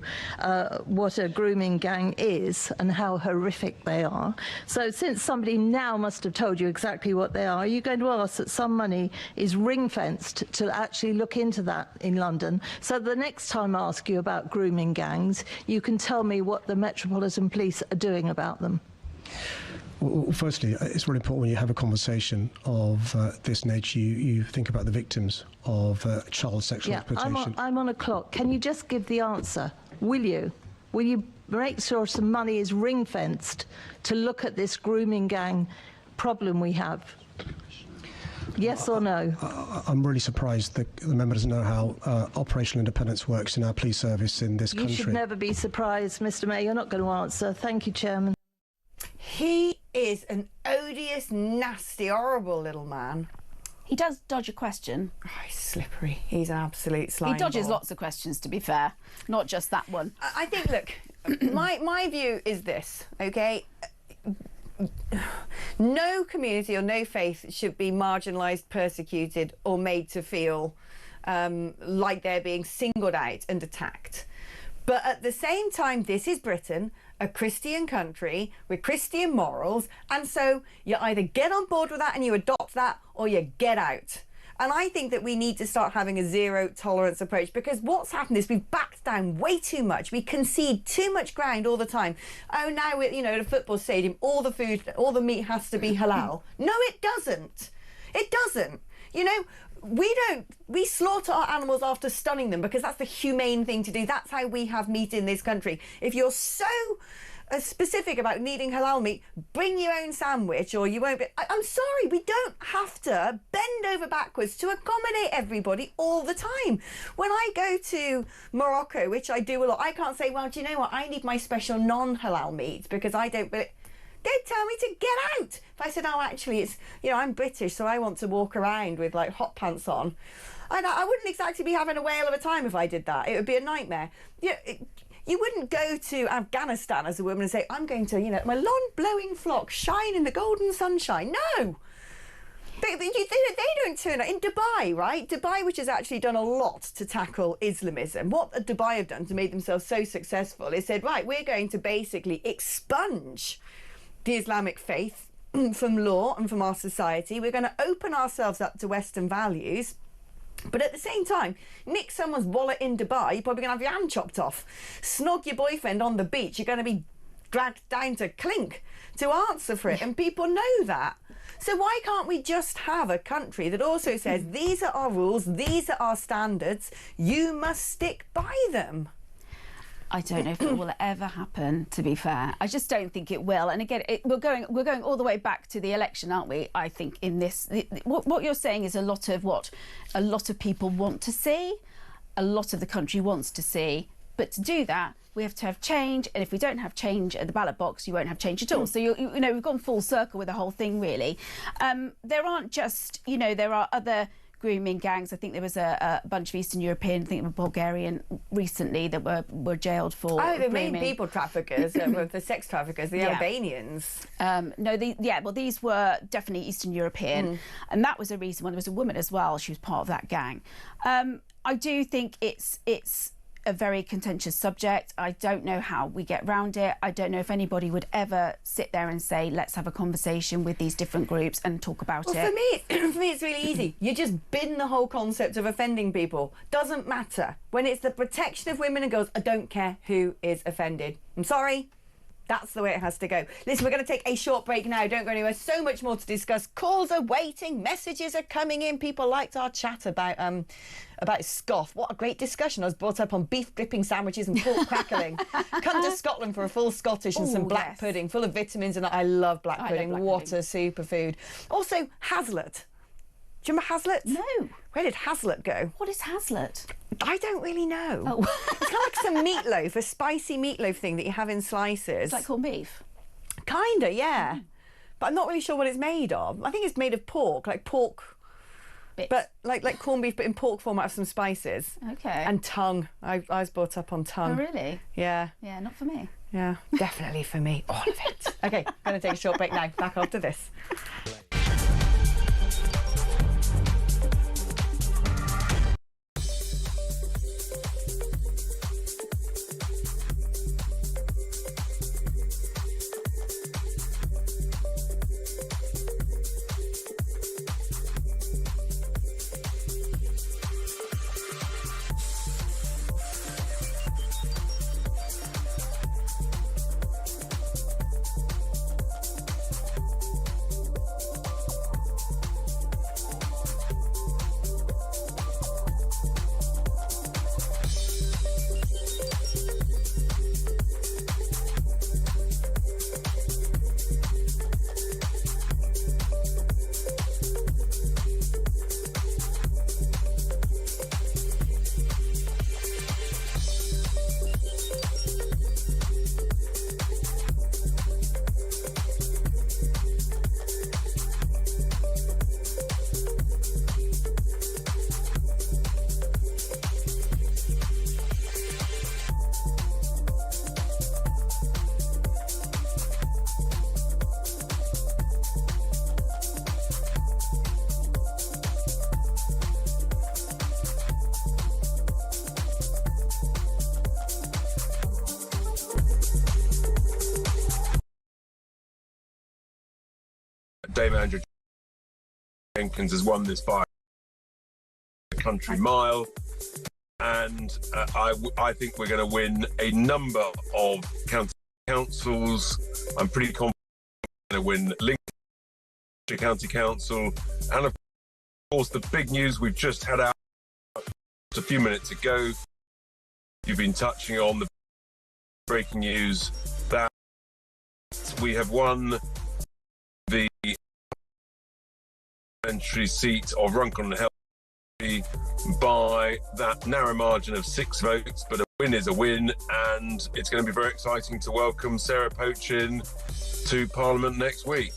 what a grooming gang is and how horrific they are. So since somebody now must have told you exactly what they are you going to ask that some money is ring-fenced to actually look into that in London, so the next time I ask you about grooming gangs, you can tell me what the Metropolitan Police are doing about them? Well, firstly, it's really important when you have a conversation of this nature, you think about the victims of child sexual exploitation. I'm on a clock. Can you just give the answer? Will you? Will you make sure some money is ring-fenced to look at this grooming gang problem we have? Yes or no? I'm really surprised that the member doesn't know how operational independence works in our police service in this country. You should never be surprised, Mr. Mayor. You're not going to answer. Thank you, Chairman. He is an odious, nasty, horrible little man. He does dodge a question. Oh, he's slippery. He's an absolute slime He dodges ball. lots of questions, to be fair, not just that one. I think, look, my view is this, okay? No community or no faith should be marginalised, persecuted or made to feel like they're being singled out and attacked. But at the same time, this is Britain, a Christian country with Christian morals, and so you either get on board with that and you adopt that, or you get out. And I think that we need to start having a zero tolerance approach, because what's happened is we've backed down way too much. We concede too much ground all the time. Oh, now we're, at a football stadium, all the food, all the meat has to be halal. No, it doesn't. It doesn't. We slaughter our animals after stunning them because that's the humane thing to do. That's how we have meat in this country. If you're so specific about needing halal meat, bring your own sandwich or you won't be... I'm sorry, we don't have to bend over backwards to accommodate everybody all the time. When I go to Morocco, which I do a lot, I can't say, well, do you know what, I need my special non-halal meat because I don't... They'd tell me to get out. If I said, oh, actually, it's, I'm British, so I want to walk around with, hot pants on. I wouldn't exactly be having a whale of a time if I did that. It would be a nightmare. You wouldn't go to Afghanistan as a woman and say, I'm going to, my lawn blowing flock shine in the golden sunshine. No! They don't turn out. In Dubai, right? Dubai, which has actually done a lot to tackle Islamism, what Dubai have done to make themselves so successful is said, right, we're going to basically expunge the Islamic faith from law and from our society. We're going to open ourselves up to Western values. But at the same time, nick someone's wallet in Dubai, you're probably going to have your hand chopped off. Snog your boyfriend on the beach, you're going to be dragged down to clink to answer for it. And people know that. So why can't we just have a country that also says, these are our rules, these are our standards, you must stick by them? I don't know if it will ever happen, to be fair. I just don't think it will. And again, we're going all the way back to the election, aren't we? I think in this, what you're saying is a lot of what a lot of people want to see, a lot of the country wants to see. But to do that, we have to have change, and if we don't have change at the ballot box, you won't have change at all. So, you know, we've gone full circle with the whole thing, really. There aren't just, you know, there are other grooming gangs. I think there was a bunch of Eastern European, I think a Bulgarian recently that were jailed for the main grooming. people traffickers, the sex traffickers, the Albanians. No, well, these were definitely Eastern European, and that was a reason when there was a woman as well. She was part of that gang. I do think it's a very contentious subject. I don't know how we get round it. I don't know if anybody would ever sit there and say, let's have a conversation with these different groups and talk about it. For me, it's really easy. You just bin the whole concept of offending people. Doesn't matter. When it's the protection of women and girls, I don't care who is offended. I'm sorry. That's the way it has to go. Listen, we're going to take a short break now. Don't go anywhere. So much more to discuss. Calls are waiting. Messages are coming in. People liked our chat about scoff. What a great discussion. I was brought up on beef dripping sandwiches and pork crackling. Come to Scotland for a full Scottish and some black pudding full of vitamins. And I love black pudding. What a superfood. Also, Hazlitt. Do you remember Hazlitt? No. Where did Hazlitt go? What is Hazlitt? I don't really know. Oh. It's kind of like some meatloaf, a spicy meatloaf thing that you have in slices. It's like corned beef? Kinda, yeah. But I'm not really sure what it's made of. I think it's made of pork, like pork... Bits. But like corned beef, but in pork form out of some spices. Okay. And tongue. I was brought up on tongue. Oh, really? Yeah. Yeah, not for me. Yeah, definitely for me. All of it. OK, going to take a short break now. Back after this. Dame Andrew Jenkins has won this by a country mile, and I think we're going to win a number of county councils. I'm pretty confident we're going to win Lincolnshire County Council, and of course the big news we've just had out a few minutes ago. You've been touching on the breaking news that we have won the parliamentary seat of Runcorn and Helpy by that narrow margin of 6 votes, but a win is a win, and it's going to be very exciting to welcome Sarah Pochin to Parliament next week.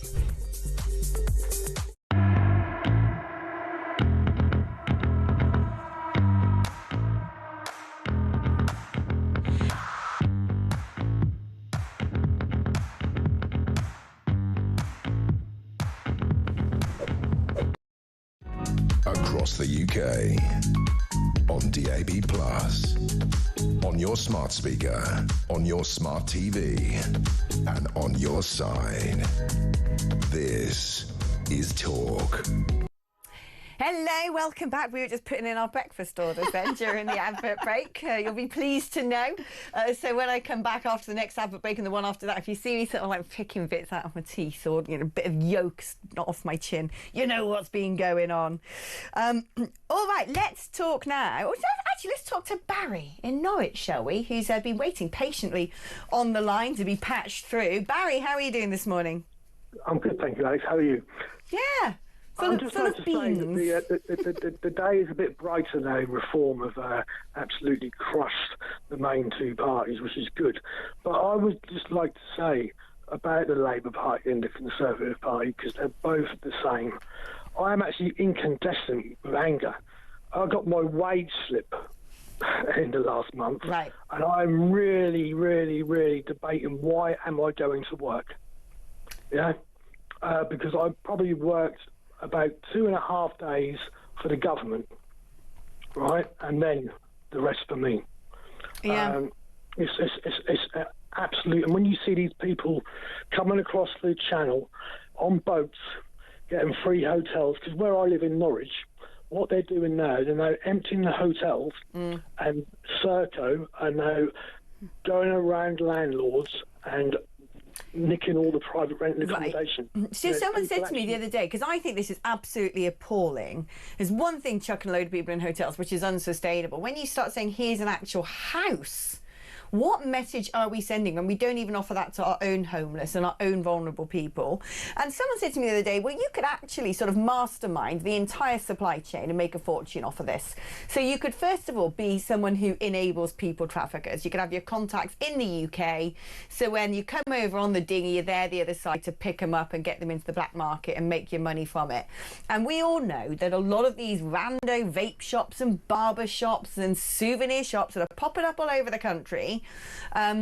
across the UK. On DAB+, on your smart speaker, on your smart TV, and on your side. This is Talk. Hello, welcome back. We were just putting in our breakfast orders then during the advert break. You'll be pleased to know. So when I come back after the next advert break and the one after that, if you see me sort of like picking bits out of my teeth or a bit of yolk not off my chin, you know what's been going on. All right, let's talk now. Actually, let's talk to Barry in Norwich, shall we? Who's been waiting patiently on the line to be patched through. Barry, how are you doing this morning? I'm good, thank you, Alex. How are you? Yeah. I'm just going to say that the day is a bit brighter now. Reform have absolutely crushed the main two parties, which is good. But I would just like to say about the Labour Party and the Conservative Party, because they're both the same. I am actually incandescent with anger. I got my wage slip in the last month, right, and I'm really, really, really debating why am I going to work? Yeah, because I probably worked about 2.5 days for the government, right, and then the rest for me. Yeah. It's absolute. And when you see these people coming across the channel on boats, getting free hotels, because where I live in Norwich, what they're doing now, they're now emptying the hotels, and Serco are now going around landlords and nicking all the private rental accommodation. Right. So someone said to me the other day, because I think this is absolutely appalling, there's one thing chucking a load of people in hotels, which is unsustainable. When you start saying, here's an actual house, what message are we sending when we don't even offer that to our own homeless and our own vulnerable people? And someone said to me the other day, well, you could actually sort of mastermind the entire supply chain and make a fortune off of this. So you could, first of all, be someone who enables people traffickers. You could have your contacts in the UK, so when you come over on the dinghy, you're there the other side to pick them up and get them into the black market and make your money from it. And we all know that a lot of these rando vape shops and barber shops and souvenir shops that are popping up all over the country,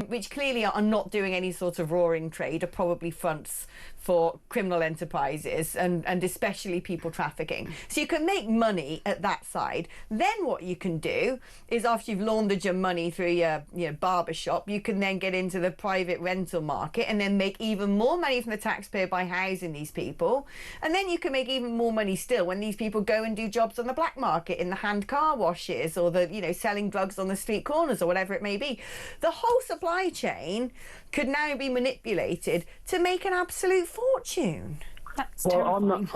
which clearly are not doing any sort of roaring trade, are probably fronts for criminal enterprises and especially people trafficking. So you can make money at that side. Then what you can do is, after you've laundered your money through your barber shop, you can then get into the private rental market and then make even more money from the taxpayer by housing these people. And then you can make even more money still when these people go and do jobs on the black market, in the hand car washes, or the selling drugs on the street corners, or whatever it may be. The whole supply chain could now be manipulated to make an absolute fortune. That's terrifying.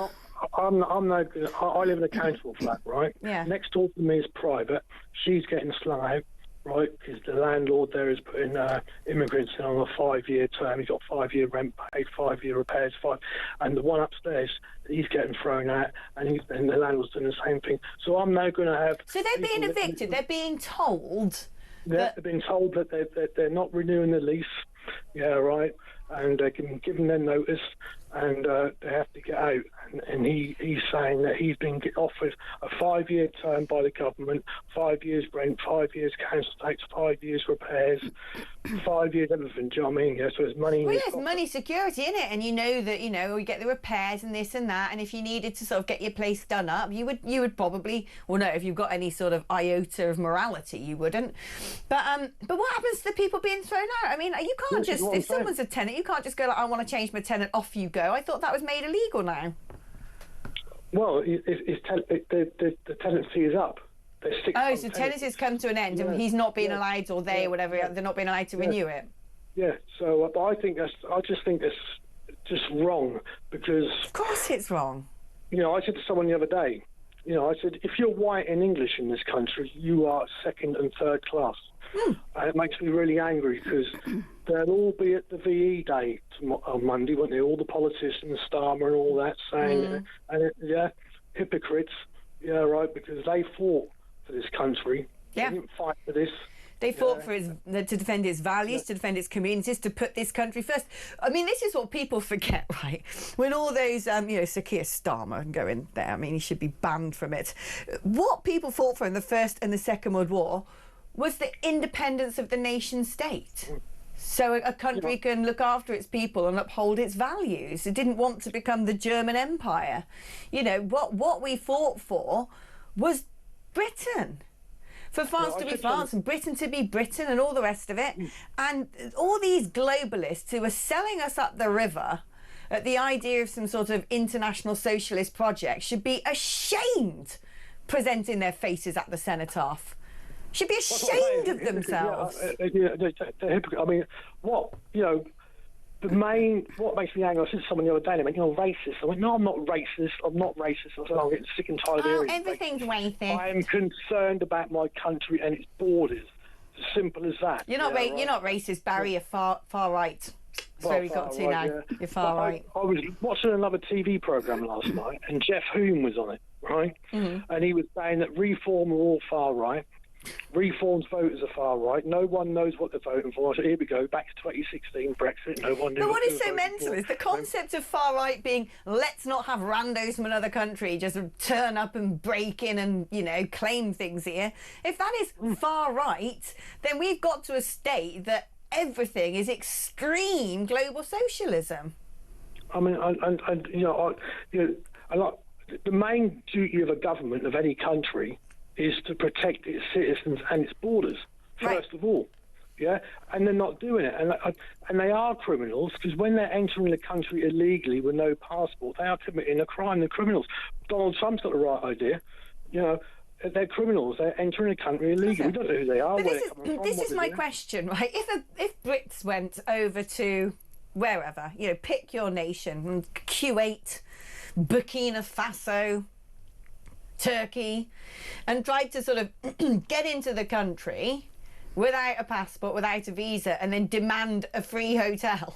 I live in a council flat, right? Yeah. Next door to me is private. She's getting slung out, right? Because the landlord there is putting immigrants in on a 5-year term. He's got 5-year rent paid, 5-year repairs, and the one upstairs, he's getting thrown out, and the landlord's doing the same thing. So I'm now going to have. So they're being evicted. They're being told. They're being told that they're not renewing the lease. Yeah, right. And they can give them their notice, and they have to get out. And he's saying that he's been offered a 5-year term by the government, 5 years rent, 5 years council tax, 5 years repairs, 5 years everything. Do you know what I mean? Yeah, so it's money. Well, yes, money security, isn't it? And you know that we get the repairs and this and that. And if you needed to sort of get your place done up, you would probably, well, no, if you've got any sort of iota of morality, you wouldn't. But what happens to the people being thrown out? I mean, you can't just, if someone's a tenant, you can't just go like, I want to change my tenant, off you go. I thought that was made illegal now. Well, the tenancy is up. So tenancy's come to an end, and he's not being allowed, or they, or whatever, they're not being allowed to renew it. Yeah. So, but I just think that's just wrong, because. Of course, it's wrong. I said to someone the other day, I said, if you're white and English in this country, you are second and third class. And it makes me really angry, because they'll all be at the VE Day on Monday, won't they? All the politicians, Starmer and all that, saying, hypocrites, right, because they fought for this country. Yeah. They didn't fight for this. They fought to defend its values, to defend its communities, to put this country first. I mean, this is what people forget, right? When all those, Sir Keir Starmer go in there, I mean, he should be banned from it. What people fought for in the First and the Second World War was the independence of the nation state. So a country can look after its people and uphold its values. It didn't want to become the German Empire. You know, what we fought for was Britain. For France to be France and Britain to be Britain and all the rest of it. And all these globalists who are selling us up the river at the idea of some sort of international socialist project should be ashamed presenting their faces at the cenotaph. Should be ashamed of themselves. I mean, what makes me angry, I said to someone the other day, they went, you're racist. I went, no, I'm not racist. I'm not racist. I said, I'm getting sick and tired of hearing everything's racist. I am concerned about my country and its borders. It's as simple as that. You're not you're not racist, Barry. You're far right. That's where we got to now. Yeah. You're far right. I was watching another TV programme last night, and Jeff Hume was on it, right? And he was saying that Reform are all far right. Reform's voters are far right. No one knows what they're voting for. So here we go, back to 2016, Brexit. No one knew. But what is so mental is the concept of far right being, let's not have randos from another country just turn up and break in and, you know, claim things here. If that is far right, then we've got to a state that everything is extreme global socialism. I mean, the main duty of a government of any country is to protect its citizens and its borders, first of all. Yeah, and they're not doing it. And they are criminals, because when they're entering the country illegally with no passport, they are committing a crime. They're criminals. Donald Trump's got the right idea. You know, they're criminals. They're entering the country illegally. We don't know who they are. But this is my question, right? If Brits went over to wherever, you know, pick your nation, Kuwait, Burkina Faso, Turkey, and tried to sort of get into the country without a passport, without a visa, and then demand a free hotel.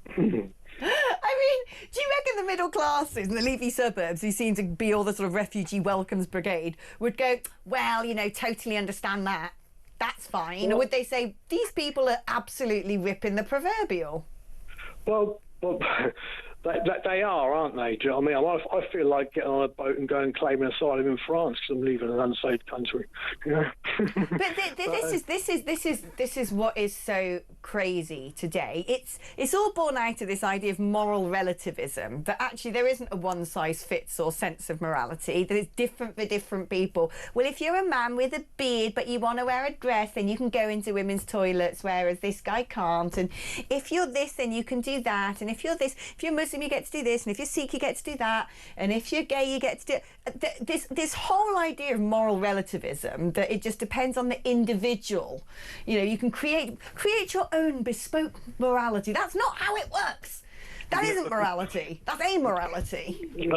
I mean, do you reckon the middle classes in the leafy suburbs, who seem to be all the sort of refugee welcomes brigade, would go, well, you know, totally understand that, that's fine? Well, or would they say, these people are absolutely ripping the proverbial? Well, they are, aren't they? Do you know what I mean? I feel like getting on a boat and going and claiming asylum in France because I'm leaving an unsafe country. You know? But this is what is so crazy today. It's all born out of this idea of moral relativism, that actually there isn't a one-size-fits-all sense of morality, that it's different for different people. Well, if you're a man with a beard but you want to wear a dress, then you can go into women's toilets, whereas this guy can't. And if you're this, then you can do that. And if you're this, if you're Muslim, you get to do this, and if you're Sikh, you get to do that, and if you're gay, you get to do this whole idea of moral relativism, that it just depends on the individual. You know, you can create your own bespoke morality. That's not how it works. That isn't morality. That's amorality. You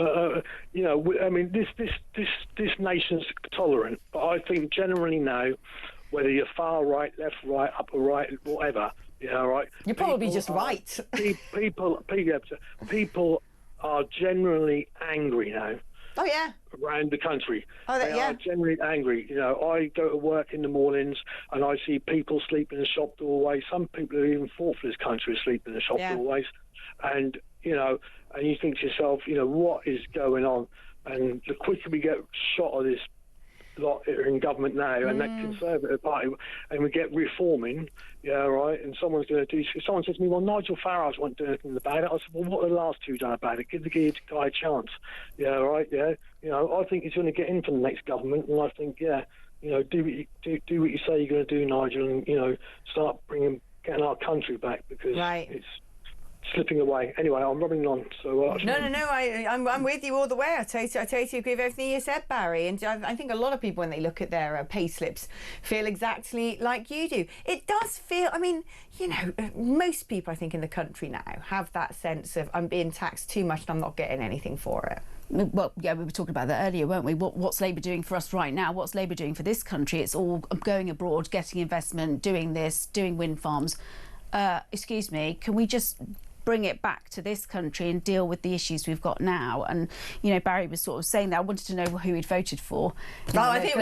know, I mean, this nation's tolerant, but I think generally now, whether you're far right, left right, upper right, whatever. Yeah, right. You're probably just right. People are generally angry now. Oh yeah. Around the country. Oh, they are generally angry. You know, I go to work in the mornings and I see people sleeping in the shop doorways. Some people who even fought for this country are sleeping in the shop doorways. And you know, and you think to yourself, you know, what is going on? And the quicker we get shot of this lot in government now, and that Conservative Party, and we get reforming, right, and someone says to me, well, Nigel Farage won't do anything about it. I said, well, what have the last two done about it? Give the guy a chance. You know, I think he's going to get into the next government, and I think, you know, do what you say you're going to do, Nigel, and, you know, start getting our country back, because it's slipping away. Anyway, I'm rubbing on. So No. I'm with you all the way. I totally agree with everything you said, Barry. And I think a lot of people, when they look at their pay slips, feel exactly like you do. It does feel. I mean, you know, most people, I think, in the country now have that sense of, I'm being taxed too much and I'm not getting anything for it. Well, yeah, we were talking about that earlier, weren't we? What's Labour doing for us right now? What's Labour doing for this country? It's all going abroad, getting investment, doing this, doing wind farms. Excuse me, can we just bring it back to this country and deal with the issues we've got now? And, you know, Barry was sort of saying that. I wanted to know who he'd voted for. I think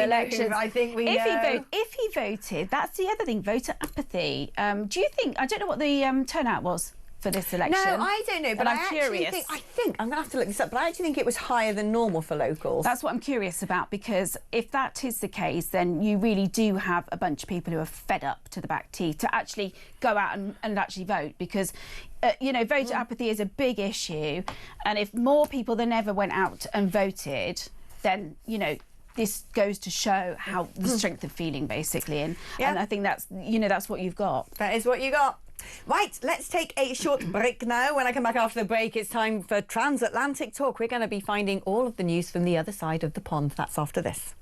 we know. If he voted, that's the other thing, voter apathy. Do you think, I don't know what the turnout was for this election. No, I don't know, but I'm curious. I think I'm going to have to look this up, but I actually think it was higher than normal for locals. That's what I'm curious about, because if that is the case, then you really do have a bunch of people who are fed up to the back teeth to actually go out and actually vote, because voter apathy is a big issue, and if more people than ever went out and voted, then this goes to show how the strength of feeling, basically, and I think that's what you've got. That is what you got. Right, let's take a short break now. When I come back after the break, it's time for Transatlantic Talk. We're going to be finding all of the news from the other side of the pond. That's after this.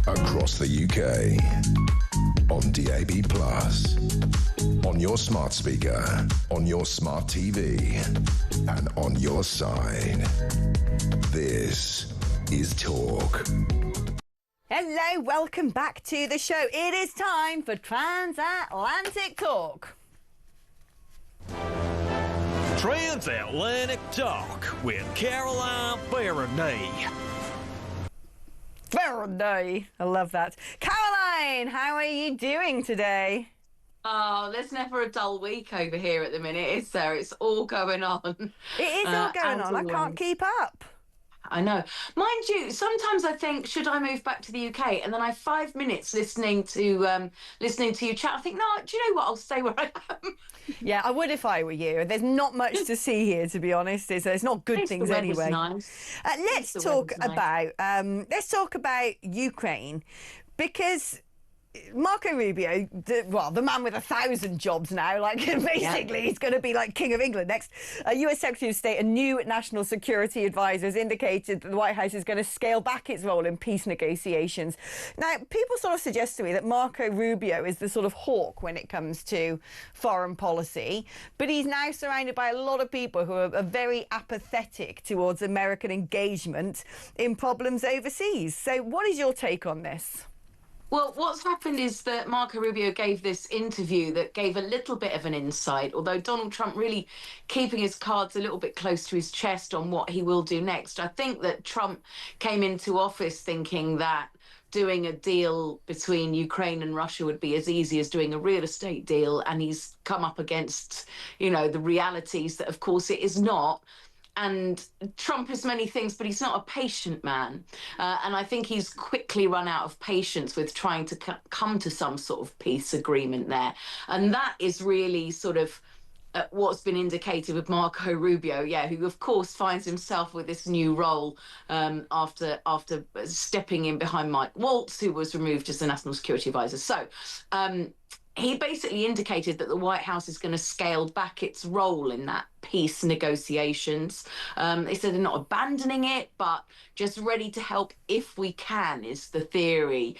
Across the UK, on DAB+, on your smart speaker, on your smart TV, and on your side. This is Talk. Hello, welcome back to the show. It is time for Transatlantic Talk. Transatlantic Talk with Caroline Faraday. Faraday. I love that. Caroline, how are you doing today? Oh, there's never a dull week over here at the minute, is there? It's all going on. It is all going on. I can't keep up. I know. Mind you, sometimes I think, should I move back to the UK? And then I have 5 minutes listening to you chat. I think, no, do you know what? I'll stay where I am. Yeah, I would if I were you. There's not much to see here, to be honest. It's not good things anyway. Nice. Let's talk about Ukraine, because Marco Rubio, the man with 1,000 jobs now, basically he's going to be like King of England next. US Secretary of State, a new national security advisor, has indicated that the White House is going to scale back its role in peace negotiations. Now, people sort of suggest to me that Marco Rubio is the sort of hawk when it comes to foreign policy, but he's now surrounded by a lot of people who are very apathetic towards American engagement in problems overseas. So what is your take on this? Well, what's happened is that Marco Rubio gave this interview that gave a little bit of an insight, although Donald Trump really keeping his cards a little bit close to his chest on what he will do next. I think that Trump came into office thinking that doing a deal between Ukraine and Russia would be as easy as doing a real estate deal, and he's come up against, the realities that, of course, it is not. And Trump is many things, but he's not a patient man. And I think he's quickly run out of patience with trying to come to some sort of peace agreement there. And that is really sort of what's been indicated with Marco Rubio, who of course finds himself with this new role after stepping in behind Mike Waltz, who was removed as the National Security Advisor. So he basically indicated that the White House is going to scale back its role in that peace negotiations. They said they're not abandoning it, but just ready to help if we can, is the theory,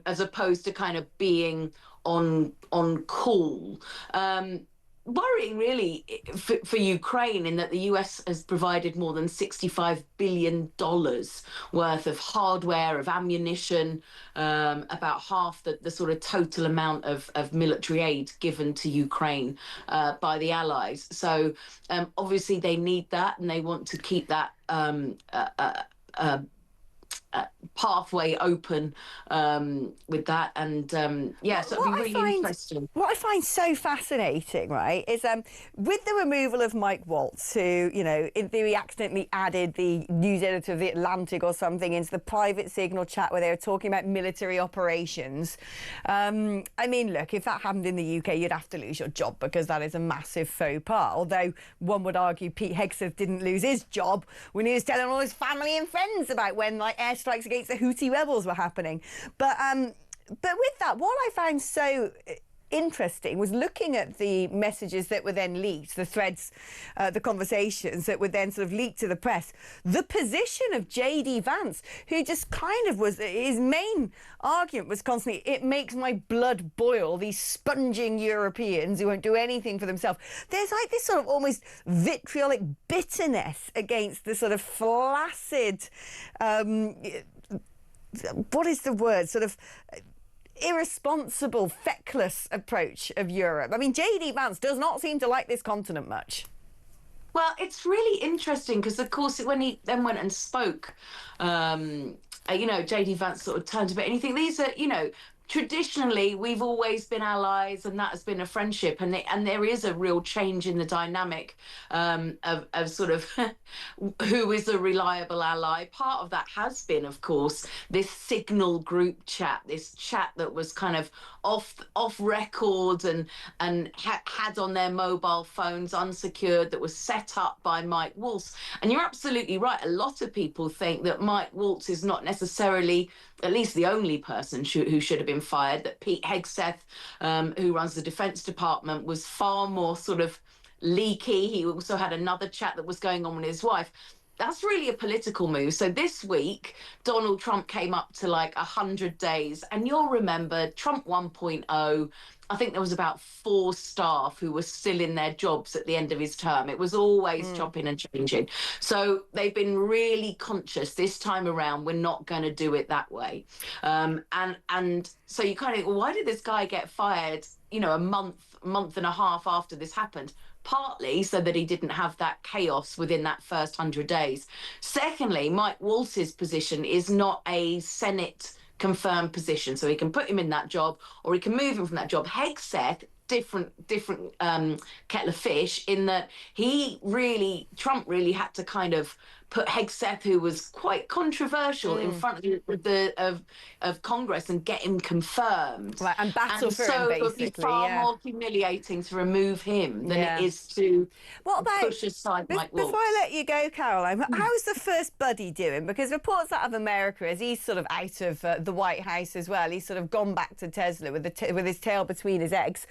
as opposed to kind of being on call. Worrying really for Ukraine, in that the US has provided more than $65 billion worth of hardware, of ammunition, about half the sort of total amount of military aid given to Ukraine by the Allies. So obviously they need that, and they want to keep that pathway open with that, and so it'd be really interesting. What I find so fascinating, right, is with the removal of Mike Waltz, who, in theory accidentally added the news editor of The Atlantic or something into the private signal chat where they were talking about military operations. I mean, look, if that happened in the UK, you'd have to lose your job, because that is a massive faux pas. Although one would argue Pete Hegseth didn't lose his job when he was telling all his family and friends about when, like, airstrikes against the Houthi rebels were happening. But with that, what I found so interesting was looking at the messages that were then leaked, the threads, the conversations that were then sort of leaked to the press. The position of J.D. Vance, who just kind of was, his main argument was constantly, it makes my blood boil, these sponging Europeans who won't do anything for themselves. There's like this sort of almost vitriolic bitterness against the sort of flaccid, what is the word, sort of irresponsible, feckless approach of Europe. I mean, J.D. Vance does not seem to like this continent much. Well, it's really interesting because, of course, when he then went and spoke, J.D. Vance sort of turned a bit, and you think these are, traditionally, we've always been allies, and that has been a friendship, and there is a real change in the dynamic of sort of who is a reliable ally. Part of that has been, of course, this Signal group chat, this chat that was kind of off record and had on their mobile phones unsecured, that was set up by Mike Waltz. And you're absolutely right. A lot of people think that Mike Waltz is not necessarily at least the only person who should have been fired, that Pete Hegseth, who runs the Defence Department, was far more sort of leaky. He also had another chat that was going on with his wife. That's really a political move. So this week, Donald Trump came up to like 100 days. And you'll remember Trump 1.0, I think there was about 4 staff who were still in their jobs at the end of his term. It was always chopping and changing. So they've been really conscious this time around, we're not going to do it that way. And so you kind of, well, why did this guy get fired, a month and a half after this happened? Partly so that he didn't have that chaos within that first 100 days. Secondly, Mike Waltz's position is not a Senate confirmed position, so he can put him in that job or he can move him from that job. Hegseth, different kettle of fish, in that Trump really had to kind of put Hegseth, who was quite controversial, in front of Congress and get him confirmed. Right, and battle for him, so basically. It would be far more humiliating to remove him than it is to push aside Mike Waltz. Before I let you go, Caroline, how's the first buddy doing? Because reports out of America is he's sort of out of the White House as well. He's sort of gone back to Tesla with his tail between his eggs.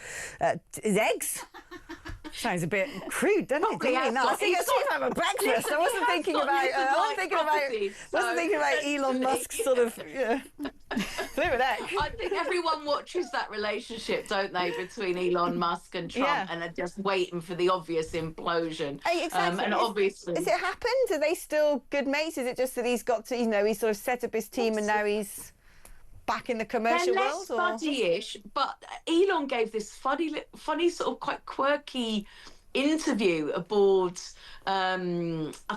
His eggs? Sounds a bit crude, doesn't it? I think it's time for breakfast. I wasn't thinking about. I wasn't thinking about Elon Musk's sort of. I think everyone watches that relationship, don't they, between Elon Musk and Trump, and are just waiting for the obvious implosion. Exactly. And obviously, has it happened? Are they still good mates? Is it just that he's got to, he's sort of set up his team and now he's back in the commercial They're world? less buddy-ish, but Elon gave this funny sort of quite quirky interview aboard. I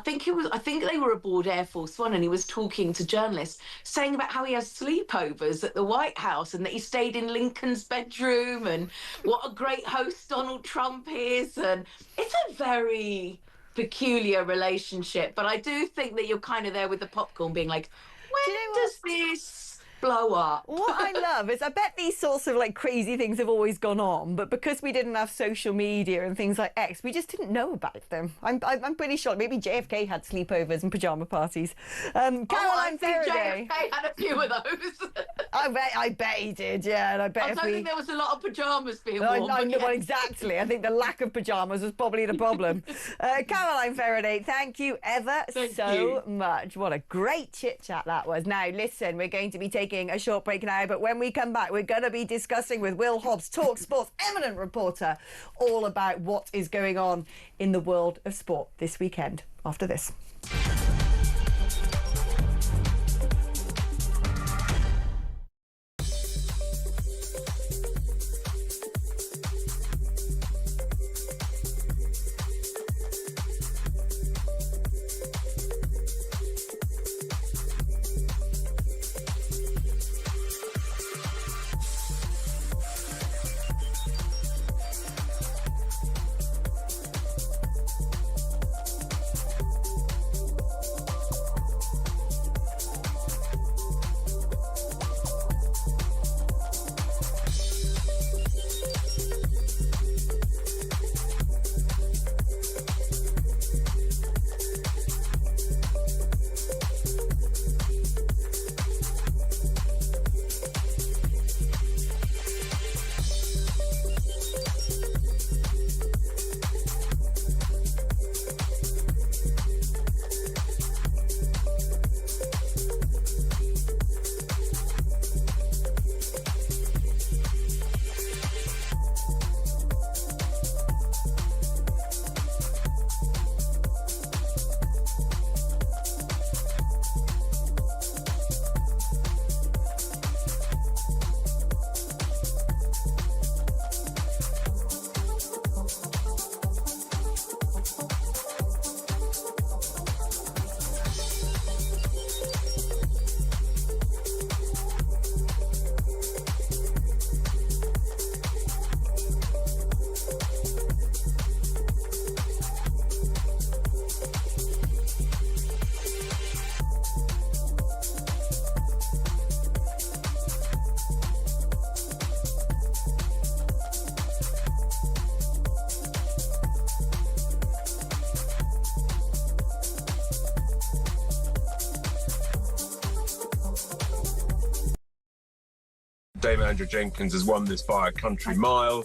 think they were aboard Air Force One, and he was talking to journalists, saying about how he has sleepovers at the White House and that he stayed in Lincoln's bedroom and what a great host Donald Trump is. And it's a very peculiar relationship, but I do think that you're kind of there with the popcorn being like, when does this blow up. What I love is I bet these sorts of like crazy things have always gone on, but because we didn't have social media and things like X, we just didn't know about them. I'm pretty sure maybe JFK had sleepovers and pyjama parties. Caroline Faraday. JFK had a few of those. I bet he did, yeah. And I bet I don't think there was a lot of pyjamas being worn. Well, exactly. I think the lack of pyjamas was probably the problem. Caroline Faraday, thank you ever so much. What a great chit-chat that was. Now, listen, we're going to be taking a short break now, but when we come back, we're going to be discussing with Will Hobbs, talkSport's eminent reporter, all about what is going on in the world of sport this weekend. After this. David Andrew Jenkins has won this by a country mile,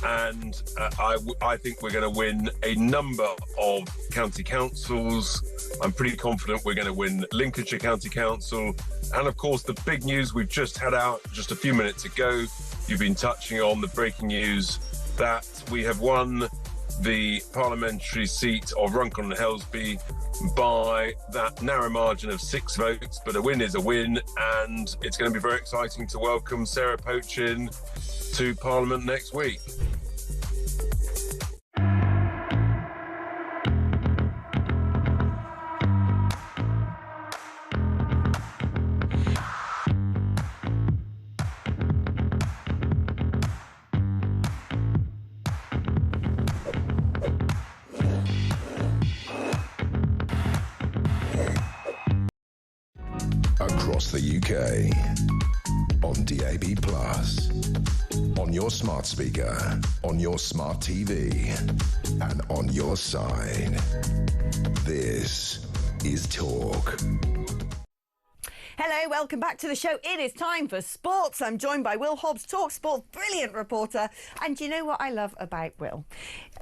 and I think we're going to win a number of county councils. I'm pretty confident we're going to win Lincolnshire County Council. And of course, the big news we've just had out just a few minutes ago, you've been touching on the breaking news that we have won the parliamentary seat of Runcorn and Helsby by that narrow margin of 6 votes, but a win is a win, and it's going to be very exciting to welcome Sarah Pochin to Parliament next week. Across the UK, on DAB+, on your smart speaker, on your smart TV, and on your side. This is Talk. Hello, welcome back to the show. It is time for sports. I'm joined by Will Hobbs, talkSport's brilliant reporter. And do you know what I love about Will?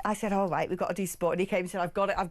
I said, all right, we've got to do sport. And he came and said, I've got it. I've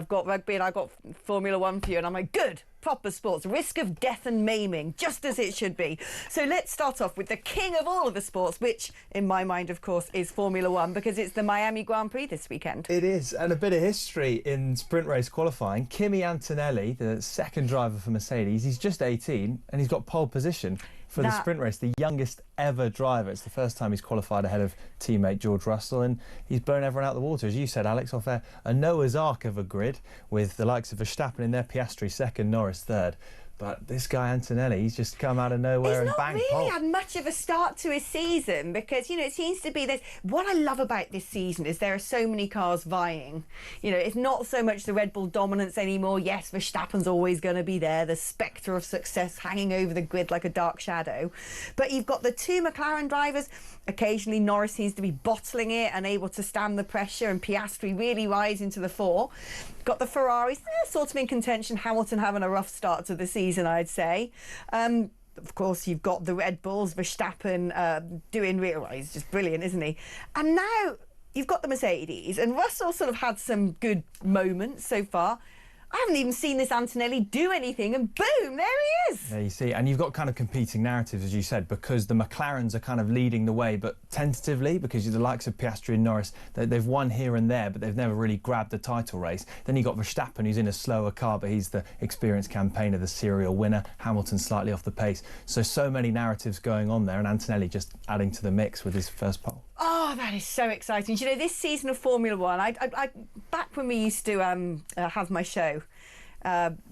got rugby and I've got Formula One for you. And I'm like, good. Proper sports, risk of death and maiming, just as it should be. So let's start off with the king of all of the sports, which in my mind, of course, is Formula One, because it's the Miami Grand Prix this weekend. It is, and a bit of history in sprint race qualifying. Kimi Antonelli, the second driver for Mercedes, he's just 18 and he's got pole position for the sprint race, the youngest ever driver. It's the first time he's qualified ahead of teammate George Russell, and he's blown everyone out the water. As you said, Alex, off there, a Noah's Ark of a grid with the likes of Verstappen in there, Piastri second, Norris third. But this guy Antonelli, he's just come out of nowhere and bang, He's not really pole. had much of a start to his season because, you know, it seems to be this. What I love about this season is there are so many cars vying. You know, it's not so much the Red Bull dominance anymore. Yes, Verstappen's always going to be there, the spectre of success hanging over the grid like a dark shadow. But you've got the two McLaren drivers. Occasionally Norris seems to be bottling it and able to stand the pressure, and Piastri really rising to the fore. Got the Ferraris, sort of in contention. Hamilton having a rough start to the season, I'd say. Of course, you've got the Red Bulls, Verstappen doing real. Well, he's just brilliant, isn't he? And now you've got the Mercedes, and Russell sort of had some good moments so far. I haven't even seen this Antonelli do anything, and boom, there he is. Yeah, you see, and you've got kind of competing narratives, as you said, because the McLarens are kind of leading the way, but tentatively, because the likes of Piastri and Norris, they've won here and there, but they've never really grabbed the title race. Then you've got Verstappen, who's in a slower car, but he's the experienced campaigner, the serial winner. Hamilton slightly off the pace. So many narratives going on there, and Antonelli just adding to the mix with his first pole. Oh, that is so exciting. Do you know, this season of Formula One, I back when we used to have my show,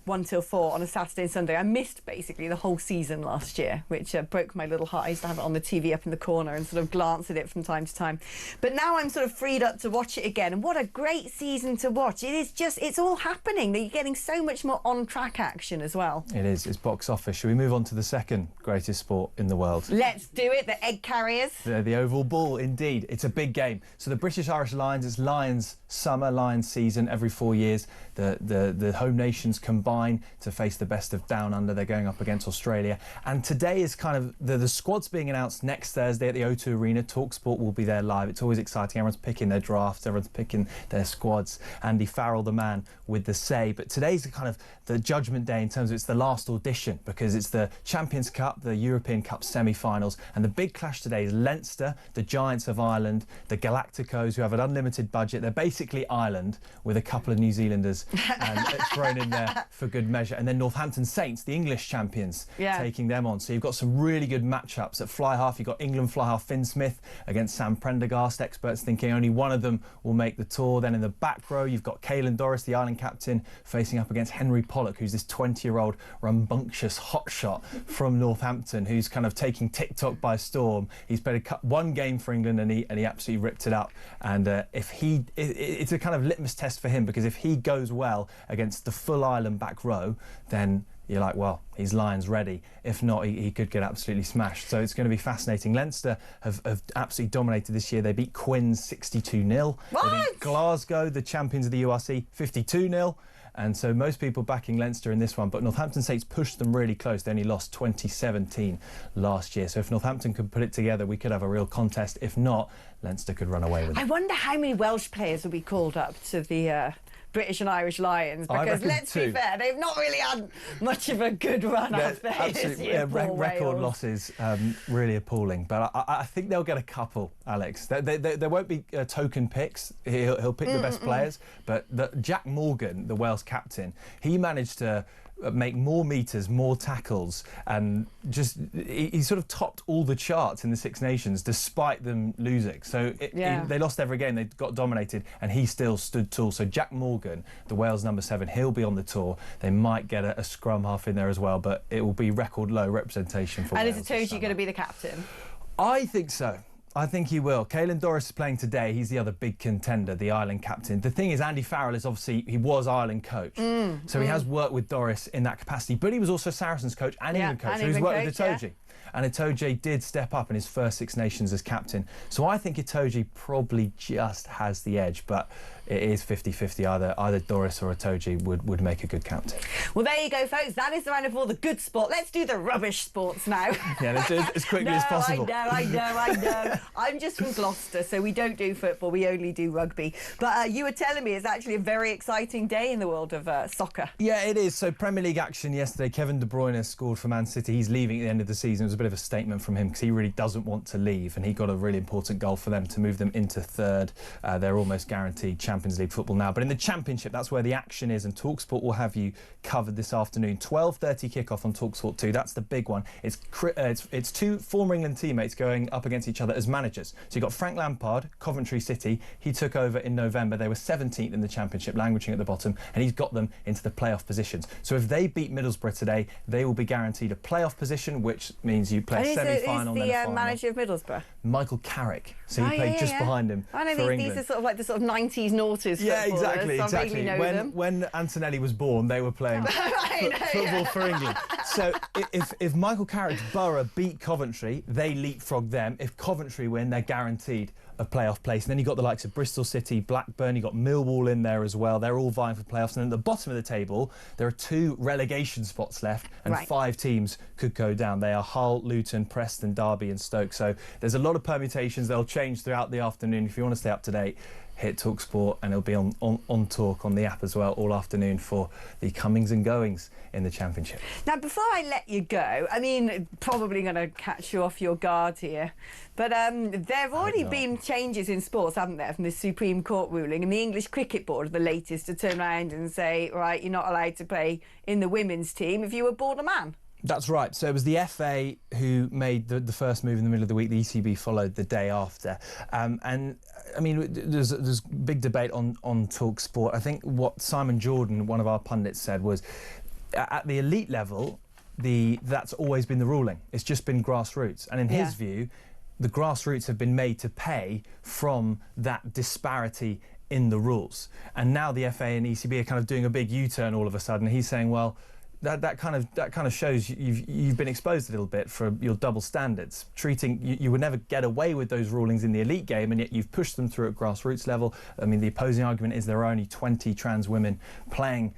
1 till 4 on a Saturday and Sunday, I missed basically the whole season last year, which broke my little heart. I used to have it on the TV up in the corner and sort of glance at it from time to time. But now I'm sort of freed up to watch it again, and what a great season to watch. It is just, it's all happening. You're getting so much more on-track action as well. It is. It's box office. Shall we move on to the second greatest sport in the world? Let's do it. The egg carriers. The oval ball, indeed. It's a big game. So the British Irish Lions, it's Lions summer, Lions season every 4 years. The home nations combine to face the best of Down Under. They're going up against Australia. And today is kind of the squad's being announced next Thursday at the O2 Arena. TalkSport will be there live. It's always exciting. Everyone's picking their drafts. Everyone's picking their squads. Andy Farrell, the man with the say. But today's kind of the judgment day in terms of it's the last audition, because it's the Champions Cup, the European Cup semi-finals. And the big clash today is Leinster, the Giants of Ireland, the Galacticos, who have an unlimited budget. They're basically Ireland with a couple of New Zealanders and thrown in there for good measure. And then Northampton Saints, the English champions, taking them on. So you've got some really good matchups. At fly half, you've got England fly half Finn Smith against Sam Prendergast. Experts thinking only one of them will make the tour. Then in the back row, you've got Caelan Doris, the Ireland captain, facing up against Henry Pollock, who's this 20-year-old rambunctious hotshot from Northampton, who's kind of taking TikTok by storm. He's played one game for England and he absolutely ripped it up. And it's a kind of litmus test for him, because if he goes well against the full Ireland back row, then you're like, well, he's Lions ready. If not, he could get absolutely smashed. So it's going to be fascinating. Leinster have absolutely dominated this year. They beat Quins 62-0. They beat Glasgow, the champions of the URC, 52-0. And so most people backing Leinster in this one, but Northampton Saints pushed them really close. They only lost 2017 last year. So if Northampton could put it together, we could have a real contest. If not, Leinster could run away with it. I wonder how many Welsh players will be called up to the British and Irish Lions, because let's be fair, they've not really had much of a good run, have they? Absolutely, record losses, really appalling. But I think they'll get a couple, Alex. There won't be token picks. He'll pick the best players. But Jack Morgan, the Wales captain, he managed to make more metres, more tackles, and just he sort of topped all the charts in the Six Nations despite them losing. So they lost every game, they got dominated, and he still stood tall. So Jack Morgan, the Wales number 7, he'll be on the tour. They might get a scrum half in there as well, but it will be record low representation for Wales. And is Itoje going to be the captain? I think so. I think he will. Caelan Doris is playing today. He's the other big contender, the Ireland captain. The thing is, Andy Farrell is obviously, he was Ireland coach. So he has worked with Doris in that capacity, but he was also Saracens coach and England coach. So he's worked with Itoje. And Itoje did step up in his first Six Nations as captain. So I think Itoje probably just has the edge, but it is 50-50. Either Doris or Itoje would make a good captain. Well, there you go, folks. That is the round of all the good sport. Let's do the rubbish sports now. Yeah, let's do it as quickly as possible. I know. I'm just from Gloucester, so we don't do football. We only do rugby. But you were telling me it's actually a very exciting day in the world of soccer. Yeah, it is. So Premier League action yesterday. Kevin De Bruyne scored for Man City. He's leaving at the end of the season. It was a bit of a statement from him because he really doesn't want to leave, and he got a really important goal for them to move them into third. They're almost guaranteed champions Champions League football now. But in the Championship, that's where the action is, and TalkSport will have you covered this afternoon. 12:30 kickoff on TalkSport 2. That's the big one. It's two former England teammates going up against each other as managers. So you've got Frank Lampard, Coventry City. He took over in November. They were 17th in the Championship, languishing at the bottom, and he's got them into the playoff positions. So if they beat Middlesbrough today, they will be guaranteed a playoff position, which means you play a semi-final. Who's the manager of Middlesbrough? Michael Carrick. So he played just behind him. I know for these England. are sort of like the sort of 90s noughties. Yeah, exactly. So I vaguely know them. When Antonelli was born, they were playing football for England. So if Michael Carrick's Borough beat Coventry, they leapfrog them. If Coventry win, they're guaranteed a playoff place. And then you've got the likes of Bristol City, Blackburn, you've got Millwall in there as well. They're all vying for playoffs. And then at the bottom of the table, there are 2 relegation spots left, and 5 teams could go down. They are Hull, Luton, Preston, Derby and Stoke. So there's a lot of permutations. They'll change throughout the afternoon. If you want to stay up to date, hit TalkSport, and it'll be on Talk on the app as well all afternoon for the comings and goings in the Championship. Now, before I let you go, I mean, probably going to catch you off your guard here, but there have already been changes in sports, haven't there, from the Supreme Court ruling, and the English Cricket Board are the latest to turn around and say, right, you're not allowed to play in the women's team if you were born a man. That's right. So it was the FA who made the first move in the middle of the week. The ECB followed the day after. And, I mean, there's big debate on TalkSport. I think what Simon Jordan, one of our pundits, said was, at the elite level, that's always been the ruling. It's just been grassroots. And in his view, the grassroots have been made to pay from that disparity in the rules. And now the FA and ECB are kind of doing a big U-turn all of a sudden. He's saying, well, that kind of shows you've been exposed a little bit for your double standards. You would never get away with those rulings in the elite game, and yet you've pushed them through at grassroots level. I mean, the opposing argument is there are only 20 trans women playing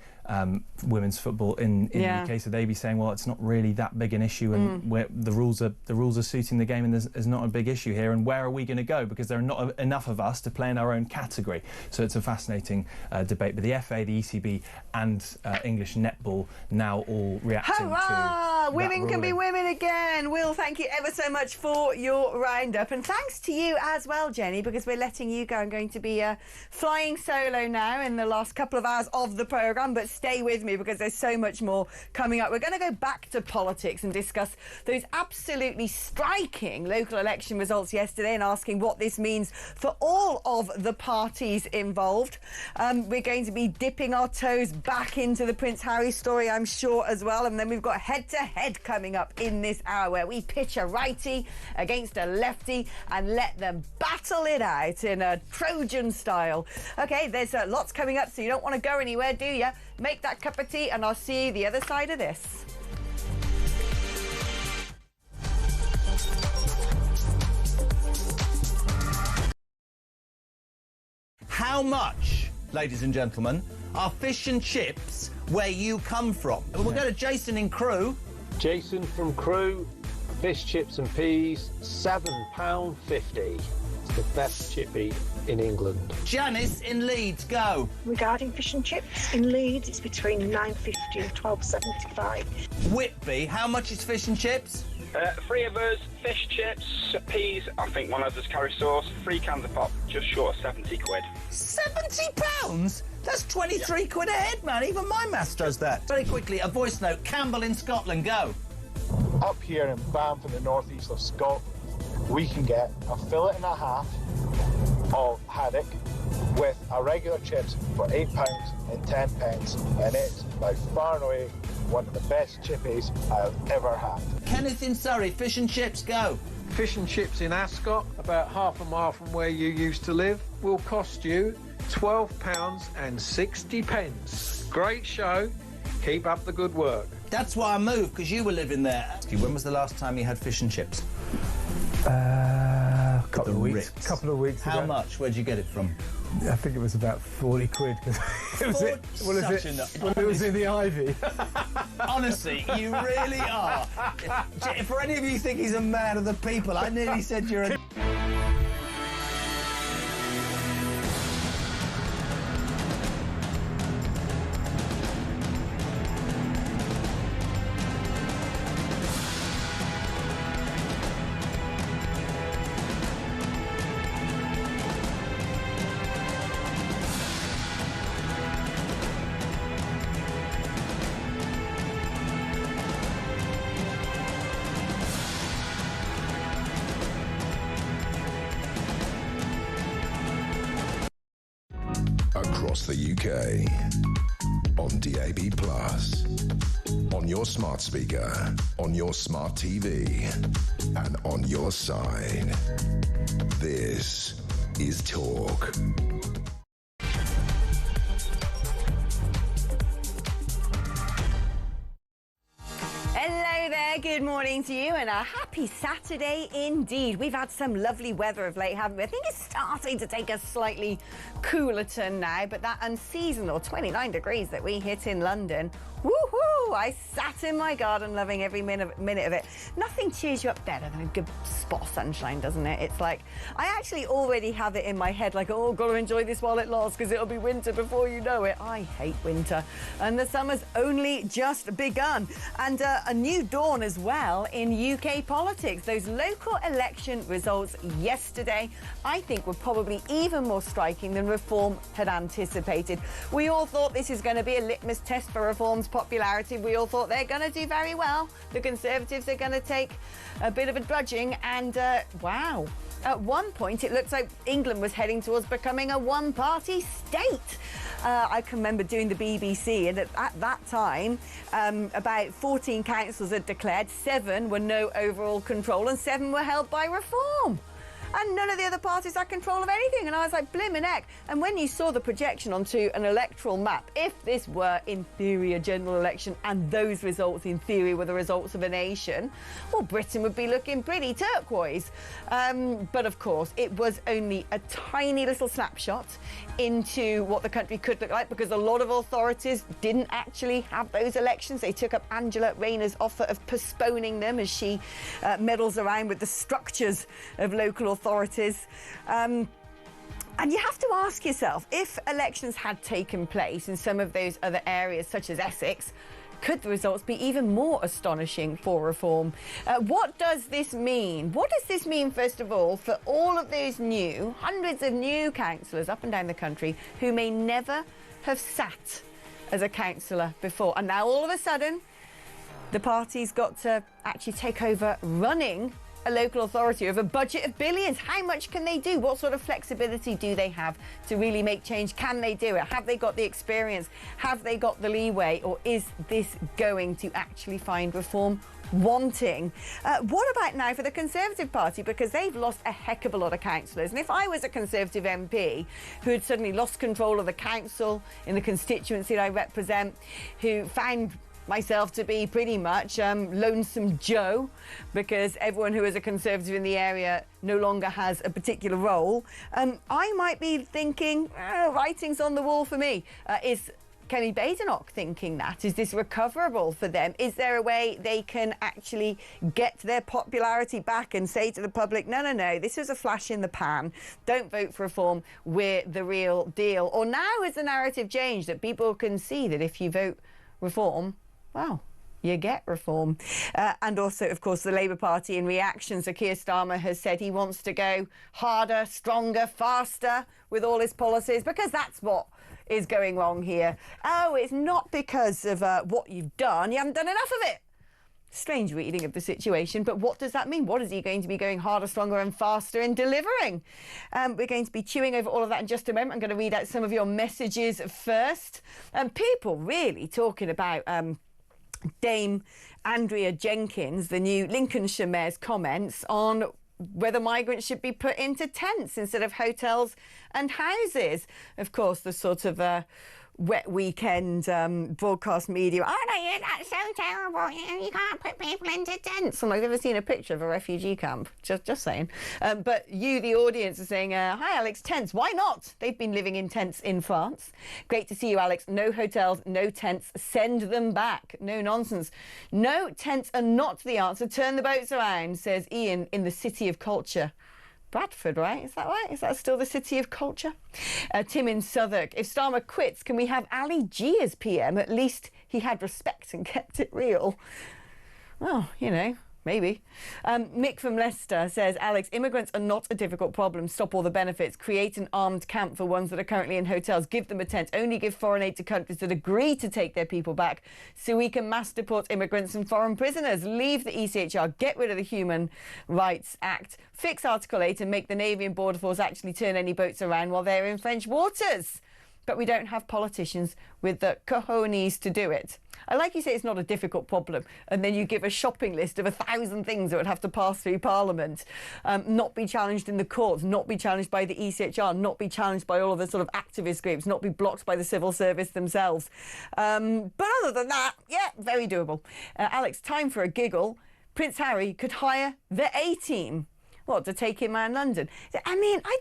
women's football in the UK, so they'd be saying, well, it's not really that big an issue, and where the rules are suiting the game, and there's not a big issue here. And where are we going to go? Because there are not enough of us to play in our own category. So it's a fascinating debate. But the FA, the ECB, and English netball now all reacting to women can be women again. Will, thank you ever so much for your roundup, and thanks to you as well, Jenny, because we're letting you go. I'm going to be flying solo now in the last couple of hours of the programme, but stay with me because there's so much more coming up. We're going to go back to politics and discuss those absolutely striking local election results yesterday and asking what this means for all of the parties involved. We're going to be dipping our toes back into the Prince Harry story, I'm sure, as well. And then we've got head-to-head coming up in this hour where we pitch a righty against a lefty and let them battle it out in a Trojan style. OK, there's lots coming up, so you don't want to go anywhere, do you? Make that cup of tea and I'll see you the other side of this. How much, ladies and gentlemen, are fish and chips where you come from? We'll go to Jason in Crewe. Jason from Crewe, fish, chips and peas, £7.50. It's the best chippy in England. Janice in Leeds, go. Regarding fish and chips in Leeds, it's between £9.50 and £12.75. Whitby, how much is fish and chips? 3 of us, fish, chips, peas, I think one of us curry sauce, 3 cans of pop, just short of 70 quid. £70? That's 23 quid a head, man. Even my maths does that. Very quickly, a voice note. Campbell in Scotland, go. Up here in Banff in the northeast of Scotland, we can get a fillet and a half of haddock with a regular chips for £8 and 10 pence, and it's by far and away one of the best chippies I've ever had. Kenneth in Surrey, fish and chips, go. Fish and chips in Ascot, about half a mile from where you used to live, will cost you £12 and 60 pence. Great show. Keep up the good work. That's why I moved, because you were living there. When was the last time you had fish and chips? Couple of weeks ago. How much? Where'd you get it from? I think it was about 40 quid. It was in the Ivy. Honestly, you really are. For any of you who think he's a man of the people, I nearly said you're a... across the UK. On DAB+, on your smart speaker, on your smart TV, and on your side. This is Talk. Hello there, good morning to you and a happy Saturday indeed. We've had some lovely weather of late, haven't we? I think it's starting to take a slightly cooler turn now, but that unseasonal 29 degrees that we hit in London, woohoo! I sat in my garden loving every minute of it. Nothing cheers you up better than a good spot of sunshine, doesn't it? It's like, I actually already have it in my head, like, oh, got to enjoy this while it lasts because it'll be winter before you know it. I hate winter. And the summer's only just begun. And a new dawn as well in UK politics. Those local election results yesterday, I think, were probably even more striking than Reform had anticipated. We all thought this is going to be a litmus test for Reform's popularity. We all thought they're going to do very well. The Conservatives are going to take a bit of a drudging, and wow. At one point, it looks like England was heading towards becoming a one-party state. I can remember doing the BBC, and at that time, about 14 councils had declared, 7 were no overall control, and 7 were held by Reform. And none of the other parties had control of anything. And I was like, blimmin' heck. And when you saw the projection onto an electoral map, if this were, in theory, a general election and those results, in theory, were the results of a nation, well, Britain would be looking pretty turquoise. But, of course, it was only a tiny little snapshot into what the country could look like, because a lot of authorities didn't actually have those elections. They took up Angela Rayner's offer of postponing them as she meddles around with the structures of local authorities. And you have to ask yourself, if elections had taken place in some of those other areas, such as Essex, could the results be even more astonishing for Reform? What does this mean? What does this mean, first of all, for all of those hundreds of new councillors up and down the country who may never have sat as a councillor before? And now, all of a sudden, the party's got to actually take over running a local authority with a budget of billions. How much can they do? What sort of flexibility do they have to really make change? Can they do it? Have they got the experience? Have they got the leeway? Or is this going to actually find Reform wanting? What about now for the Conservative Party? Because they've lost a heck of a lot of councillors. And if I was a Conservative MP who had suddenly lost control of the council in the constituency that I represent, who found myself to be pretty much Lonesome Joe, because everyone who is a Conservative in the area no longer has a particular role, I might be thinking, writing's on the wall for me. Is Kemi Badenoch thinking that? Is this recoverable for them? Is there a way they can actually get their popularity back and say to the public, no, no, no, this was a flash in the pan. Don't vote for Reform. We're the real deal. Or now has the narrative changed that people can see that if you vote Reform, well, you get Reform. And also, of course, the Labour Party in reaction. So Keir Starmer has said he wants to go harder, stronger, faster with all his policies, because that's what is going wrong here. Oh, it's not because of what you've done. You haven't done enough of it. Strange reading of the situation, but what does that mean? What is he going to be going harder, stronger and faster in delivering? We're going to be chewing over all of that in just a moment. I'm going to read out some of your messages first. People really talking about Dame Andrea Jenkins, the new Lincolnshire Mayor's comments on whether migrants should be put into tents instead of hotels and houses. Of course, the sort of wet weekend broadcast media. Oh, no, that's so terrible. You can't put people into tents. And I've never seen a picture of a refugee camp. Just saying. But you, the audience, are saying, hi, Alex, tents. Why not? They've been living in tents in France. Great to see you, Alex. No hotels, no tents. Send them back. No nonsense. No, tents are not the answer. Turn the boats around, says Ian in the City of Culture. Bradford, right? Is that right? Is that still the City of Culture? Tim in Southwark. If Starmer quits, can we have Ali G as PM? At least he had respect and kept it real. Well, you know, maybe. Mick from Leicester says, Alex, immigrants are not a difficult problem. Stop all the benefits. Create an armed camp for ones that are currently in hotels. Give them a tent. Only give foreign aid to countries that agree to take their people back so we can mass deport immigrants and foreign prisoners. Leave the ECHR. Get rid of the Human Rights Act. Fix Article 8 and make the Navy and Border Force actually turn any boats around while they're in French waters. but we don't have politicians with the cojones to do it. I like you say it's not a difficult problem, and then you give a shopping list of 1,000 things that would have to pass through Parliament, not be challenged in the courts, not be challenged by the ECHR, not be challenged by all of the sort of activist groups, not be blocked by the civil service themselves. But other than that, yeah, very doable. Alex, time for a giggle. Prince Harry could hire the A-team. What, to take him around London? I mean, I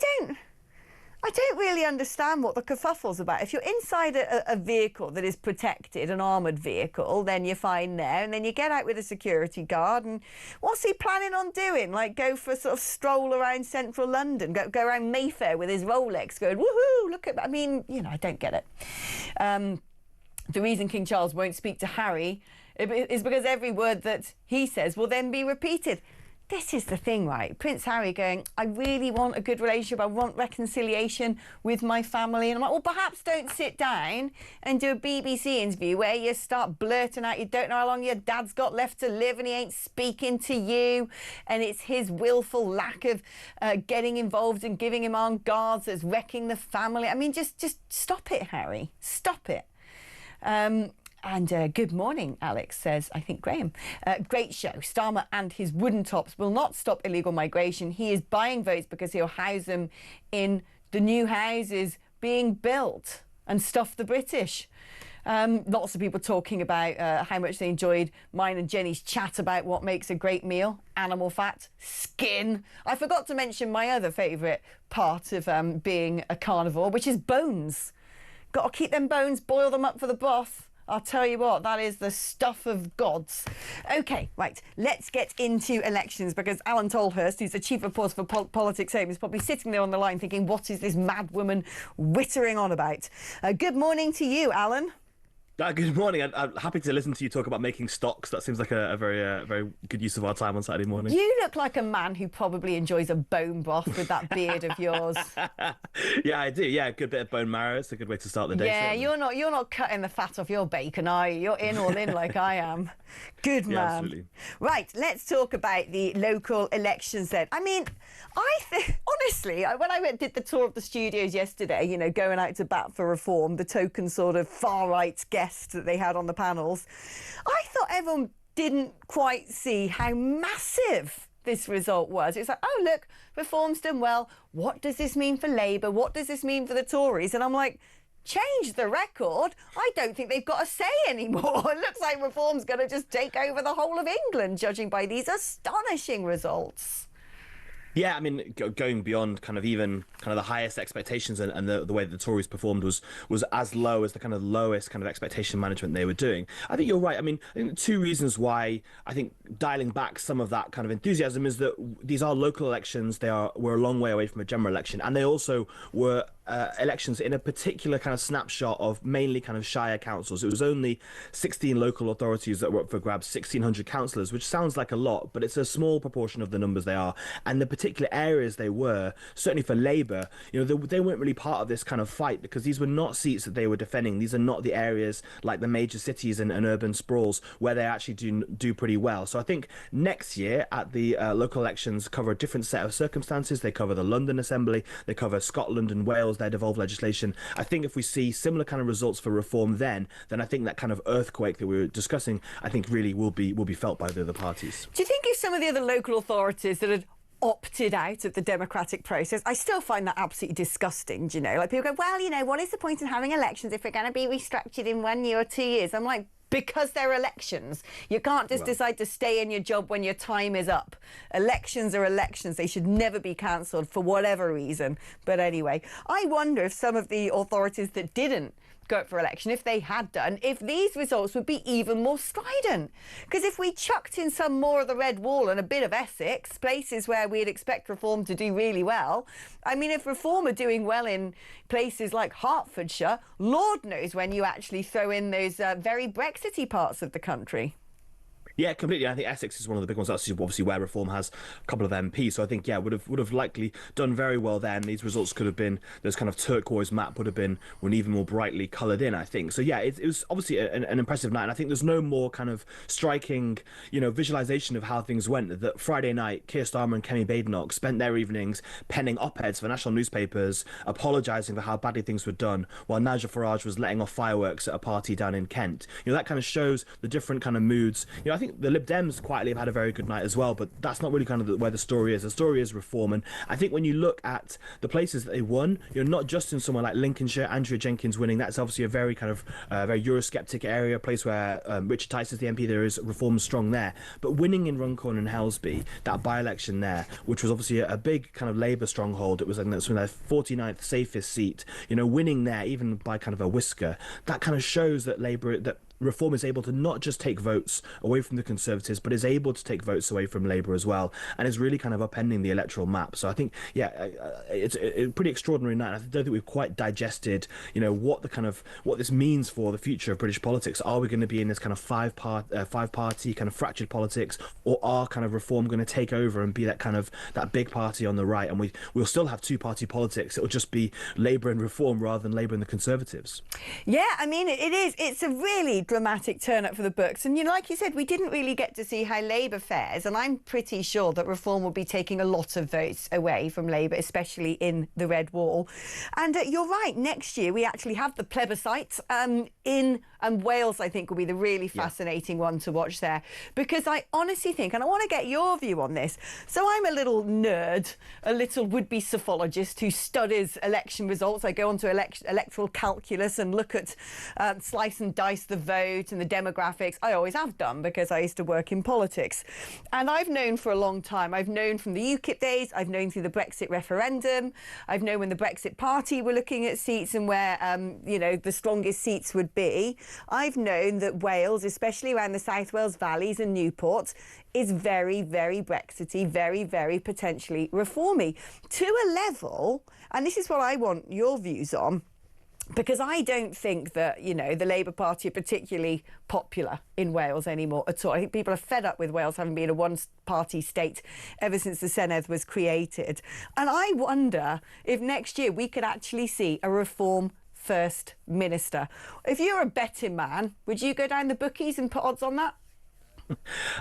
don't really understand what the kerfuffle's about. If you're inside a vehicle that is protected, an armoured vehicle, then you're fine there, and then you get out with a security guard, and what's he planning on doing? Like, go for a sort of stroll around central London, go around Mayfair with his Rolex, going, woohoo, look at... I mean, you know, I don't get it. The reason King Charles won't speak to Harry is because every word that he says will then be repeated. This is the thing, right? Prince Harry going, I really want a good relationship. I want reconciliation with my family. And I'm like, well, perhaps don't sit down and do a BBC interview where you start blurting out you don't know how long your dad's got left to live and he ain't speaking to you. And it's his willful lack of getting involved and giving him armed guards that's wrecking the family. I mean, just stop it, Harry. Stop it. And good morning, Alex, says, I think, Graham. Great show. Starmer and his wooden tops will not stop illegal migration. He is buying votes because he'll house them in the new houses being built and stuff the British. Lots of people talking about how much they enjoyed mine and Jenny's chat about what makes a great meal. Animal fat, skin. I forgot to mention my other favourite part of being a carnivore, which is bones. Got to keep them bones, boil them up for the broth. I'll tell you what, that is the stuff of gods. OK, right, let's get into elections, because Alan Tolhurst, who's the chief reporter for Politics Home, is probably sitting there on the line thinking, what is this mad woman whittering on about? Good morning to you, Alan. Good morning. I'm happy to listen to you talk about making stocks. That seems like a very good use of our time on Saturday morning. You look like a man who probably enjoys a bone broth with that beard of yours. Yeah, I do. Yeah, a good bit of bone marrow. It's a good way to start the day. Yeah, certainly. You're not cutting the fat off your bacon, are you? You're in all in like I am. Good man. Yeah, absolutely. Right, let's talk about the local elections then. I mean, I think, honestly, when I did the tour of the studios yesterday, you know, going out to bat for reform, the token sort of far-right guests that they had on the panels, I thought everyone didn't quite see how massive this result was. It's like, oh, look, reform's done well. What does this mean for Labour? What does this mean for the Tories? And I'm like, change the record. I don't think they've got a say anymore. It looks like reform's going to just take over the whole of England, judging by these astonishing results. Yeah, I mean, going beyond kind of even kind of the highest expectations and the way that the Tories performed was as low as the kind of lowest kind of expectation management they were doing. I think you're right. I mean, I think two reasons why I think dialing back some of that kind of enthusiasm is that these are local elections. We're a long way away from a general election, and they also were elections in a particular kind of snapshot of mainly kind of shire councils. It was only 16 local authorities that were up for grabs, 1,600 councillors, which sounds like a lot, but it's a small proportion of the numbers they are. And the particular areas they were, certainly for Labour, you know, they weren't really part of this kind of fight, because these were not seats that they were defending. These are not the areas like the major cities and urban sprawls where they actually do pretty well. So I think next year at the local elections cover a different set of circumstances. They cover the London Assembly, they cover Scotland and Wales, their devolved legislation. I think if we see similar kind of results for reform then I think that kind of earthquake that we were discussing, I think really will be felt by the other parties. Do you think if some of the other local authorities that had opted out of the democratic process, I still find that absolutely disgusting, do you know? Like, people go, well, you know, what is the point in having elections if we're going to be restructured in 1 year or 2 years? I'm like, because they're elections. You can't just decide to stay in your job when your time is up. Elections are elections. They should never be cancelled for whatever reason. But anyway, I wonder if some of the authorities that didn't go up for election, if they had done, if these results would be even more strident. Because if we chucked in some more of the Red Wall and a bit of Essex, places where we'd expect reform to do really well, I mean, if reform are doing well in places like Hertfordshire, Lord knows when you actually throw in those very Brexity parts of the country. Yeah, completely. I think Essex is one of the big ones. That's obviously where Reform has a couple of MPs. So I think, yeah, would have likely done very well there. And these results could have been, this kind of turquoise map would have been even more brightly coloured in, I think. So yeah, it was obviously an impressive night. And I think there's no more kind of striking, visualisation of how things went. That Friday night, Keir Starmer and Kemi Badenoch spent their evenings penning op-eds for national newspapers, apologising for how badly things were done, while Nigel Farage was letting off fireworks at a party down in Kent. That kind of shows the different kind of moods. I think the Lib Dems quietly have had a very good night as well, but that's not really kind of where the story is. The story is Reform, and I think when you look at the places that they won, not just in somewhere like Lincolnshire, Andrea Jenkins winning, that's obviously a very kind of very Eurosceptic area, a place where Richard Tice is the MP, there is Reform strong there, but winning in Runcorn and Helsby, that by-election there, which was obviously a big kind of Labour stronghold, it was like that's their 49th safest seat, winning there even by kind of a whisker, that kind of shows that Reform is able to not just take votes away from the Conservatives, but is able to take votes away from Labour as well, and is really kind of upending the electoral map. So I think, it's a pretty extraordinary night. I don't think we've quite digested, what this means for the future of British politics. Are we going to be in this kind of five-party kind of fractured politics, or are kind of Reform going to take over and be that big party on the right? And we'll still have two-party politics. It'll just be Labour and Reform rather than Labour and the Conservatives. Yeah, I mean, it's a really dramatic turn up for the books, and like you said, we didn't really get to see how Labour fares, and I'm pretty sure that Reform will be taking a lot of votes away from Labour, especially in the Red Wall. And you're right, next year we actually have the plebiscite in Wales. I think will be the really fascinating one to watch there, because I honestly think, and I want to get your view on this, so I'm a little nerd, a little would-be psophologist who studies election results. I go onto electoral calculus and look at slice and dice the vote and the demographics. I always have done, because I used to work in politics, and I've known for a long time. I've known from the UKIP days, I've known through the Brexit referendum, I've known when the Brexit Party were looking at seats and where the strongest seats would be. I've known that Wales, especially around the South Wales valleys and Newport, is very, very Brexity, very, very potentially reformy, to a level, and this is what I want your views on, because I don't think that, the Labour Party are particularly popular in Wales anymore at all. I think people are fed up with Wales having been a one-party state ever since the Senedd was created. And I wonder if next year we could actually see a Reform First Minister. If you're a betting man, would you go down the bookies and put odds on that?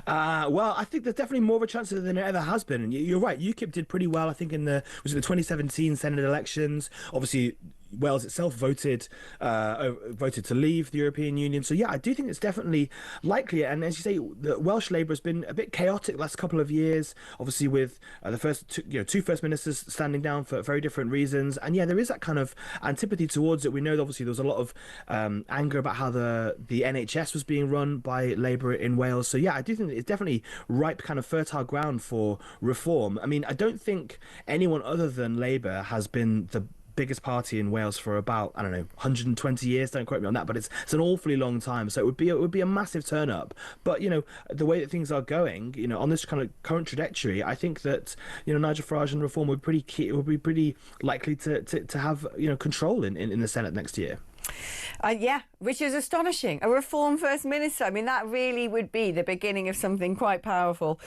Well, I think there's definitely more of a chance than there ever has been. And you're right, UKIP did pretty well, I think, in the 2017 Senate elections. Obviously, Wales itself voted to leave the European Union. So yeah, I do think it's definitely likely. And as you say, the Welsh Labour has been a bit chaotic the last couple of years. Obviously, with the first two first ministers standing down for very different reasons. And yeah, there is that kind of antipathy towards it. We know that obviously there was a lot of anger about how the NHS was being run by Labour in Wales. So yeah, I do think it's definitely ripe kind of fertile ground for reform. I mean, I don't think anyone other than Labour has been the biggest party in Wales for about, 120 years. Don't quote me on that, but it's an awfully long time. So it would be a massive turn up. But the way that things are going, on this kind of current trajectory, I think that Nigel Farage and Reform would be pretty likely to have control in the Senate next year. Yeah, which is astonishing. A Reform First Minister. I mean, that really would be the beginning of something quite powerful.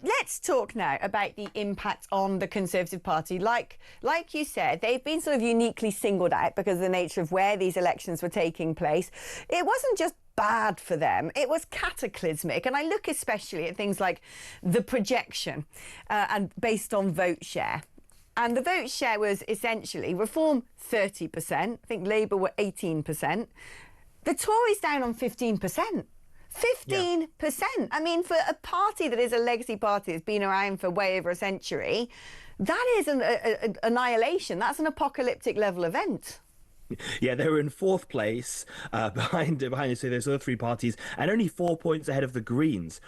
Let's talk now about the impact on the Conservative Party. Like you said, they've been sort of uniquely singled out because of the nature of where these elections were taking place. It wasn't just bad for them, it was cataclysmic. And I look especially at things like the projection and based on vote share. And the vote share was essentially Reform 30%, I think Labour were 18%. The Tories down on 15%. 15%. Yeah. I mean, for a party that is a legacy party that's been around for way over a century, that is an annihilation. That's an apocalyptic level event. Yeah, they were in fourth place behind those other three parties, and only 4 points ahead of the Greens.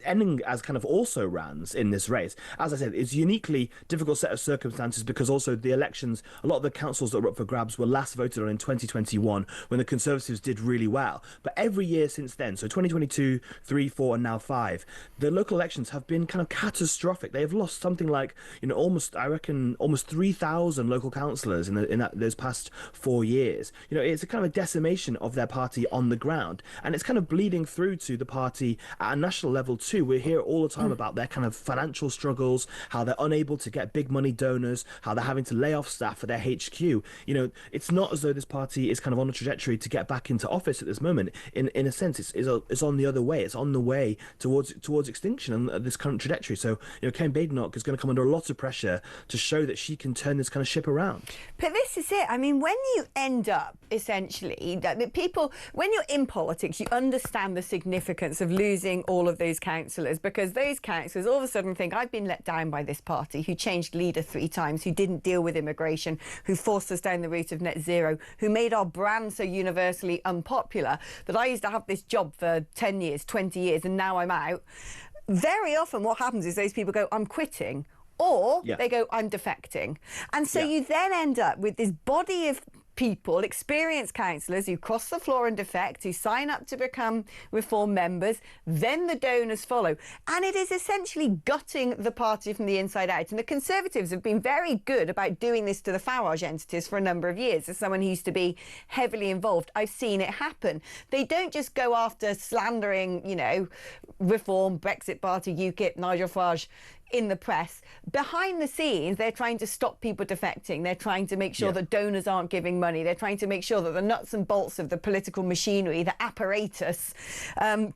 ending as kind of also rans in this race. As I said, it's a uniquely difficult set of circumstances because also the elections, a lot of the councils that were up for grabs were last voted on in 2021 when the Conservatives did really well. But every year since then, so 2022, 3, 4, and now 5, the local elections have been kind of catastrophic. They have lost something like, almost 3,000 local councillors in those past 4 years. It's a kind of a decimation of their party on the ground, and it's kind of bleeding through to the party at a national level too. We hear all the time about their kind of financial struggles, how they're unable to get big money donors, how they're having to lay off staff at their HQ. It's not as though this party is kind of on a trajectory to get back into office at this moment. In a sense, it's on the other way. It's on the way towards extinction on this current trajectory. So Ken Badenoch is going to come under a lot of pressure to show that she can turn this kind of ship around. But this is it. I mean, when you end up essentially, when you're in politics, you understand the significance of losing all of those councillors, because those councillors all of a sudden think, I've been let down by this party who changed leader 3 times, who didn't deal with immigration, who forced us down the route of net zero, who made our brand so universally unpopular that I used to have this job for 10 years, 20 years, and now I'm out. Very often what happens is those people go, I'm quitting, or they go, I'm defecting. And so you then end up with this body of people, experienced councillors who cross the floor and defect, who sign up to become Reform members, then the donors follow. And it is essentially gutting the party from the inside out. And the Conservatives have been very good about doing this to the Farage entities for a number of years. As someone who used to be heavily involved, I've seen it happen. They don't just go after slandering, Reform, Brexit Party, UKIP, Nigel Farage in the press. Behind the scenes, they're trying to stop people defecting. They're trying to make sure that donors aren't giving money. They're trying to make sure that the nuts and bolts of the political machinery, the apparatus,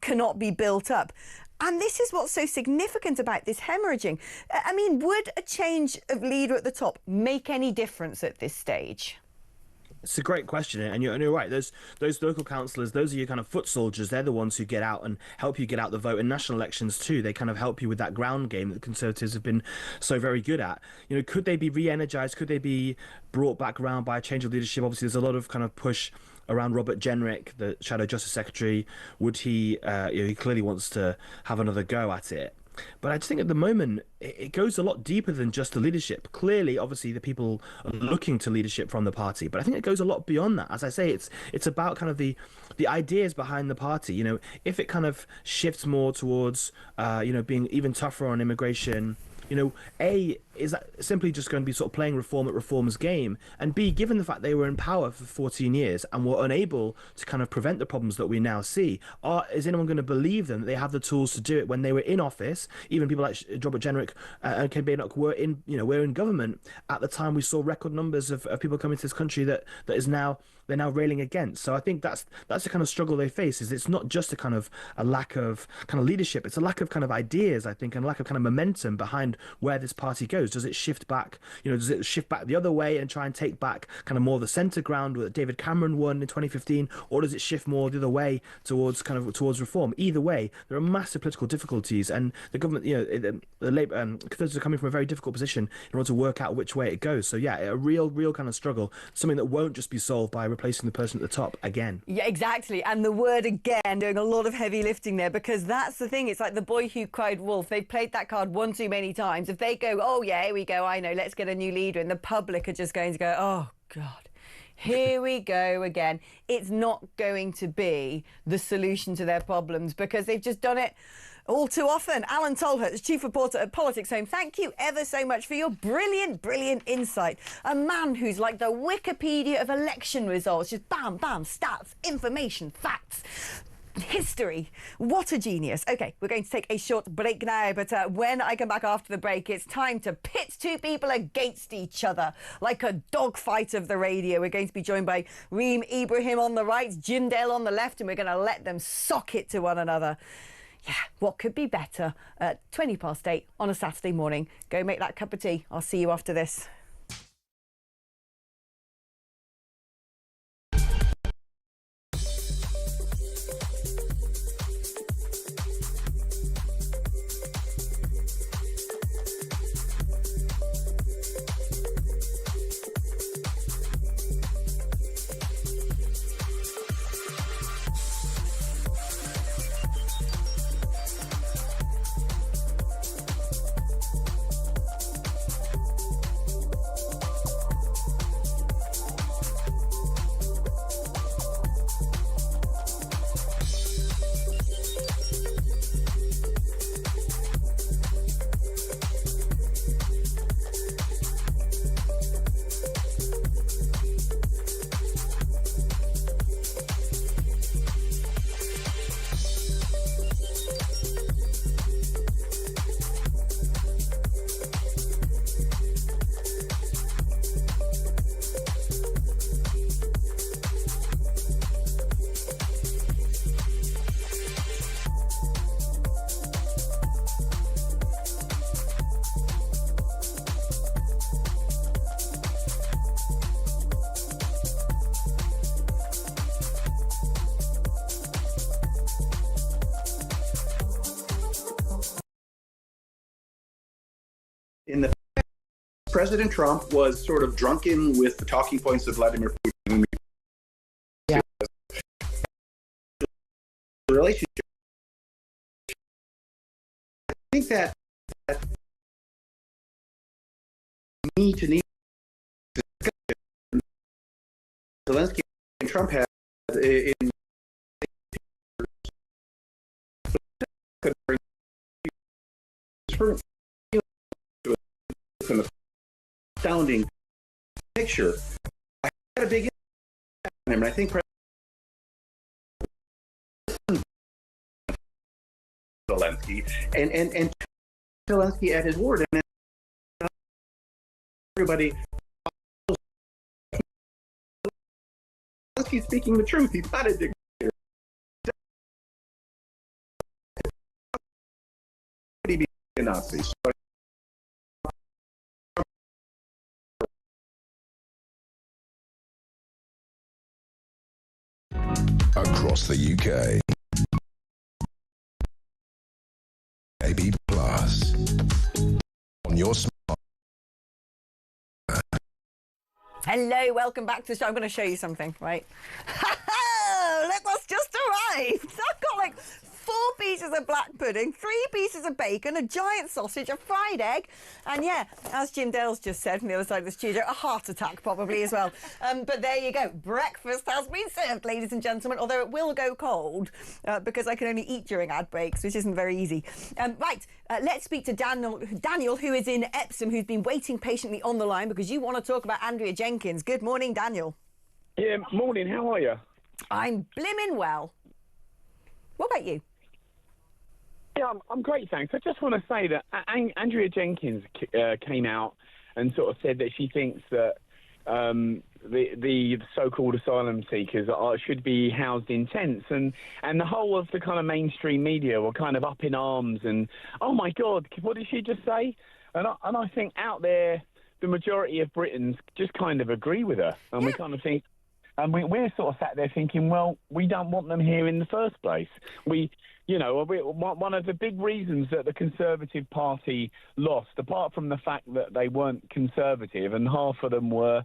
cannot be built up. And this is what's so significant about this hemorrhaging. I mean, would a change of leader at the top make any difference at this stage? It's a great question, and you're right. Those local councillors, those are your kind of foot soldiers. They're the ones who get out and help you get out the vote in national elections too. They kind of help you with that ground game that the Conservatives have been so very good at. Could they be re-energised? Could they be brought back around by a change of leadership? Obviously, there's a lot of kind of push around Robert Jenrick, the Shadow Justice Secretary. Would he? He clearly wants to have another go at it. But I just think at the moment it goes a lot deeper than just the leadership. Clearly, obviously, the people are looking to leadership from the party, but I think it goes a lot beyond that. As I say, it's about kind of the ideas behind the party. If it kind of shifts more towards being even tougher on immigration. Is that simply just going to be sort of playing reform at reform's game? And B, given the fact they were in power for 14 years and were unable to kind of prevent the problems that we now see, is anyone going to believe them that they have the tools to do it when they were in office? Even people like Robert Jenrick and Ken Badenoch were in government at the time. We saw record numbers of people coming to this country that is now they're now railing against. So I think that's the kind of struggle they face. Is it's not just a lack of kind of leadership, it's a lack of kind of ideas, I think, and a lack of kind of momentum behind where this party goes. Does it shift back? Does it shift back the other way and try and take back kind of more the centre ground that David Cameron won in 2015, or does it shift more the other way towards reform? Either way, there are massive political difficulties, and the government, the Labour Conservatives are coming from a very difficult position in order to work out which way it goes. So yeah, a real kind of struggle, something that won't just be solved by replacing the person at the top again. Yeah, exactly. And the word again doing a lot of heavy lifting there, because that's the thing. It's like the boy who cried wolf. They've played that card one too many times. If they go, oh yeah, here we go, I know, let's get a new leader, and the public are just going to go, oh God, here we go again. It's not going to be the solution to their problems, because they've just done it all too often. Alan Tolhurst, chief reporter at Politics Home, thank you ever so much for your brilliant insight. A man who's like the Wikipedia of election results, just bam, bam, stats, information, facts, history. What a genius. Okay, we're going to take a short break now, but when I come back after the break, it's time to pit two people against each other like a dogfight of the radio. We're going to be joined by Reem Ibrahim on the right, Jim Dale on the left, and we're going to let them sock it to one another. Yeah, what could be better at 8:20 on a Saturday morning? Go make that cup of tea. I'll see you after this. President Trump was sort of drunken with the talking points of Vladimir Putin. Yeah. The relationship. I think that need Zelensky and Trump had in an astounding picture. I had a big impact on him, and I think President Zelensky and Zelensky at his word, and everybody. Zelensky's speaking the truth. He's not a dictator. Be a Nazi. So across the UK. AB Plus on your smart. Hello, welcome back to the show. I'm going to show you something, right? Look what's just arrived. I've got like 4 pieces of black pudding, 3 pieces of bacon, a giant sausage, a fried egg, and yeah, as Jim Dale's just said from the other side of the studio, a heart attack probably as well. But there you go. Breakfast has been served, ladies and gentlemen, although it will go cold because I can only eat during ad breaks, which isn't very easy. Let's speak to Daniel, who is in Epsom, who's been waiting patiently on the line because you want to talk about Andrea Jenkins. Good morning, Daniel. Yeah, morning. How are you? I'm blimmin' well. What about you? Yeah, I'm great, thanks. I just want to say that Andrea Jenkins came out and sort of said that she thinks that the so-called asylum seekers should be housed in tents, and the whole of the kind of mainstream media were kind of up in arms and, oh my God, what did she just say? And I think out there, the majority of Britons just kind of agree with her, and we kind of think, and we're sort of sat there thinking, well, we don't want them here in the first place. One of the big reasons that the Conservative Party lost, apart from the fact that they weren't conservative and half of them were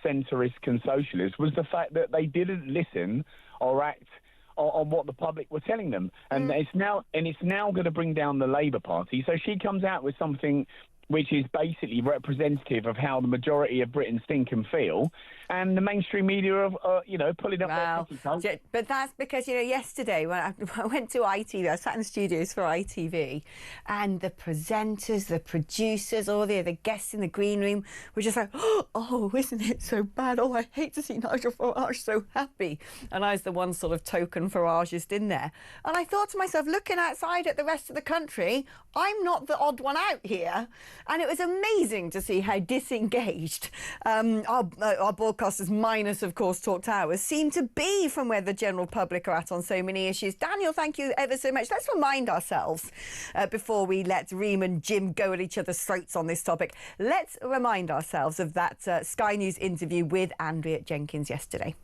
centrist and socialist, was the fact that they didn't listen or act on what the public were telling them. And it's now going to bring down the Labour Party. So she comes out with something which is basically representative of how the majority of Britons think and feel, and the mainstream media are, pulling up their petticoats. But that's because, yesterday when I went to ITV, I sat in the studios for ITV, and the presenters, the producers, all the other guests in the green room were just like, oh, isn't it so bad? Oh, I hate to see Nigel Farage so happy. And I was the one sort of token Farageist in there. And I thought to myself, looking outside at the rest of the country, I'm not the odd one out here. And it was amazing to see how disengaged our broadcasters, minus, of course, Talk Towers, seem to be from where the general public are at on so many issues. Daniel, thank you ever so much. Let's remind ourselves, before we let Reem and Jim go at each other's throats on this topic, let's remind ourselves of that Sky News interview with Andrea Jenkins yesterday.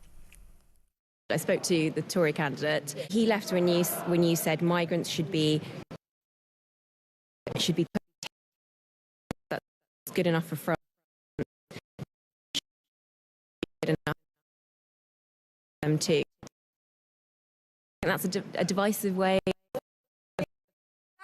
I spoke to the Tory candidate. He left when you said migrants should be that's good enough for France. Good enough for them too. And that's a divisive way.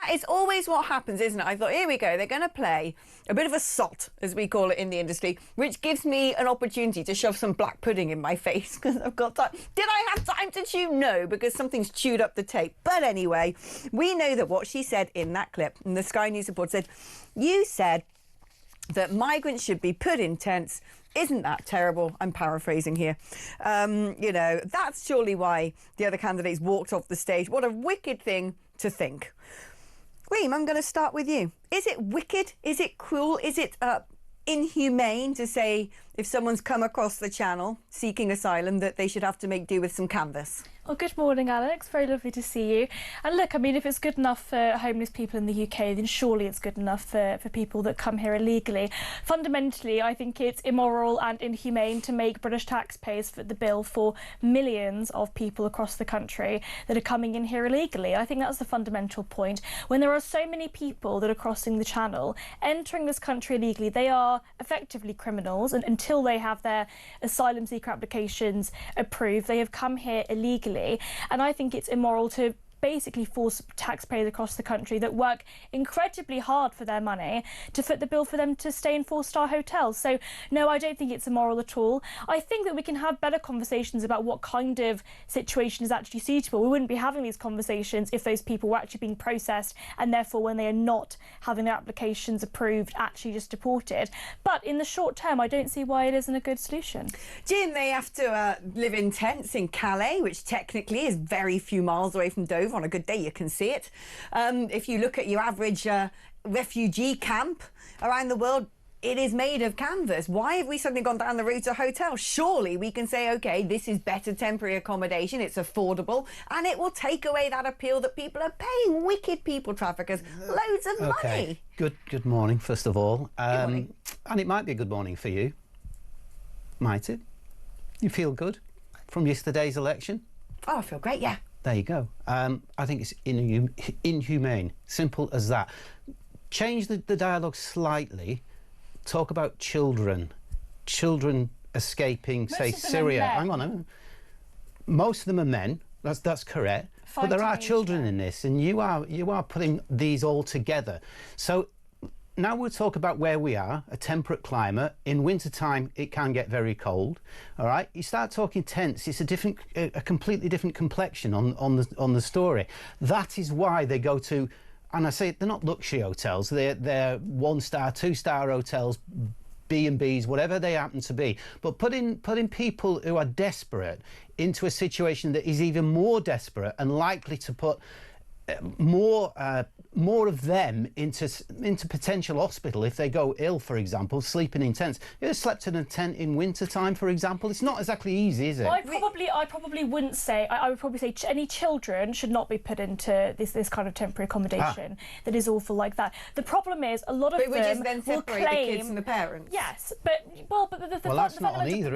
It's always what happens, isn't it? I thought, here we go, they're going to play a bit of a sot, as we call it in the industry, which gives me an opportunity to shove some black pudding in my face because I've got time. Did I have time to chew? No, because something's chewed up the tape. But anyway, we know that what she said in that clip, and the Sky News report said, you said that migrants should be put in tents. Isn't that terrible? I'm paraphrasing here. That's surely why the other candidates walked off the stage. What a wicked thing to think. Reem, I'm going to start with you. Is it wicked? Is it cruel? Is it inhumane to say if someone's come across the channel seeking asylum, that they should have to make do with some canvas? Well, good morning, Alex. Very lovely to see you. And look, I mean, if it's good enough for homeless people in the UK, then surely it's good enough for people that come here illegally. Fundamentally, I think it's immoral and inhumane to make British taxpayers foot the bill for millions of people across the country that are coming in here illegally. I think that's the fundamental point. When there are so many people that are crossing the channel, entering this country illegally, they are effectively criminals, and until they have their asylum seeker applications approved, they have come here illegally. And I think it's immoral to basically force taxpayers across the country that work incredibly hard for their money to foot the bill for them to stay in 4-star hotels. So no, I don't think it's immoral at all. I think that we can have better conversations about what kind of situation is actually suitable. We wouldn't be having these conversations if those people were actually being processed and therefore when they are not having their applications approved, actually just deported. But in the short term, I don't see why it isn't a good solution. Jim, they have to live in tents in Calais, which technically is very few miles away from Dover. On a good day, you can see it. If you look at your average refugee camp around the world, it is made of canvas. Why have we suddenly gone down the route of hotels? Surely we can say, OK, this is better temporary accommodation, it's affordable, and it will take away that appeal that people are paying wicked people traffickers loads of money. Good morning, first of all. And it might be a good morning for you. Might it? You feel good from yesterday's election? Oh, I feel great, yeah. There you go. I think it's inhumane. Simple as that. Change the dialogue slightly. Talk about children escaping, say, Syria. Hang on. Most of them are men. That's correct. But there are children in this, and you are putting these all together. So now we'll talk about where we are, a temperate climate. In wintertime, it can get very cold. All right, you start talking tents, it's a completely different complexion on the story. That is why they go to, and I say they're not luxury hotels. They're 1-star, 2-star hotels, B&Bs, whatever they happen to be. But putting people who are desperate into a situation that is even more desperate and likely to put more of them into potential hospital if they go ill, for example, sleeping in tents. You ever slept in a tent in winter time, for example? It's not exactly easy, is it? I probably wouldn't say. I would probably say any children should not be put into this kind of temporary accommodation that is awful like that. The problem is a lot of them just then will separate claim the kids from the parents. Yes, but the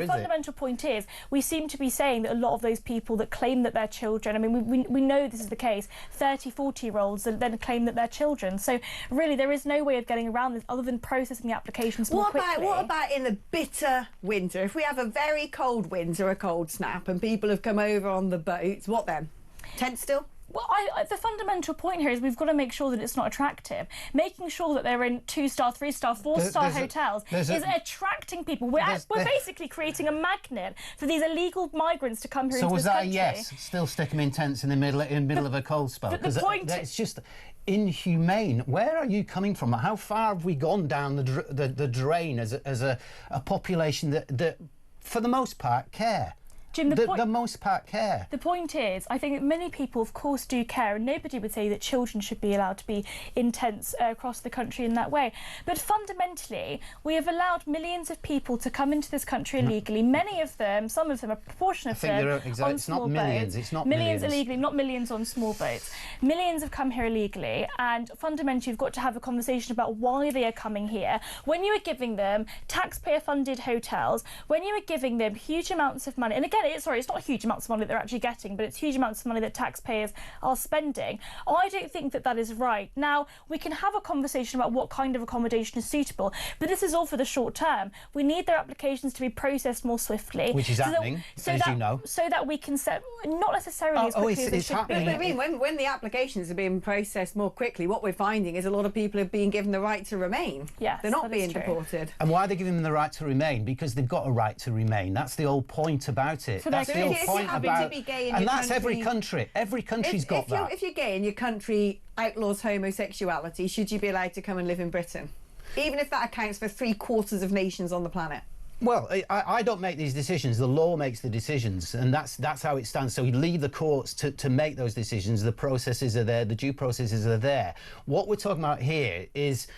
fundamental point is we seem to be saying that a lot of those people that claim that they're children. I mean, we know this is the case. 30-40-year-olds that then claim that they're children. So really, there is no way of getting around this other than processing the applications more quickly. What about in the bitter winter? If we have a very cold winter, a cold snap, and people have come over on the boats, what then? Tent still? Well, the fundamental point here is we've got to make sure that it's not attractive. Making sure that they're in 2-star, 3-star, 4-star hotels is attracting people. We're basically creating a magnet for these illegal migrants to come here into this country. So was that a yes? Still stick them in tents in the middle of a cold spell? The point it's just inhumane. Where are you coming from? How far have we gone down the drain as a population that for the most part care? Jim, the most part care. The point is, I think that many people, of course, do care, and nobody would say that children should be allowed to be in tents across the country in that way. But fundamentally, we have allowed millions of people to come into this country illegally. Many of them, some of them, a proportion of them, on small boats. It's not millions illegally, not millions on small boats. Millions have come here illegally, and fundamentally, you've got to have a conversation about why they are coming here. When you are giving them taxpayer-funded hotels, when you are giving them huge amounts of money, and again, it's not huge amounts of money they're actually getting, but it's huge amounts of money that taxpayers are spending. I don't think that is right. Now, we can have a conversation about what kind of accommodation is suitable, but this is all for the short term. We need their applications to be processed more swiftly. Which is happening, as you know. So that we can set, not necessarily as quickly as it should be. I mean, when the applications are being processed more quickly, what we're finding is a lot of people are being given the right to remain. Yes, they're not being deported. And why are they giving them the right to remain? Because they've got a right to remain. That's the whole point about it. So that's the whole point about, and that's every country. Every country's got that. If you're gay and your country outlaws homosexuality, should you be allowed to come and live in Britain, even if that accounts for 3/4 of nations on the planet? Well, I don't make these decisions. The law makes the decisions, and that's how it stands. So we leave the courts to make those decisions. The processes are there. The due processes are there. What we're talking about here is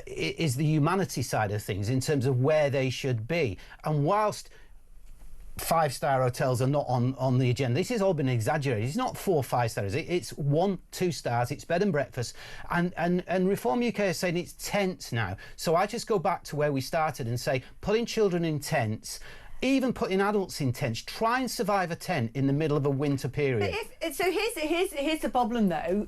is the humanity side of things in terms of where they should be. And whilst 5-star hotels are not on the agenda, this has all been exaggerated. It's not 4 or 5 stars. It's 1, 2 stars. It's bed and breakfast. And Reform UK is saying it's tents now. So I just go back to where we started and say, putting children in tents, even putting adults in tents, try and survive a tent in the middle of a winter period. So here's the problem, though,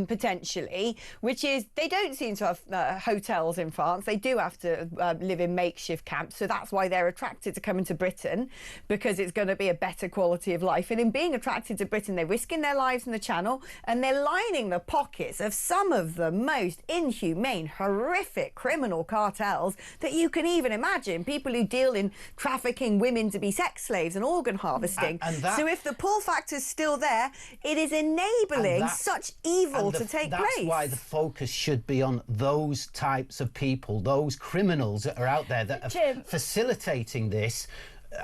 potentially, which is they don't seem to have hotels in France. They do have to live in makeshift camps, so that's why they're attracted to coming to Britain, because it's going to be a better quality of life. And in being attracted to Britain, they're risking their lives in the Channel, and they're lining the pockets of some of the most inhumane, horrific criminal cartels that you can even imagine. People who deal in trafficking women to be sex slaves and organ harvesting. So if the pull factor's still there, it is enabling such evil to take place. That's why the focus should be on those types of people, those criminals that are out there that are facilitating this.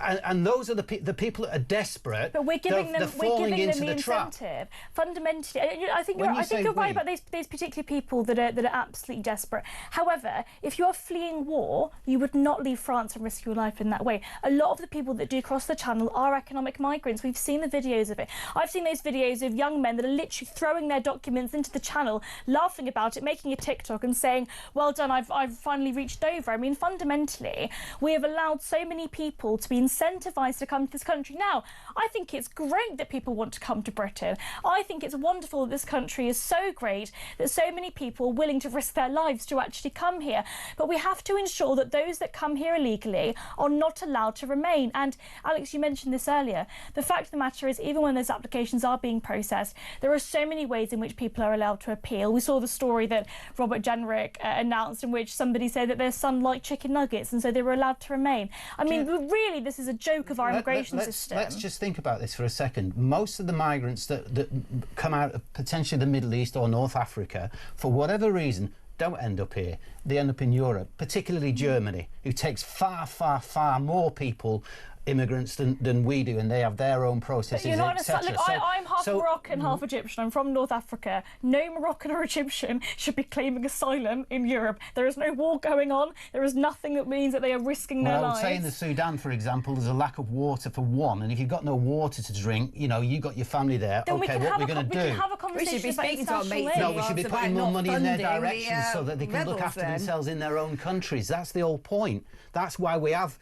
And those are the people that are desperate. But we're giving them the trap. incentive. Fundamentally, I think you're right about these particular people that are absolutely desperate. However, if you are fleeing war, you would not leave France and risk your life in that way. A lot of the people that do cross the Channel are economic migrants. We've seen the videos of it. I've seen those videos of young men that are literally throwing their documents into the Channel, laughing about it, making a TikTok and saying, "Well done, I've finally reached Dover." I mean, fundamentally, we have allowed so many people to be incentivised to come to this country. Now, I think it's great that people want to come to Britain. I think it's wonderful that this country is so great that so many people are willing to risk their lives to actually come here. But we have to ensure that those that come here illegally are not allowed to remain. And Alex, you mentioned this earlier. The fact of the matter is, even when those applications are being processed, there are so many ways in which people are allowed to appeal. We saw the story that Robert Jenrick announced, in which somebody said that their son liked chicken nuggets and so they were allowed to remain. I mean, really, this is a joke of our immigration system. Let's just think about this for a second. Most of the migrants that come out of potentially the Middle East or North Africa, for whatever reason, don't end up here. They end up in Europe, particularly Germany, who takes far, far, far more people, immigrants, than we do, and they have their own processes, but you're not etc. Look, I'm half Moroccan, half Egyptian. I'm from North Africa. No Moroccan or Egyptian should be claiming asylum in Europe. There is no war going on. There is nothing that means that they are risking their lives. I would say in the Sudan, for example, there's a lack of water for one, and if you've got no water to drink, you know, you've got your family there. Then okay, what are we going to do? We can have a conversation about international aid. No, we should be putting more money in their direction so that they can look after themselves in their own countries. That's the whole point. That's why we have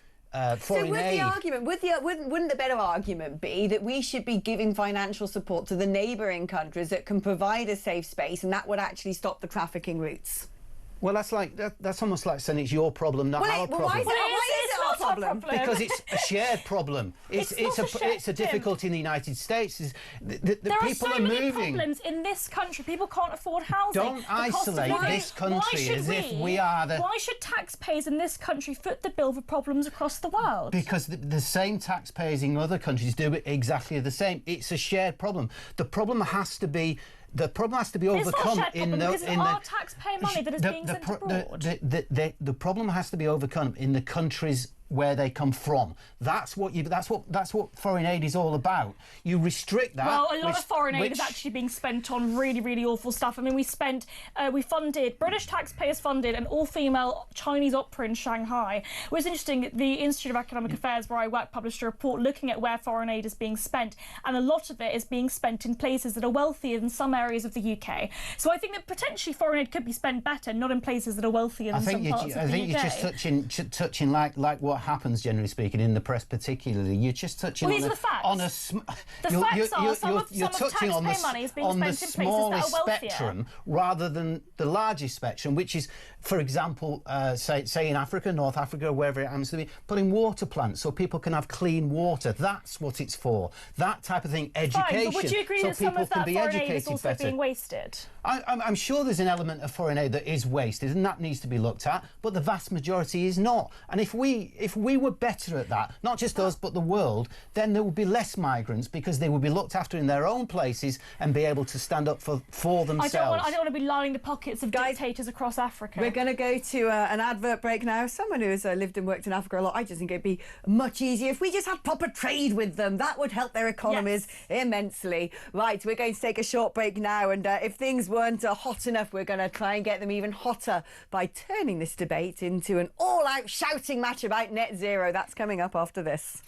foreign aid. Wouldn't the better argument be that we should be giving financial support to the neighbouring countries that can provide a safe space, and that would actually stop the trafficking routes? Well, that's almost like saying it's your problem, not our problem. Why is it our problem? Because it's a shared problem. It's a difficulty in the United States. The there people are so are many moving. problems in this country. People can't afford housing. Don't isolate this country as if we are the... Why should taxpayers in this country foot the bill for problems across the world? Because the same taxpayers in other countries do it exactly the same. It's a shared problem. The problem has to be overcome our taxpayer money that is being sent abroad. The problem has to be overcome in the countries where they come from. That's what foreign aid is all about. You restrict that. Well, a lot of foreign aid is actually being spent on really, really awful stuff. I mean, British taxpayers funded an all-female Chinese opera in Shanghai. It was interesting, the Institute of Economic Affairs, where I work, published a report looking at where foreign aid is being spent, and a lot of it is being spent in places that are wealthier than some areas of the UK. So I think that potentially foreign aid could be spent better, not in places that are wealthier than some parts of the UK. I think you're just touching like what happens, generally speaking, in the press particularly. You're just touching on the facts. You're touching on the smallest spectrum rather than the largest spectrum, which is, for example, say in Africa, North Africa, wherever it happens to be, putting water plants so people can have clean water. That's what it's for. That type of thing. Education. Fine, but would you agree that some of that foreign aid is also being wasted? I'm sure there's an element of foreign aid that is wasted, and that needs to be looked at, but the vast majority is not. And if we were better at that, not just us but the world, then there would be less migrants, because they would be looked after in their own places and be able to stand up for themselves. I don't want to be lining the pockets of dictators across Africa. We're going to go to an advert break now. Someone who has lived and worked in Africa a lot, I just think it'd be much easier if we just had proper trade with them. That would help their economies immensely. Right, we're going to take a short break. break now, and if things weren't hot enough, we're going to try and get them even hotter by turning this debate into an all-out shouting match about net zero. That's coming up after this.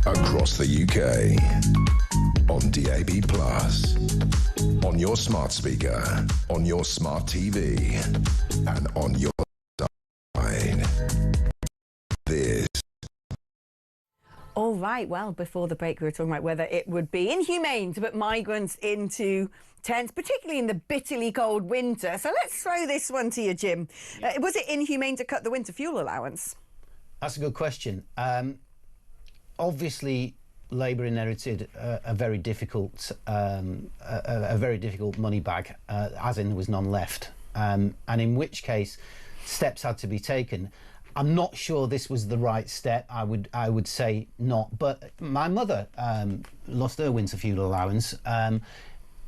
Across the UK, on DAB+, on your smart speaker, on your smart TV, and on your side. This. All right, well, before the break, we were talking about whether it would be inhumane to put migrants into tents, particularly in the bitterly cold winter. So let's throw this one to you, Jim. Was it inhumane to cut the winter fuel allowance? That's a good question. Obviously, Labour inherited a very difficult money bag, as in there was none left, and in which case steps had to be taken. I'm not sure this was the right step. I would say not. But my mother lost her winter fuel allowance.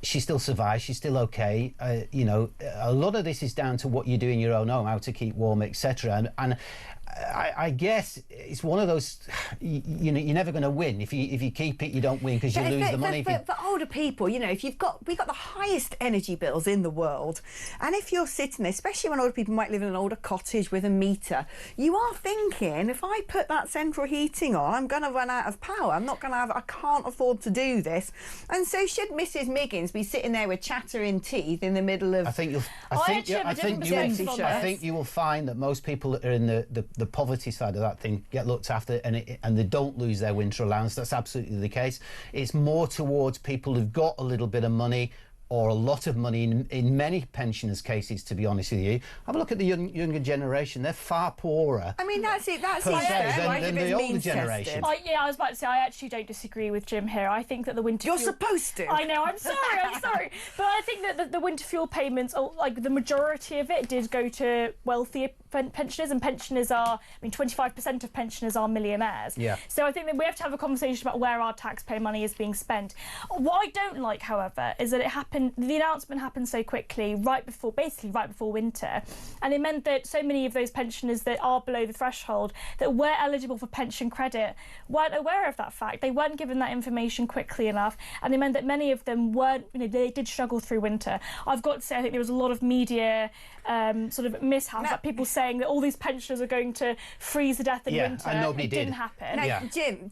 She still survives. She's still okay. You know, a lot of this is down to what you do in your own home, how to keep warm, etc. And I guess it's one of those, you know, you're never going to win. If you keep it, you don't win because you lose the money. For older people, you know, we've got the highest energy bills in the world, and if you're sitting there, especially when older people might live in an older cottage with a meter, you are thinking, if I put that central heating on, I'm going to run out of power. I can't afford to do this. And so should Mrs. Miggins be sitting there with chattering teeth in the middle of? I think you will find that most people that are in the poverty side of that thing get looked after, and they don't lose their winter allowance. That's absolutely the case. It's more towards people who've got a little bit of money or a lot of money in many pensioners' cases, to be honest with you. Have a look at the younger generation. They're far poorer. I mean, that's it. That's than the older generation. Yeah, I was about to say, I actually don't disagree with Jim here. I think that the winter You're supposed to. I know, I'm sorry. But I think that the winter fuel payments, like the majority of it, did go to wealthier pensioners, and pensioners are, 25% of pensioners are millionaires. Yeah. So I think that we have to have a conversation about where our taxpayer money is being spent. What I don't like, however, is that the announcement happened so quickly, basically right before winter, and it meant that so many of those pensioners that are below the threshold that were eligible for pension credit weren't aware of that fact. They weren't given that information quickly enough, and it meant that many of them weren't, they did struggle through winter. I've got to say, I think there was a lot of media sort of mishaps, like people saying that all these pensioners are going to freeze to death in winter. And nobody it didn't happen. Now, Jim,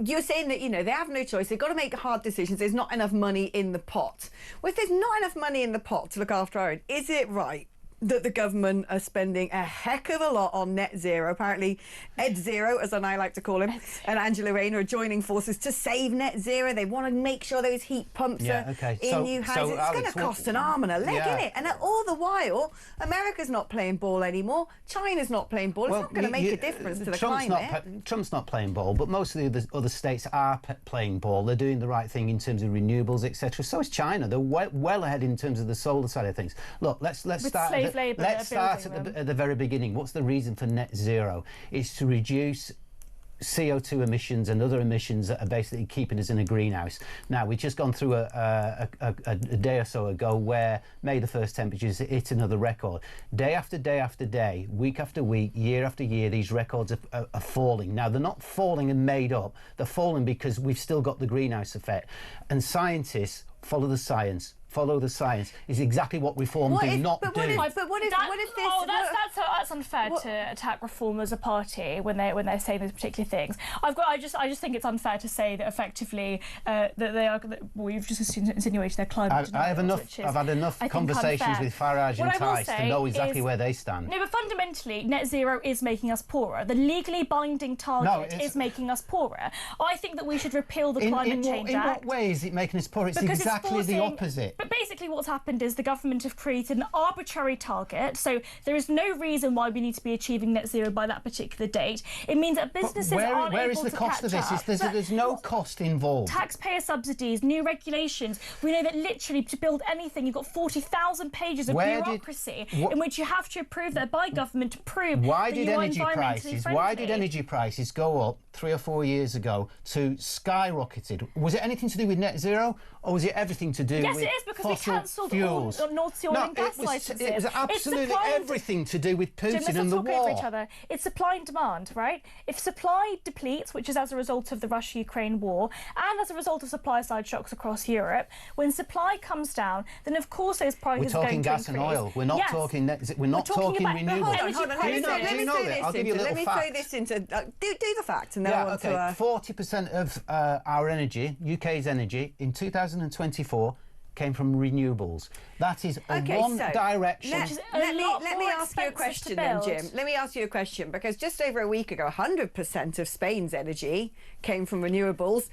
you're saying that, they have no choice. They've got to make hard decisions. There's not enough money in the pot. Well, if there's not enough money in the pot to look after our own, is it right that the government are spending a heck of a lot on net zero? Apparently, Ed Zero, as I like to call him, and Angela Rayner are joining forces to save net zero. They want to make sure those heat pumps are in new houses. It's going to cost an arm and a leg, isn't it? And all the while, America's not playing ball anymore. China's not playing ball. It's not going to make a difference to the climate. Trump's not playing ball, but most of the other states are playing ball. They're doing the right thing in terms of renewables, etc. So is China. They're well ahead in terms of the solar side of things. Look, let's start. Let's start at the very beginning. What's the reason for net zero? It's to reduce CO2 emissions and other emissions that are basically keeping us in a greenhouse. Now, we've just gone through a day or so ago where May the 1st temperatures hit another record. Day after day after day, week after week, year after year, these records are falling. Now, they're not falling and made up. They're falling because we've still got the greenhouse effect. And scientists follow the science. Follow the science is exactly what reform do not do. What if this? Oh, that's unfair to attack reform as a party when they're saying those particular things. I just think it's unfair to say that effectively that they are. Well, you've just insinuated they're climate deniers. I've had enough conversations with Farage and Tice to know exactly where they stand. No, but fundamentally, net zero is making us poorer. The legally binding target is making us poorer. I think that we should repeal the Climate Change Act. In what way is it making us poorer? It's exactly the opposite. But basically what's happened is the government have created an arbitrary target, so there is no reason why we need to be achieving net zero by that particular date. It means that businesses aren't able to catch up. Where is the cost of this? There's no cost involved. Taxpayer subsidies, new regulations. We know that literally to build anything, you've got 40,000 pages of bureaucracy in which you have to approve that by government to prove that you are environmentally friendly. Why did energy prices go up 3 or 4 years ago to skyrocketed? Was it anything to do with net zero, or was it everything to do with Yes, it is, because we cancelled all North Sea oil and gas licenses. It was absolutely everything to do with Putin and the war. Over each other. It's supply and demand, right? If supply depletes, which is as a result of the Russia-Ukraine war, and as a result of supply-side shocks across Europe, when supply comes down, then of course those prices are going to increase. We're talking gas and oil. We're not talking renewables. Hold on. Let me throw this into do the facts and then on to 40% of our energy, UK's energy, in 2024 came from renewables. That is one direction. Let me ask you a question then, Jim. Let me ask you a question, because just over a week ago, 100% of Spain's energy came from renewables.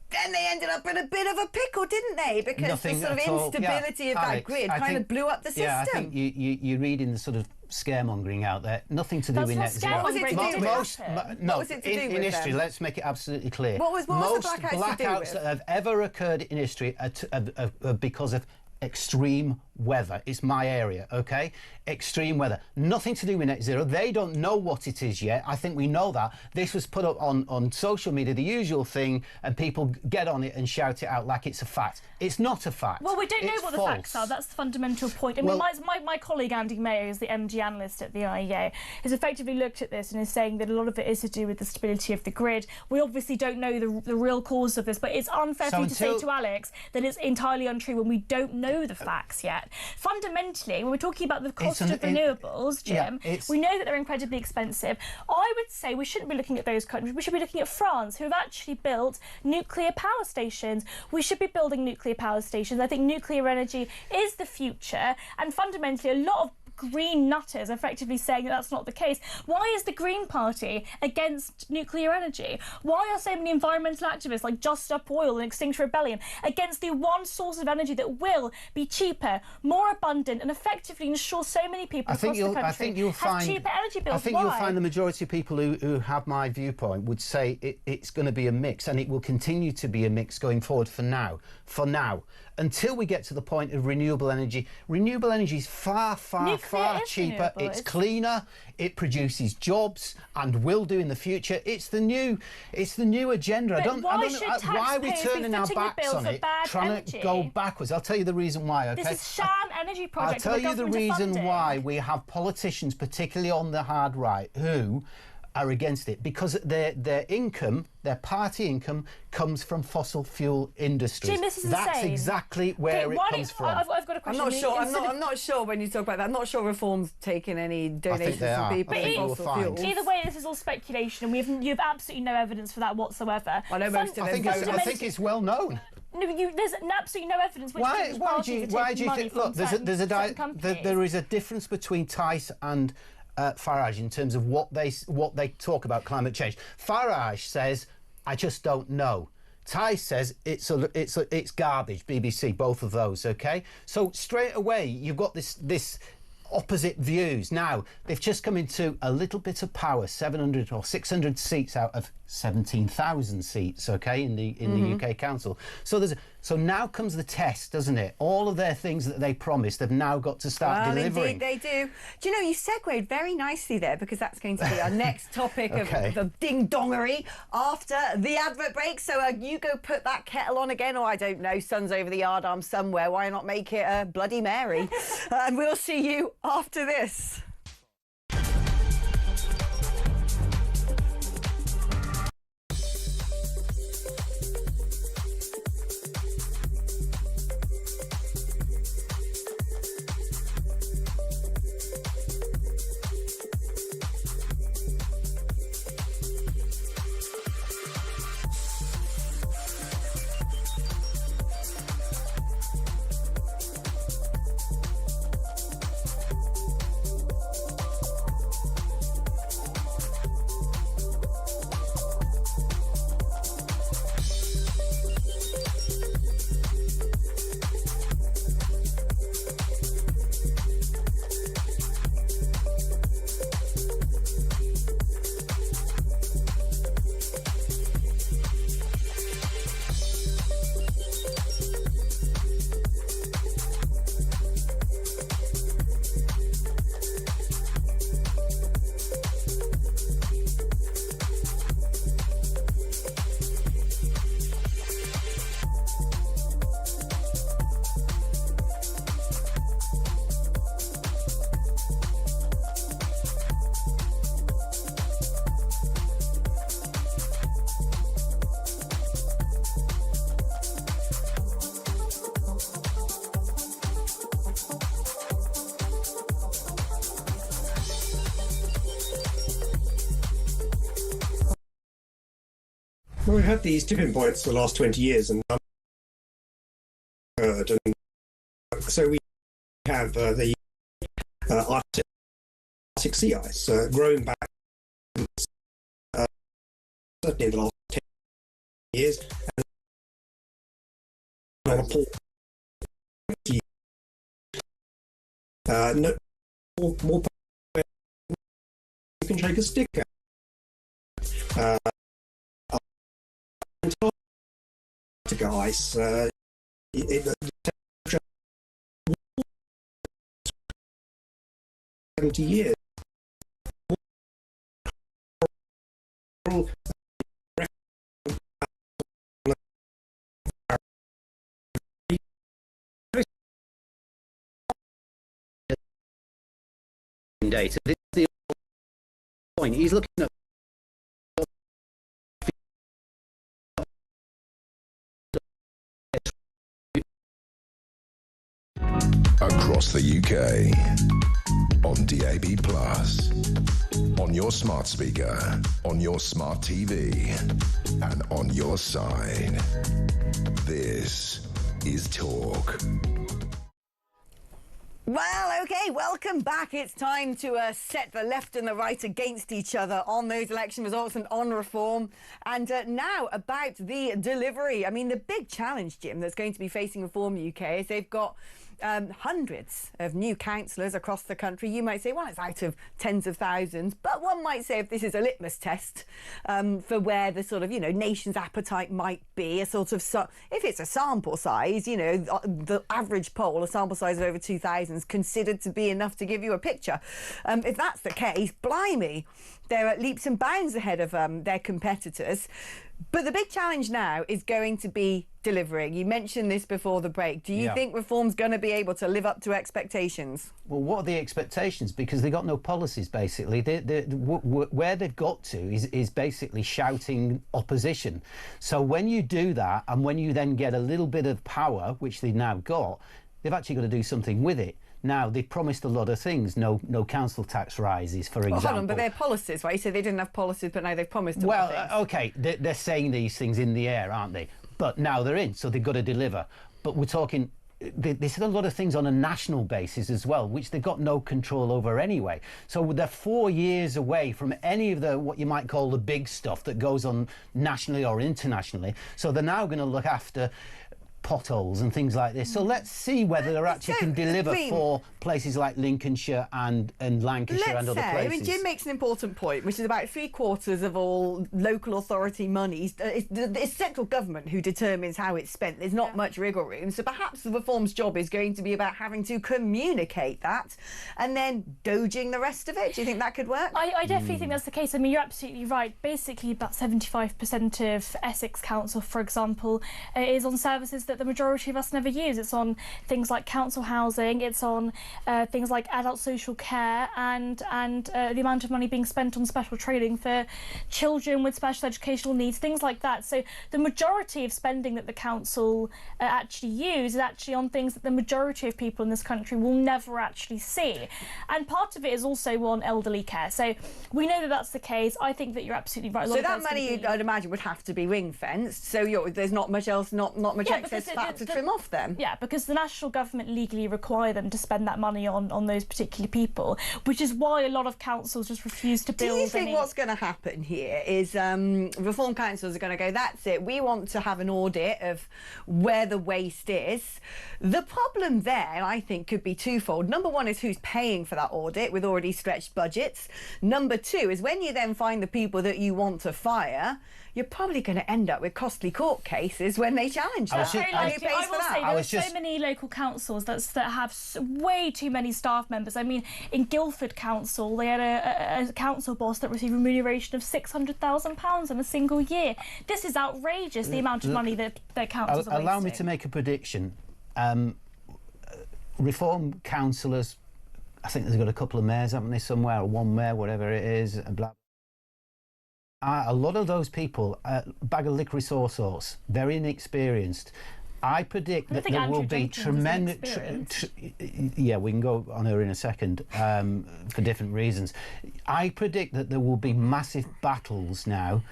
Then they ended up in a bit of a pickle, didn't they? Because the sort of instability of that grid kind of blew up the system. Yeah, I think you're reading the sort of scaremongering out there. Nothing to do with net zero. What was it to do with? In history, let's make it absolutely clear. What was most the blackouts that have ever occurred in history are because of extreme weather. It's my area, okay? Extreme weather. Nothing to do with net zero. They don't know what it is yet. I think we know that. This was put up on social media, the usual thing, and people get on it and shout it out like it's a fact. It's not a fact. Well, we don't know what the facts are. That's the fundamental point. I mean, my colleague Andy Mayo, who's the MD analyst at the IEA, has effectively looked at this and is saying that a lot of it is to do with the stability of the grid. We obviously don't know the real cause of this, but it's unfair for you to say to Alex that it's entirely untrue when we don't know the facts yet. Fundamentally, when we're talking about the cost of renewables, Jim, we know that they're incredibly expensive. I would say we shouldn't be looking at those countries. We should be looking at France, who have actually built nuclear power stations. We should be building nuclear power stations. I think nuclear energy is the future, and fundamentally a lot of green nutters effectively saying that that's not the case. Why is the Green Party against nuclear energy? Why are so many environmental activists like Just Stop Oil and Extinction Rebellion against the one source of energy that will be cheaper, more abundant, and effectively ensure so many people across the country have cheaper energy bills? I think you'll find the majority of people who have my viewpoint would say it's going to be a mix, and it will continue to be a mix going forward for now. Until we get to the point of renewable energy. Renewable energy is far cheaper. It's cleaner. It produces jobs and will do in the future. It's the new agenda. Why are we turning our backs on it, trying to go backwards? I'll tell you the reason why. Okay? This is sham energy project. I'll tell you the reason why we have politicians, particularly on the hard right, who are against it, because their income, their party income, comes from fossil fuel industries. Jim, this is That's insane. exactly where it comes from. I've got a question. I'm not sure when you talk about that. I'm not sure Reform's taking any donations from people from fossil fuels. Either way, this is all speculation, and you have absolutely no evidence for that whatsoever. I know most of them. I think it's well known. No, there's absolutely no evidence. Why do you think? Look, there is a difference between Tice and Farage in terms of what they talk about climate change. Farage says, "I just don't know." Tice says it's garbage. BBC, both of those. Okay, so straight away you've got this opposite views. Now, they've just come into a little bit of power, 700 or 600 seats out of 17,000 seats, okay, in the UK Council. So now comes the test, doesn't it? All of their things that they promised have now got to start delivering. Indeed they do. Do you know, you segued very nicely there, because that's going to be our next topic of the ding-dongery after the advert break. So you go put that kettle on again, or I don't know, sun's over the yardarm somewhere. Why not make it a Bloody Mary? And we'll see you after this. Well, we've had these tipping points for the last 20 years, and so we have the Arctic sea ice growing back certainly in the last 10 years. More you can shake a stick at. Antarctica ice, the temperature 70 years. Data. This is the point. He's looking at across the UK, on DAB+, on your smart speaker, on your smart TV, and on your side. This is Talk. Well, okay, welcome back. It's time to set the left and the right against each other on those election results and on reform. And now about the delivery. I mean, the big challenge, Jim, that's going to be facing Reform UK is they've got hundreds of new councillors across the country. You might say, well, it's out of tens of thousands, but one might say if this is a litmus test for where the sort of, nation's appetite might be, a sort of, if it's a sample size, the average poll, a sample size of over 2,000 is considered to be enough to give you a picture. If that's the case, blimey, they're at leaps and bounds ahead of their competitors. But the big challenge now is going to be delivering. You mentioned this before the break. Do you think Reform's going to be able to live up to expectations? Well, what are the expectations? Because they've got no policies, basically. Where they've got to is basically shouting opposition. So when you do that, and when you then get a little bit of power, which they've now got, they've actually got to do something with it. Now, they promised a lot of things. No council tax rises, for example. Hold on, but they're policies, right? You said they didn't have policies, but now they've promised a lot of things. OK, they're saying these things in the air, aren't they? But now they're in, so they've got to deliver. But we're talking... They said a lot of things on a national basis as well, which they've got no control over anyway. So they're 4 years away from any of the, what you might call the big stuff that goes on nationally or internationally. So they're now going to look after potholes and things like this. So let's see whether they actually can deliver for places like Lincolnshire and Lancashire and other places. I mean, Jim makes an important point, which is about 3/4 of all local authority money. It's central government who determines how it's spent. There's not much wriggle room. So perhaps the reform's job is going to be about having to communicate that and then doging the rest of it. Do you think that could work? I definitely think that's the case. I mean, you're absolutely right. Basically, about 75% of Essex Council, for example, is on services that the majority of us never use. It's on things like council housing, it's on things like adult social care, and the amount of money being spent on special training for children with special educational needs, things like that. So the majority of spending that the council actually use is actually on things that the majority of people in this country will never actually see. And part of it is also on elderly care. So we know that that's the case. I think that you're absolutely right. So that money, I'd imagine, would have to be ring-fenced. So there's not much else, not much excess fat to trim off them. Yeah, because the national government legally require them to spend that money on those particular people, which is why a lot of councils just refuse to build. Do you think what's going to happen here is reform councils are going to go, that's it, we want to have an audit of where the waste is. The problem there, I think, could be twofold. Number one is who's paying for that audit with already stretched budgets. Number two is when you then find the people that you want to fire, you're probably going to end up with costly court cases when they challenge that. There's so many local councils that have way too many staff members. I mean, in Guildford Council, they had a council boss that received remuneration of £600,000 in a single year. This is outrageous, the amount of money that their councils are wasting. Allow me to make a prediction. Reform councillors, I think they've got a couple of mayors, haven't they, somewhere, or one mayor, whatever it is, blah. A lot of those people, bag of licorice all sorts, very inexperienced. I predict that there will be tremendous. Yeah, we can go on her in a second for different reasons. I predict that there will be massive battles now,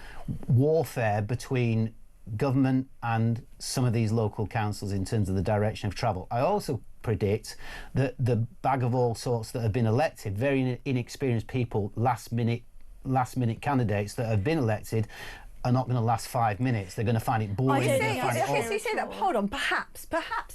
warfare between government and some of these local councils in terms of the direction of travel. I also predict that the bag of all sorts that have been elected, very inexperienced people, last minute candidates that have been elected, are not going to last 5 minutes. They're going to find it boring. You say that. Hold on. Perhaps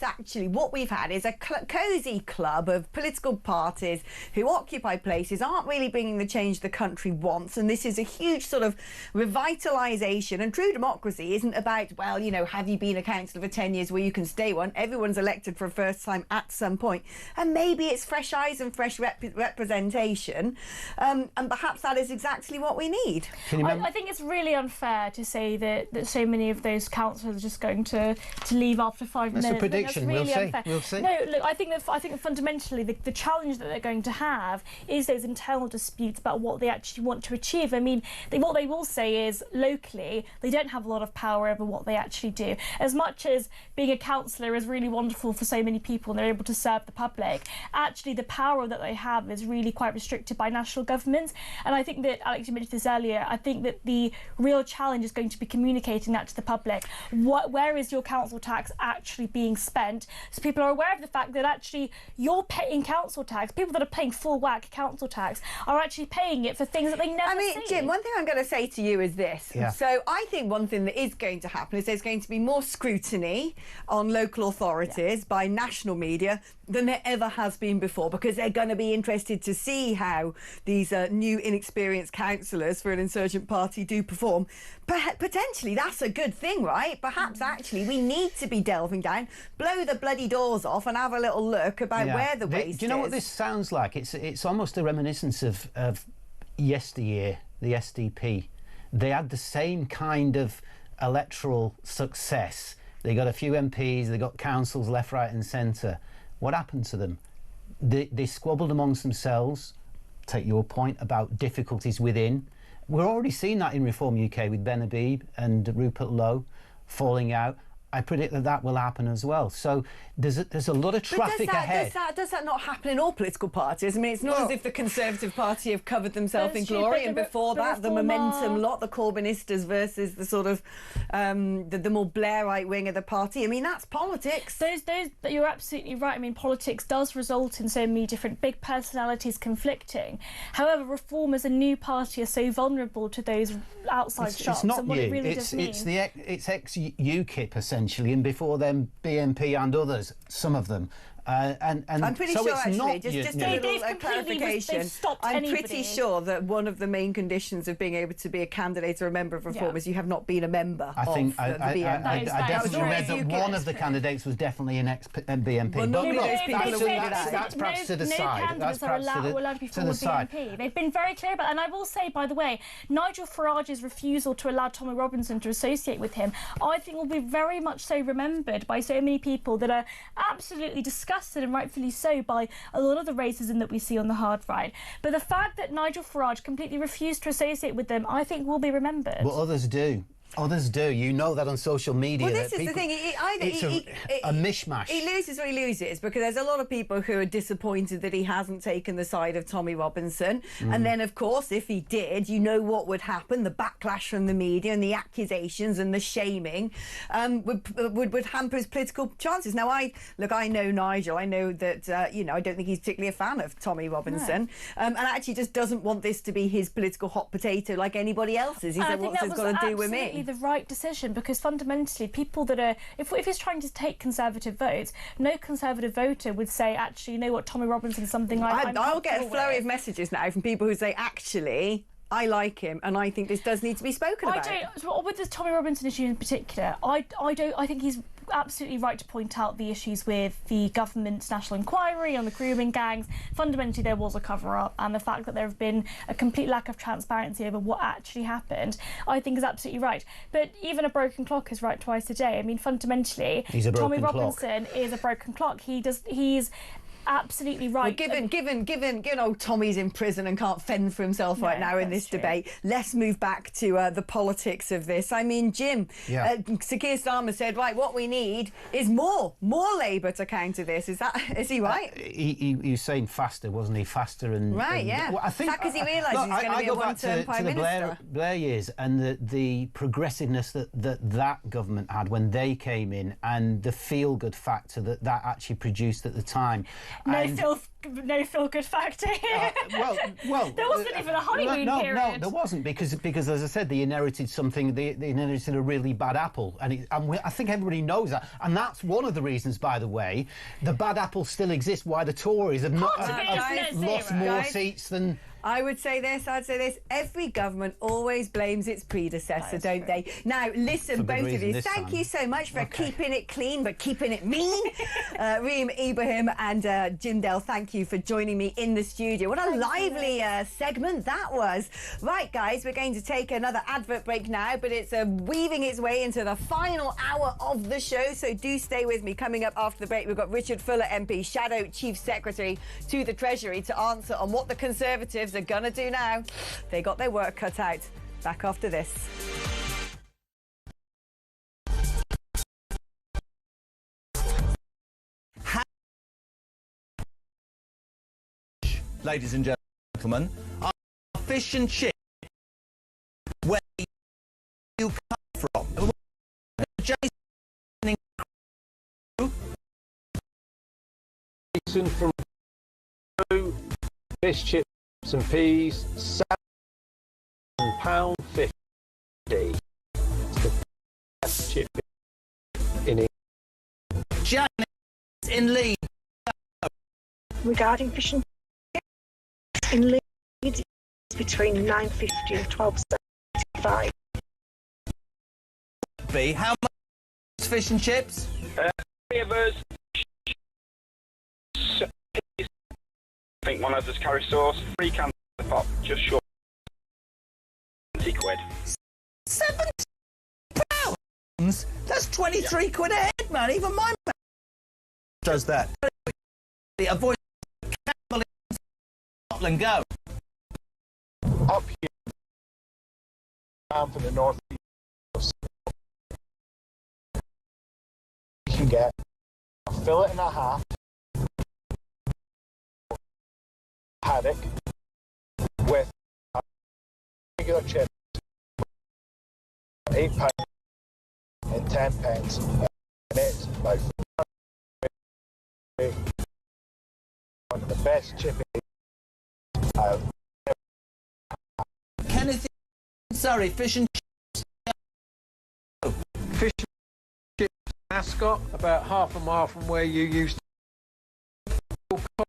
actually what we've had is a cosy club of political parties who occupy places, aren't really bringing the change the country wants, and this is a huge sort of revitalisation. And true democracy isn't about, well, you know, have you been a councillor for 10 years where you can stay one? Everyone's elected for a first time at some point, and maybe it's fresh eyes and fresh representation, and perhaps that is exactly what we need. I think it's really unfair to say that so many of those councillors are just going to leave after 5 minutes. That's a prediction. Really We'll see. No, look, I think that fundamentally the challenge that they're going to have is those internal disputes about what they actually want to achieve. I mean, what they will say is locally they don't have a lot of power over what they actually do. As much as being a councillor is really wonderful for so many people and they're able to serve the public, actually the power that they have is really quite restricted by national governments. And I think that, Alex, you mentioned this earlier, I think that the real challenge is going to be communicating that to the public. Where is your council tax actually being spent? So people are aware of the fact that actually you're paying council tax. People that are paying full whack council tax are actually paying it for things that they never see. Jim, one thing I'm going to say to you is this. Yeah. So I think one thing that is going to happen is there's going to be more scrutiny on local authorities by national media than there ever has been before, because they're going to be interested to see how these new inexperienced councillors for an insurgent party do perform. Potentially that's a good thing, right? Perhaps actually we need to be delving down, blow the bloody doors off and have a little look about where the waste is. Do you know what this sounds like? It's almost a reminiscence of yesteryear, the SDP. They had the same kind of electoral success. They got a few MPs, they got councils left, right and centre. What happened to them? They squabbled amongst themselves. Take your point about difficulties within. We're already seeing that in Reform UK with Ben Habib and Rupert Lowe falling out. I predict that will happen as well. So there's a lot of traffic ahead. Does that not happen in all political parties? I mean, it's not as if the Conservative Party have covered themselves in glory, and before that, the Momentum lot, the Corbynistas versus the sort of the more Blairite wing of the party. I mean, that's politics. You're absolutely right. I mean, politics does result in so many different big personalities conflicting. However, Reform as a new party are so vulnerable to those outside shots. It's not and what new. It really does mean. It's ex-UKIP essentially. potentially, and before then BNP and others, some of them. And I'm pretty so sure, it's actually, not just a little clarification. I'm pretty sure that one of the main conditions of being able to be a candidate or a member of Reform is you have not been a member I think of I definitely read that one of the candidates was definitely an ex-BNP. Well, but look, that's perhaps to the side. That's perhaps to the side. BNP. They've been very clear about that. And I will say, by the way, Nigel Farage's refusal to allow Tommy Robinson to associate with him, I think will be very much so remembered by so many people that are absolutely disgusted, and rightfully so, by a lot of the racism that we see on the hard right. But the fact that Nigel Farage completely refused to associate with them, I think will be remembered. Well, others do. Others do. You know that on social media. Well, this is the thing. It's a mishmash. He loses or he loses, because there's a lot of people who are disappointed that he hasn't taken the side of Tommy Robinson. And then, of course, if he did, you know what would happen. The backlash from the media and the accusations and the shaming would hamper his political chances. Now, I know Nigel. I know that, I don't think he's particularly a fan of Tommy Robinson. No. And actually just doesn't want this to be his political hot potato like anybody else's. He said, what's this got to do with me? The right decision, because fundamentally people that are, if he's trying to take Conservative votes, no Conservative voter would say, actually, you know what, Tommy Robinson's something I'll get a flurry of messages now from people who say, actually, I like him, and I think this does need to be spoken about. With the Tommy Robinson issue in particular, I think he's absolutely right to point out the issues with the government's national inquiry on the grooming gangs. Fundamentally, there was a cover-up, and the fact that there have been a complete lack of transparency over what actually happened, I think is absolutely right. But even a broken clock is right twice a day. I mean, fundamentally, Tommy Robinson is a broken clock. He's absolutely right. Well, given old Tommy's in prison and can't fend for himself right now in this debate, let's move back to the politics of this. I mean, Jim, Sir Keir Starmer said, right, what we need is more Labour to counter this. Is he right? He was saying faster, wasn't he? Faster and... Right, yeah. Well, I think, is that because he realises he's going to be a one-term Prime Minister? Blair years and the progressiveness that government had when they came in, and the feel-good factor that actually produced at the time. No feel-good factor here. Well, there wasn't even a honeymoon period. No, there wasn't, because as I said, they inherited something. They inherited a really bad apple, and I think everybody knows that. And that's one of the reasons, by the way, the bad apple still exists. Why the Tories have lost more seats than. I'd say this. Every government always blames its predecessor, don't they? Now, listen, both of you, thank you so much for keeping it clean but keeping it mean. Reem Ibrahim and Jim Dell, thank you for joining me in the studio. What a lively segment that was. Right, guys, we're going to take another advert break now, but it's weaving its way into the final hour of the show, so do stay with me. Coming up after the break, we've got Richard Fuller MP, Shadow Chief Secretary to the Treasury, to answer on what the Conservatives are gonna do now. They got their work cut out. Back after this. Ladies and gentlemen, our fish and chip, where you come from. Jason from fish chips and peas, £7.50. It's the best chip in England. Janet in Leeds. Regarding fish and chips in Leeds, it's between £9.50 and £12.75. How much is fish and chips? 3 of us. I think one of us curry sauce, 3 cans of pop, just short £70. £70? That's 23 quid a head, man. Even my man does that. Avoid Scotland, go. Up here, for the north east, you can get a fillet and a half haddock with regular chips, £8 and 10 pence, and it's by one of the best chipping I've ever had. Kenneth, sorry, fish and chips. Fish and chips Ascot, about half a mile from where you used to. Will cost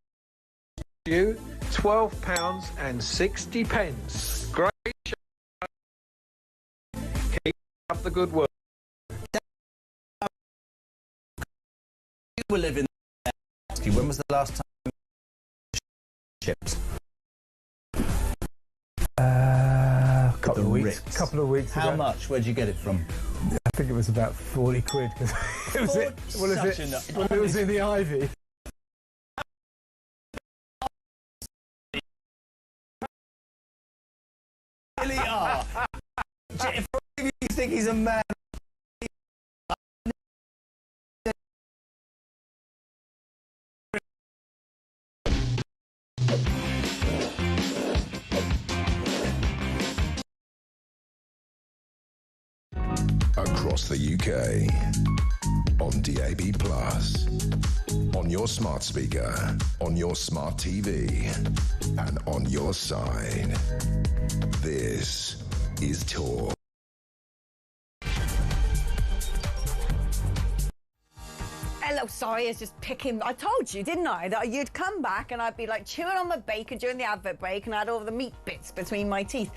you £12.60. Great show. Keep up the good work. You were living there. When was the last time chips? Couple of weeks How ago. much? Where'd you get it from? I think it was about 40 quid because it was in the Ivy. Really are. If you think he's a man. Across the UK, on DAB+, on your smart speaker, on your smart TV, and on your side. This is Talk. Hello, sorry, I was just picking. I told you, didn't I, that you'd come back and I'd be like chewing on my bacon during the advert break and I had all the meat bits between my teeth.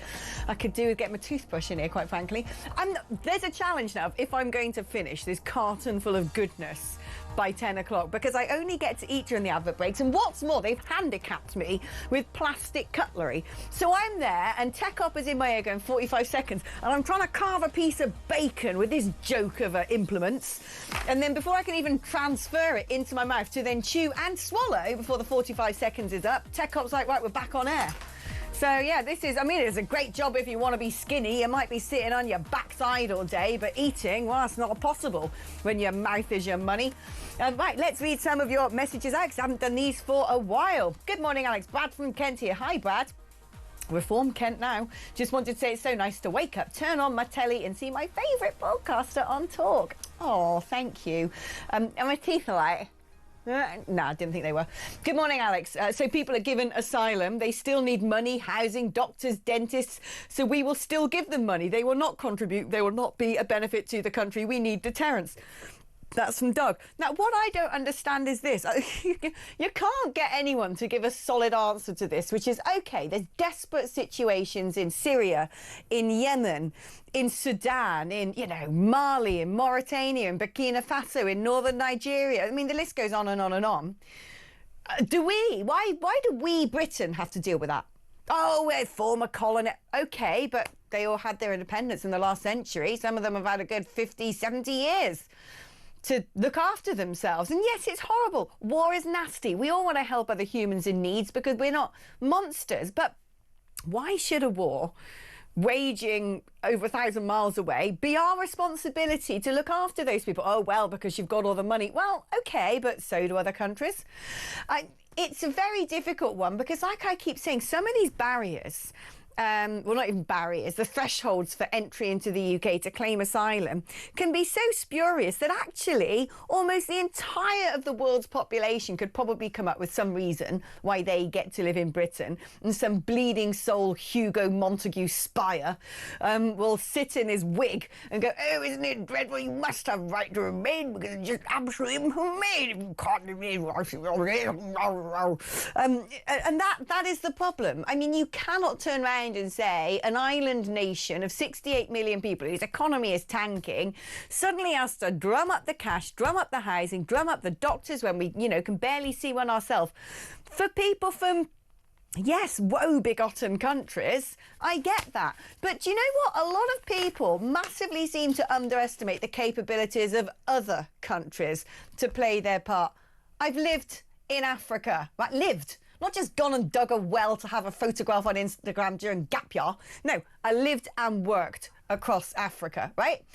I could do with getting my toothbrush in here, quite frankly. And there's a challenge now if I'm going to finish this carton full of goodness by 10 o'clock because I only get to eat during the advert breaks, and what's more, they've handicapped me with plastic cutlery. So I'm there and tech op is in my ear going 45 seconds and I'm trying to carve a piece of bacon with this joke of implements, and then before I can even transfer it into my mouth to then chew and swallow before the 45 seconds is up, tech op's like, right, we're back on air. So, yeah, it's a great job if you want to be skinny. You might be sitting on your backside all day, but eating, well, that's not possible when your mouth is your money. Right, let's read some of your messages out, because I haven't done these for a while. Good morning, Alex. Brad from Kent here. Hi, Brad. Reform Kent now. Just wanted to say it's so nice to wake up, turn on my telly and see my favourite broadcaster on Talk. Oh, thank you. And my teeth are like... No, I didn't think they were. Good morning, Alex. So people are given asylum. They still need money, housing, doctors, dentists. So we will still give them money. They will not contribute. They will not be a benefit to the country. We need deterrence. That's from Doug. Now, what I don't understand is this. You can't get anyone to give a solid answer to this, which is, OK, there's desperate situations in Syria, in Yemen, in Sudan, in, Mali, in Mauritania, in Burkina Faso, in northern Nigeria. I mean, the list goes on and on and on. Why do we, Britain, have to deal with that? Oh, we're former colony. OK, but they all had their independence in the last century. Some of them have had a good 50, 70 years to look after themselves. And yes, it's horrible. War is nasty. We all want to help other humans in need because we're not monsters. But why should a war waging over 1,000 miles away be our responsibility to look after those people? Oh, well, because you've got all the money. Well, OK, but so do other countries. It's a very difficult one because, like I keep saying, some of these barriers... well, not even barriers, the thresholds for entry into the UK to claim asylum can be so spurious that actually almost the entire of the world's population could probably come up with some reason why they get to live in Britain, and some bleeding soul Hugo Montague spire will sit in his wig and go, oh, isn't it dreadful? You must have right to remain because it's just absolutely inhumane if you can't remain. And that is the problem. I mean, you cannot turn around and say an island nation of 68 million people whose economy is tanking suddenly has to drum up the cash, drum up the housing, drum up the doctors when we, can barely see one ourselves. For people from, yes, woe-begotten countries, I get that. But do you know what? A lot of people massively seem to underestimate the capabilities of other countries to play their part. I've lived in Africa. Not just gone and dug a well to have a photograph on Instagram during gap year. No, I lived and worked across Africa, right?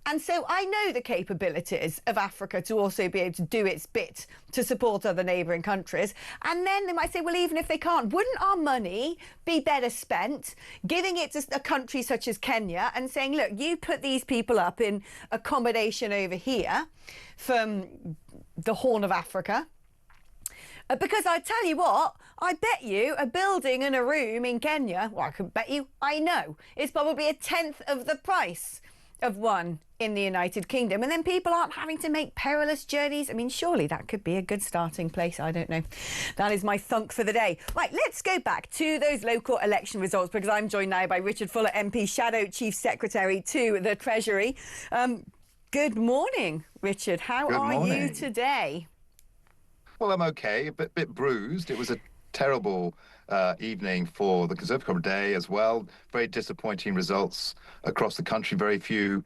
And so I know the capabilities of Africa to also be able to do its bit to support other neighbouring countries. And then they might say, well, even if they can't, wouldn't our money be better spent giving it to a country such as Kenya and saying, look, you put these people up in accommodation over here from the Horn of Africa, because I tell you what, I bet you a building and a room in Kenya, well, I could bet you, I know, it's probably 1/10 of the price of one in the United Kingdom, and then people aren't having to make perilous journeys. I mean, surely that could be a good starting place. I don't know. That is my thunk for the day. Right, let's go back to those local election results, because I'm joined now by Richard Fuller, MP, Shadow Chief Secretary to the Treasury. Good morning, Richard. How are you today? Well, I'm okay. A bit bruised. It was a terrible evening for the Conservative Day as well. Very disappointing results across the country. Very few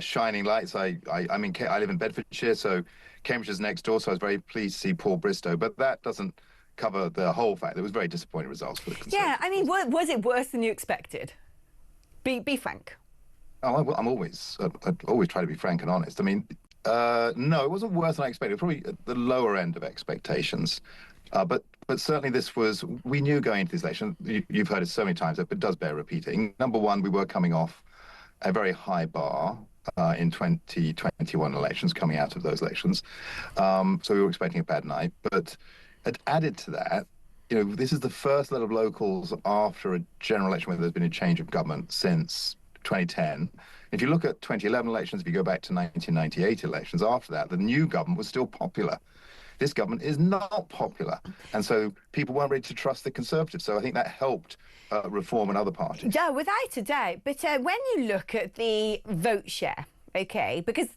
shining lights. I live in Bedfordshire, so Cambridge is next door. So I was very pleased to see Paul Bristow, but that doesn't cover the whole fact. It was very disappointing results for the Conservatives. Yeah, I mean, was it worse than you expected? Be frank. Oh, I always try to be frank and honest. I mean, no, it wasn't worse than I expected. Probably at the lower end of expectations. But certainly we knew going into this election, you've heard it so many times, but it does bear repeating. Number one, we were coming off a very high bar in 2021 elections, coming out of those elections. So we were expecting a bad night. But added to that, this is the first lot of locals after a general election where there's been a change of government since 2010. If you look at 2011 elections, if you go back to 1998 elections, after that, the new government was still popular. This government is not popular. And so people weren't ready to trust the Conservatives. So I think that helped Reform and other parties. Yeah, without a doubt. But when you look at the vote share, OK, because,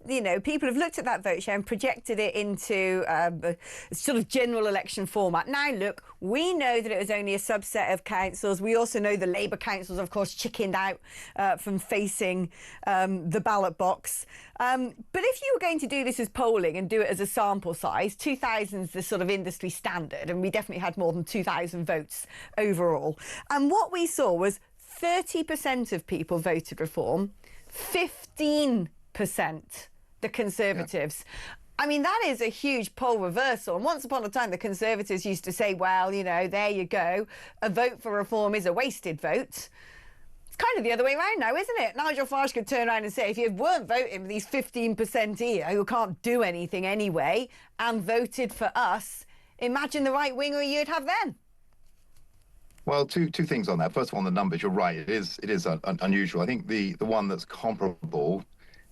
people have looked at that vote share and projected it into a sort of general election format. Now, look, we know that it was only a subset of councils. We also know the Labour councils, of course, chickened out from facing the ballot box. But if you were going to do this as polling and do it as a sample size, 2,000 is the sort of industry standard, and we definitely had more than 2,000 votes overall. And what we saw was 30% of people voted Reform, 15% the Conservatives. Yeah. I mean, that is a huge poll reversal. And once upon a time, the Conservatives used to say, well, there you go. A vote for Reform is a wasted vote. It's kind of the other way around now, isn't it? Nigel Farage could turn around and say, if you weren't voting for these 15% here who can't do anything anyway and voted for us, imagine the right winger you'd have then. Well, two things on that. First of all, on the numbers, you're right. It is unusual. I think the one that's comparable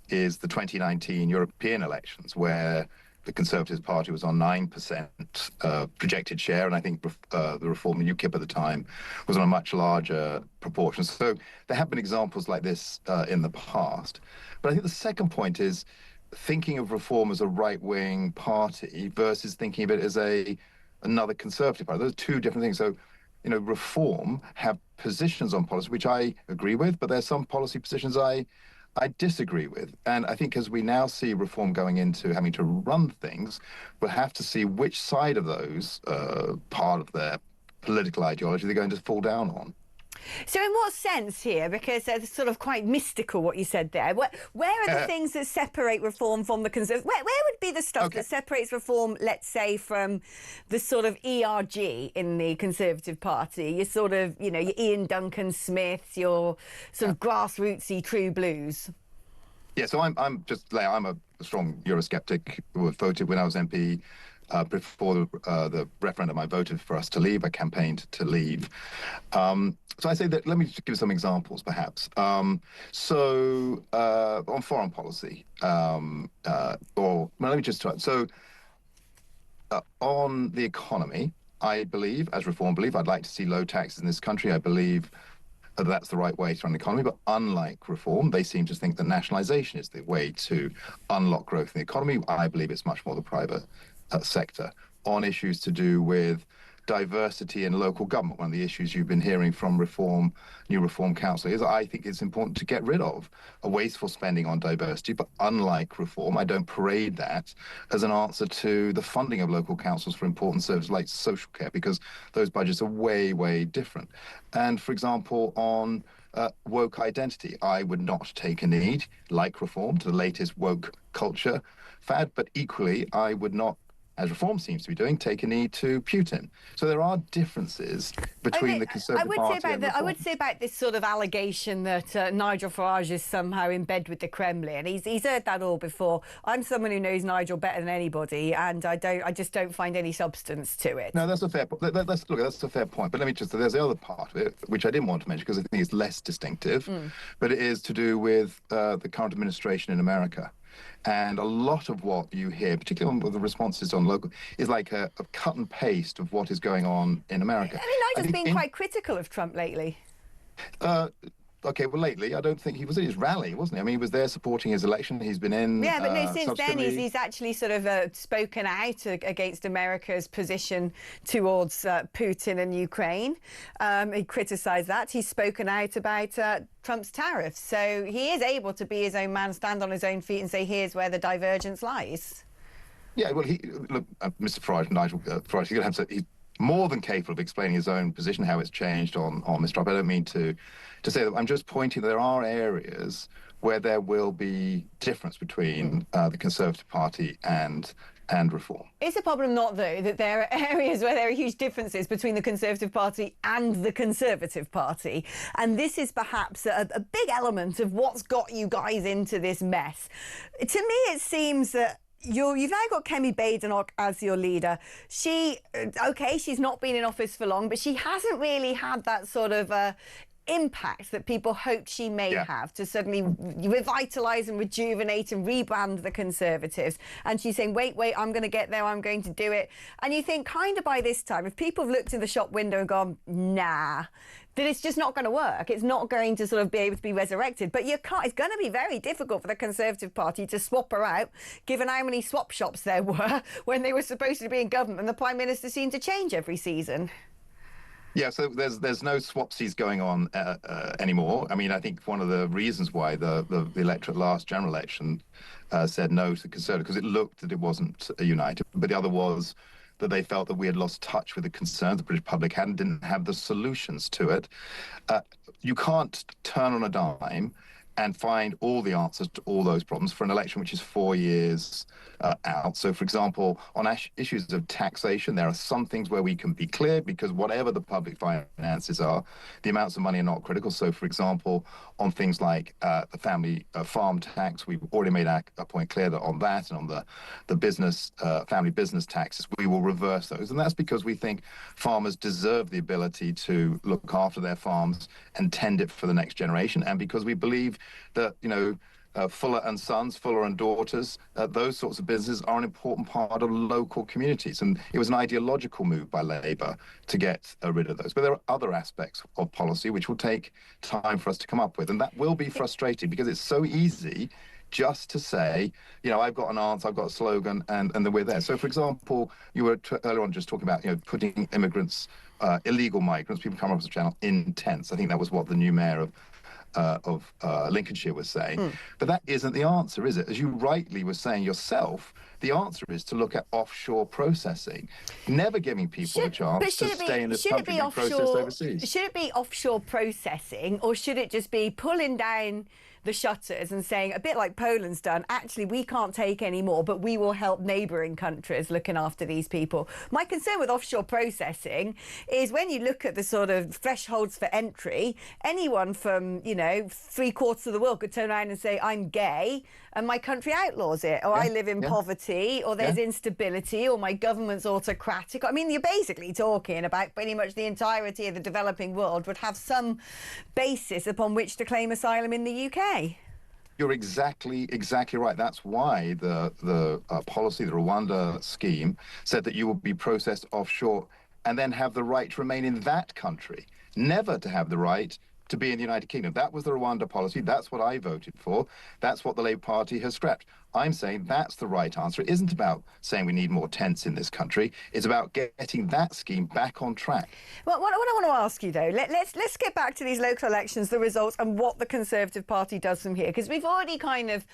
is the 2019 European elections, where the Conservative Party was on 9% projected share, and I think the Reform and UKIP at the time was on a much larger proportion. So there have been examples like this in the past. But I think the second point is thinking of Reform as a right-wing party versus thinking of it as another Conservative party. Those are two different things. So, Reform have positions on policy, which I agree with, but there's some policy positions I disagree with. And I think as we now see Reform going into having to run things, we'll have to see which side of those part of their political ideology they're going to fall down on. So in what sense here? Because it's sort of quite mystical what you said there. Where are the things that separate Reform from the Conservatives? Where would be the stuff that separates Reform, let's say, from the sort of ERG in the Conservative Party? Your sort of, your Ian Duncan Smiths, your sort of grassrootsy True Blues. Yeah, so I'm a strong Eurosceptic who voted when I was MP. Before the referendum, I voted for us to leave. I campaigned to leave. So I say that, let me just give some examples, perhaps. On foreign policy, let me just try. So on the economy, I believe, as Reform believe, I'd like to see low taxes in this country. I believe that's the right way to run the economy. But unlike Reform, they seem to think that nationalisation is the way to unlock growth in the economy. I believe it's much more the private sector. On issues to do with diversity in local government, one of the issues you've been hearing from new Reform Council is I think it's important to get rid of a wasteful spending on diversity. But unlike Reform, I don't parade that as an answer to the funding of local councils for important services like social care, because those budgets are way, way different. And for example, on woke identity, I would not take a knee, like Reform, to the latest woke culture fad, but equally, I would not as Reform seems to be doing, take a knee to Putin. So there are differences between the Conservative Party and Reform. I would say about this sort of allegation that Nigel Farage is somehow in bed with the Kremlin. He's heard that all before. I'm someone who knows Nigel better than anybody, and I just don't find any substance to it. No, that's a fair point. That's a fair point. But let me just, there's the other part of it, which I didn't want to mention because I think it's less distinctive, but it is to do with the current administration in America. And a lot of what you hear, particularly with the responses on local, is like a cut and paste of what is going on in America. I mean, Nigel's been quite critical of Trump lately. Okay, well, lately, I don't think he was at his rally, wasn't he? I mean, he was there supporting his election. He's been in... Yeah, but no, since then, he's actually sort of spoken out against America's position towards Putin and Ukraine. He criticised that. He's spoken out about Trump's tariffs. So he is able to be his own man, stand on his own feet and say, here's where the divergence lies. Yeah, well, look, Mr. Farage, Nigel Farage, he's going to have to... He's more than capable of explaining his own position, how it's changed on Mr. Trump. I don't mean to say that. I'm just pointing that there are areas where there will be difference between the Conservative Party and Reform. Is the problem not, though, that there are areas where there are huge differences between the Conservative Party and the Conservative Party? And this is perhaps a big element of what's got you guys into this mess. To me, it seems that you've now got Kemi Badenoch as your leader. She's not been in office for long, but she hasn't really had that sort of impact that people hoped she may have to suddenly revitalise and rejuvenate and rebrand the Conservatives. And she's saying, wait, I'm going to get there, I'm going to do it. And you think kind of by this time, if people have looked in the shop window and gone, nah, that it's just not going to work. It's not going to sort of be able to be resurrected. But you can't. It's going to be very difficult for the Conservative Party to swap her out, given how many swap shops there were when they were supposed to be in government and the Prime Minister seemed to change every season. Yeah, so there's no swapsies going on anymore. I mean, I think one of the reasons why the electorate last general election said no to the Conservative, because it looked that it wasn't united, but the other was that they felt that we had lost touch with the concerns the British public had and didn't have the solutions to it. You can't turn on a dime and find all the answers to all those problems for an election which is 4 years out. So, for example, on issues of taxation, there are some things where we can be clear because whatever the public finances are, the amounts of money are not critical. So, for example, on things like the family farm tax, we've already made a point clear that on that and on the business family business taxes, we will reverse those. And that's because we think farmers deserve the ability to look after their farms and tend it for the next generation. And because we believe that, Fuller and Sons, Fuller and Daughters, those sorts of businesses are an important part of local communities. And it was an ideological move by Labour to get rid of those. But there are other aspects of policy which will take time for us to come up with. And that will be frustrating because it's so easy just to say, I've got an answer, I've got a slogan, and then we're there. So, for example, you were earlier on just talking about, putting immigrants, illegal migrants, people come across the channel, in tents. I think that was what the new mayor of Lincolnshire was saying. But that isn't the answer, is it? As you rightly were saying yourself, the answer is to look at offshore processing, never giving people a chance to stay in this country and be processed overseas. Should it be offshore processing, or should it just be pulling down the shutters and saying, a bit like Poland's done, actually, we can't take any more, but we will help neighbouring countries looking after these people? My concern with offshore processing is when you look at the sort of thresholds for entry, anyone from, 3/4 of the world could turn around and say, I'm gay, and my country outlaws it, or I live in poverty, or there's instability, or my government's autocratic. I mean, you're basically talking about pretty much the entirety of the developing world would have some basis upon which to claim asylum in the UK. You're exactly right. That's why the policy, the Rwanda scheme, said that you will be processed offshore and then have the right to remain in that country, never to have the right to be in the United Kingdom. That was the Rwanda policy. That's what I voted for. That's what the Labour Party has scrapped. I'm saying that's the right answer. It isn't about saying we need more tents in this country. It's about getting that scheme back on track. Well, what I want to ask you, though, let's get back to these local elections, the results, and what the Conservative Party does from here. Because we've already kind of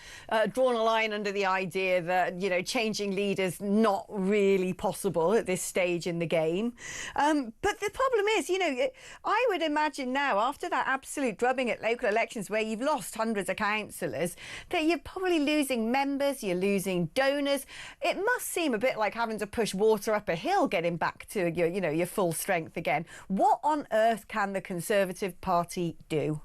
drawn a line under the idea that, changing leaders not really possible at this stage in the game. But the problem is, I would imagine now, after that absolute drubbing at local elections where you've lost hundreds of councillors, that you're probably losing members, you're losing donors. It must seem a bit like having to push water up a hill, getting back to your full strength again. What on earth can the Conservative Party do?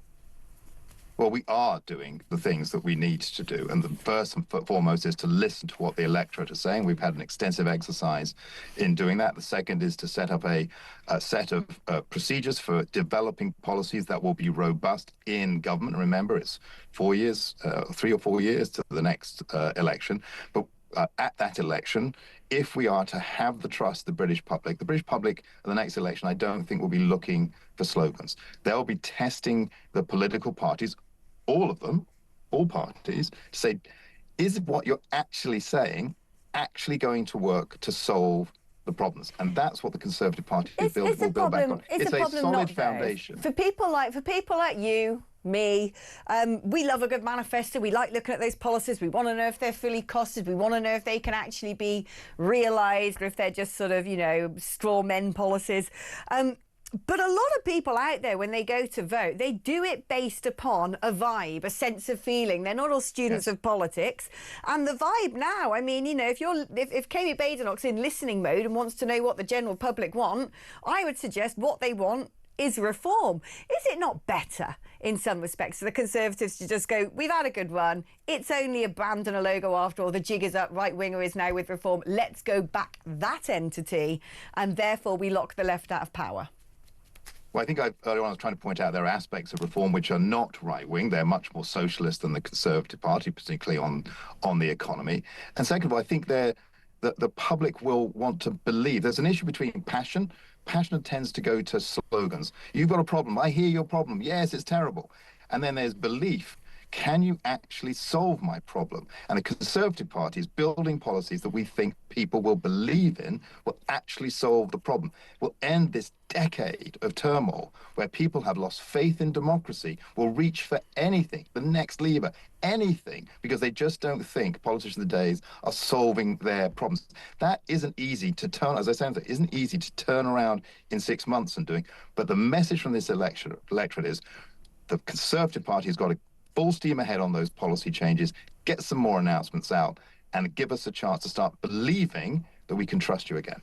Well, we are doing the things that we need to do. And the first and foremost is to listen to what the electorate is saying. We've had an extensive exercise in doing that. The second is to set up a set of procedures for developing policies that will be robust in government. Remember, it's 4 years, 3 or 4 years to the next election. But at that election, if we are to have the trust of the British public at the next election, I don't think will be looking for slogans. They'll be testing the political parties, all of them, all parties, to say, is what you're actually saying actually going to work to solve the problems? And that's what the Conservative Party will build back on. It's a solid foundation. For people like you, me, we love a good manifesto. We like looking at those policies. We want to know if they're fully costed. We want to know if they can actually be realised, or if they're just sort of, straw men policies. But a lot of people out there, when they go to vote, they do it based upon a vibe, a sense of feeling. They're not all students of politics. And the vibe now, I mean, if Kami Badenoch's in listening mode and wants to know what the general public want, I would suggest what they want is reform. Is it not better in some respects for the Conservatives to just go, we've had a good run, it's only a brand and a logo after all, the jig is up, right winger is now with reform, let's go back that entity, and therefore we lock the left out of power? Well, I think earlier on I was trying to point out there are aspects of reform which are not right-wing. They're much more socialist than the Conservative Party, particularly on the economy. And second of all, I think the public will want to believe. There's an issue between passion. Passion tends to go to slogans. You've got a problem. I hear your problem. Yes, it's terrible. And then there's belief. Can you actually solve my problem? And the Conservative Party is building policies that we think people will believe in, will actually solve the problem, will end this decade of turmoil where people have lost faith in democracy, will reach for anything, the next lever, anything, because they just don't think politicians of the days are solving their problems. That isn't easy to turn, as I said, it isn't easy to turn around in 6 months and doing. But the message from this electorate is the Conservative Party has got to full steam ahead on those policy changes, get some more announcements out, and give us a chance to start believing that we can trust you again.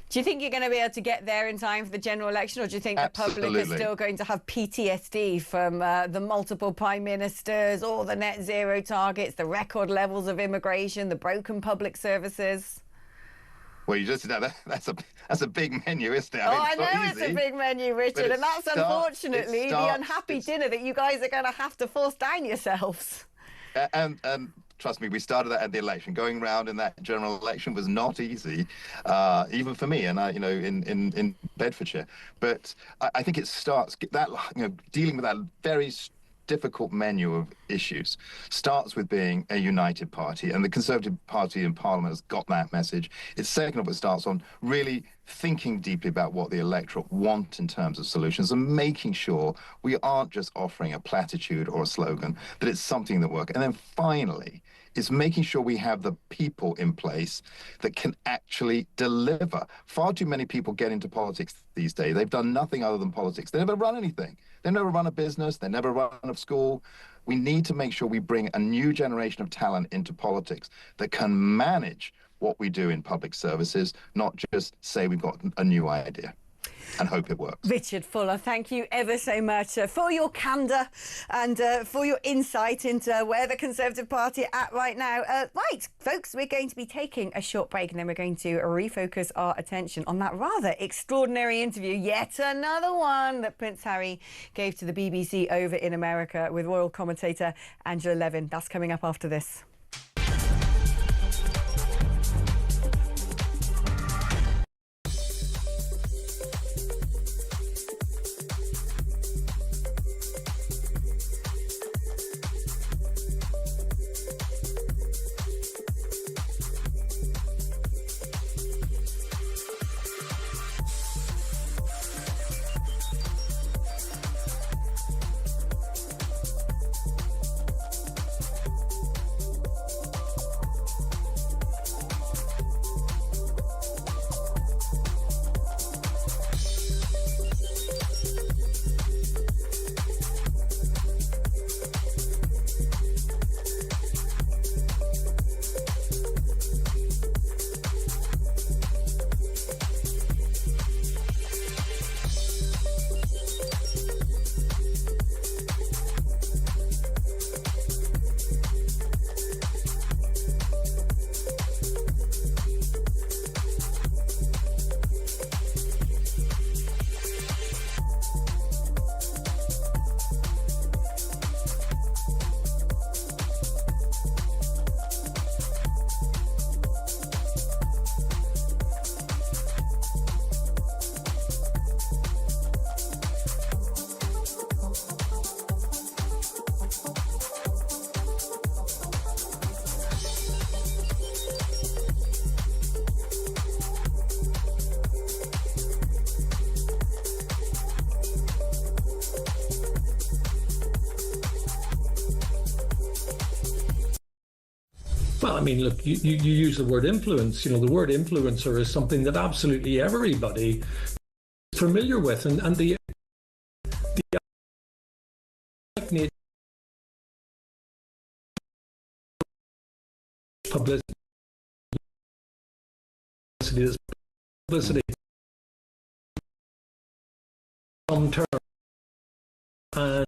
Do you think you're going to be able to get there in time for the general election, or do you think the public is still going to have PTSD from the multiple prime ministers, all the net zero targets, the record levels of immigration, the broken public services? Well, you just know that's a big menu, isn't it? I know it's a big menu, Richard, and that's unfortunately the unhappy dinner that you guys are going to have to force down yourselves. And trust me, we started that at the election. Going round in that general election was not easy, even for me, and in Bedfordshire. But I think it starts that dealing with that very difficult menu of issues starts with being a united party, and the Conservative Party in Parliament has got that message. It's second of all, it starts on really thinking deeply about what the electorate want in terms of solutions and making sure we aren't just offering a platitude or a slogan, that it's something that works. And then finally, it's making sure we have the people in place that can actually deliver. Far too many people get into politics these days. They've done nothing other than politics. They never run anything. They never run a business. They never run a school. We need to make sure we bring a new generation of talent into politics that can manage what we do in public services, not just say we've got a new idea and hope it works. Richard Fuller, thank you ever so much for your candour and for your insight into where the Conservative Party are at right now. Right, folks, we're going to be taking a short break, and then we're going to refocus our attention on that rather extraordinary interview, yet another one, that Prince Harry gave to the BBC over in America with royal commentator Angela Levin. That's coming up after this. Well, I mean, look, you use the word influence. You know, the word influencer is something that absolutely everybody is familiar with, and the publicity long term and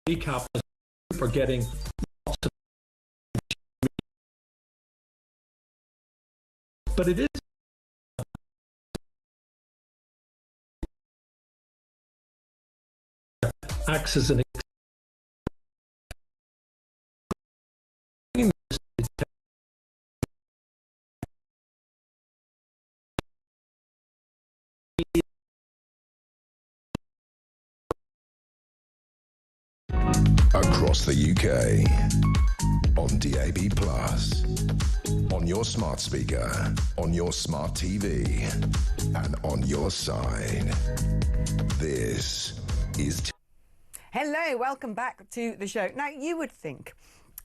recap for getting lots of, but it is acts as an across the UK, on DAB+, on your smart speaker, on your smart TV, and on your side. This is... Hello, welcome back to the show. Now, you would think,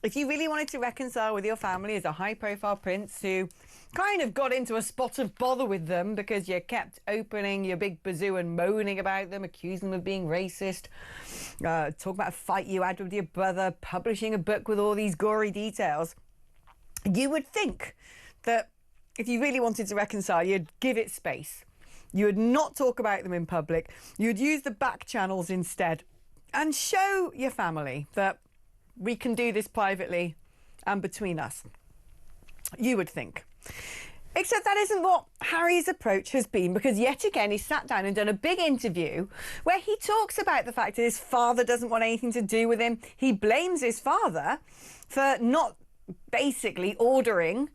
if you really wanted to reconcile with your family as a high-profile prince who kind of got into a spot of bother with them because you kept opening your big bazoo and moaning about them, accusing them of being racist, talking about a fight you had with your brother, publishing a book with all these gory details, you would think that if you really wanted to reconcile, you'd give it space. You would not talk about them in public. You'd use the back channels instead and show your family that we can do this privately and between us. You would think. Except that isn't what Harry's approach has been, because yet again he's sat down and done a big interview where he talks about the fact that his father doesn't want anything to do with him. He blames his father for not basically ordering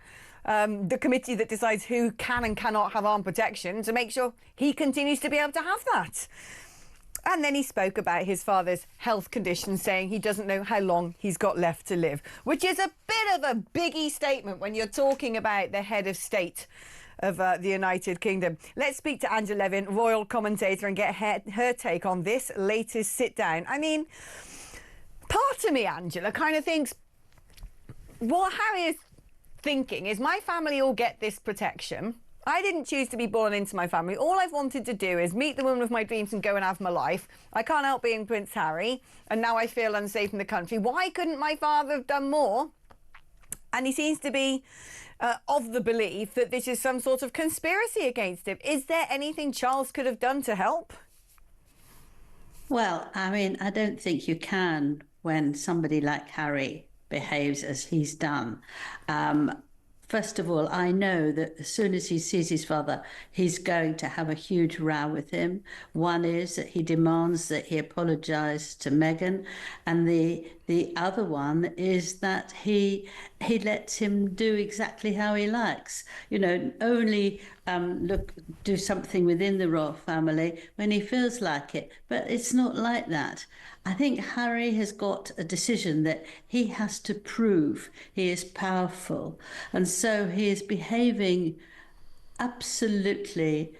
the committee that decides who can and cannot have armed protection to make sure he continues to be able to have that. And then he spoke about his father's health condition, saying he doesn't know how long he's got left to live, which is a bit of a biggie statement when you're talking about the head of state of the United Kingdom. Let's speak to Angela Levin, royal commentator, and get her take on this latest sit-down. I mean, part of me, Angela, kind of thinks what Harry is thinking is, my family all get this protection. I didn't choose to be born into my family. All I've wanted to do is meet the woman of my dreams and go and have my life. I can't help being Prince Harry, and now I feel unsafe in the country. Why couldn't my father have done more? And he seems to be of the belief that this is some sort of conspiracy against him. Is there anything Charles could have done to help? Well, I mean, I don't think you can when somebody like Harry behaves as he's done. First of all, I know that as soon as he sees his father, he's going to have a huge row with him. One is that he demands that he apologise to Meghan, and the other one is that he lets him do exactly how he likes. You know, only do something within the royal family when he feels like it. But it's not like that. I think Harry has got a decision that he has to prove he is powerful. And so he is behaving absolutely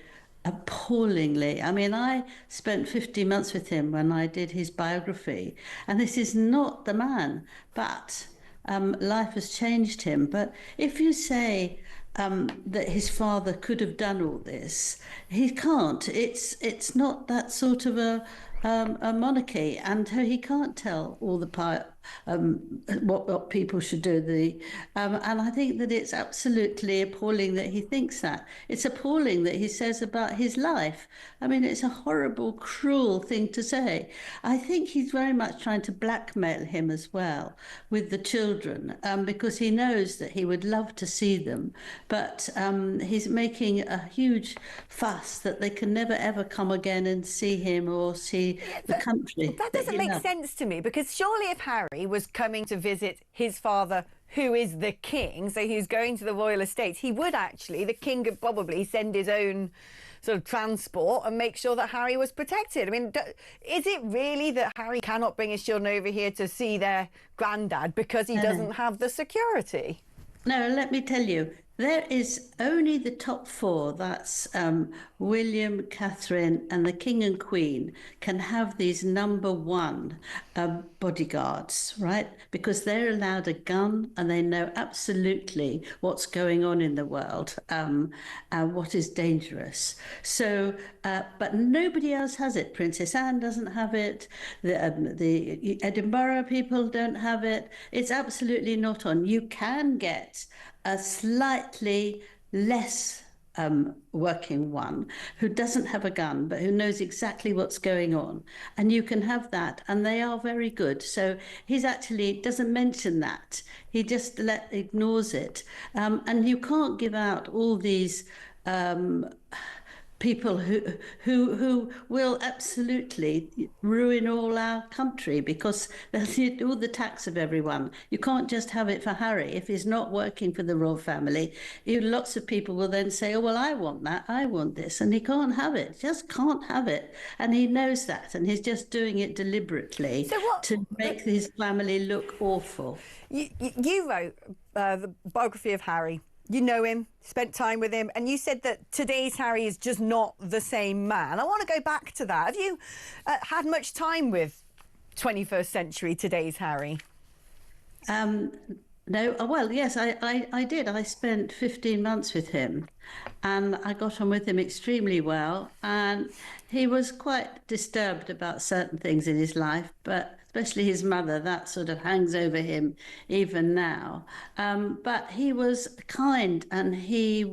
appallingly. I mean, I spent 15 months with him when I did his biography, and this is not the man, but life has changed him. But if you say that his father could have done all this, he can't. It's not that sort of a monarchy, and he can't tell all the what people should do. And I think that it's absolutely appalling that he thinks that. It's appalling that he says about his life. I mean, it's a horrible, cruel thing to say. I think he's very much trying to blackmail him as well with the children, because he knows that he would love to see them, but he's making a huge fuss that they can never ever come again and see him or see the country. That doesn't make sense to me, because surely if Harry was coming to visit his father, who is the king, so he's going to the royal estates, he would actually, the king could probably send his own sort of transport and make sure that Harry was protected. I mean, is it really that Harry cannot bring his children over here to see their granddad because he doesn't have the security? No, let me tell you, There is only the top four, that's William, Catherine, and the King and Queen, can have these number one bodyguards, right? Because they're allowed a gun and they know absolutely what's going on in the world, and what is dangerous. So, but nobody else has it. Princess Anne doesn't have it. The Edinburgh people don't have it. It's absolutely not on. You can get a slightly less working one who doesn't have a gun but who knows exactly what's going on, and you can have that, and they are very good. So he's actually doesn't mention that, he just ignores it, and you can't give out all these people who will absolutely ruin all our country because they'll need all the tax of everyone. You can't just have it for Harry if he's not working for the royal family. Lots of people will then say, "Oh well, I want that, I want this," and he can't have it. Just can't have it, and he knows that, and he's just doing it deliberately to make his family look awful. You wrote the biography of Harry. You know him, spent time with him, and you said that today's Harry is just not the same man. I want to go back to that. Have you had much time with 21st century today's Harry? No, well, yes, I did. I spent 15 months with him, and I got on with him extremely well. And he was quite disturbed about certain things in his life, but especially his mother, that sort of hangs over him even now. But he was kind, and he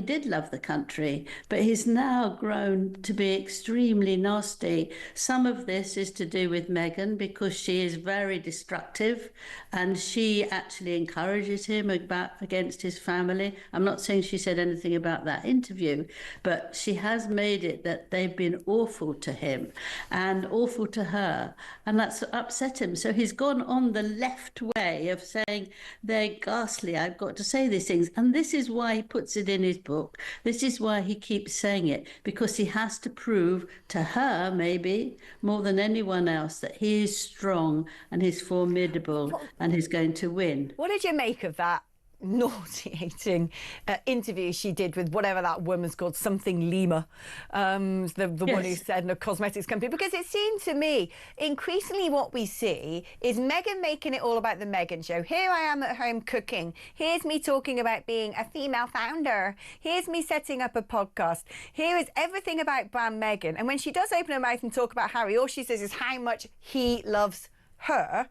did love the country, but he's now grown to be extremely nasty. Some of this is to do with Meghan because she is very destructive, and she actually encourages him against his family. I'm not saying she said anything about that interview, but she has made it that they've been awful to him and awful to her, and that's upset him. So he's gone on the left way of saying they're ghastly, I've got to say these things, and this is why he puts it in his book. This is why he keeps saying it, because he has to prove to her, maybe more than anyone else, that he is strong and he's formidable and he's going to win. What did you make of that nauseating interview she did with whatever that woman's called, something Lima, the yes, one who said in a cosmetics company? Because it seemed to me increasingly what we see is Meghan making it all about the Meghan show. Here I am at home cooking. Here's me talking about being a female founder. Here's me setting up a podcast. Here is everything about brand Meghan. And when she does open her mouth and talk about Harry, all she says is how much he loves her.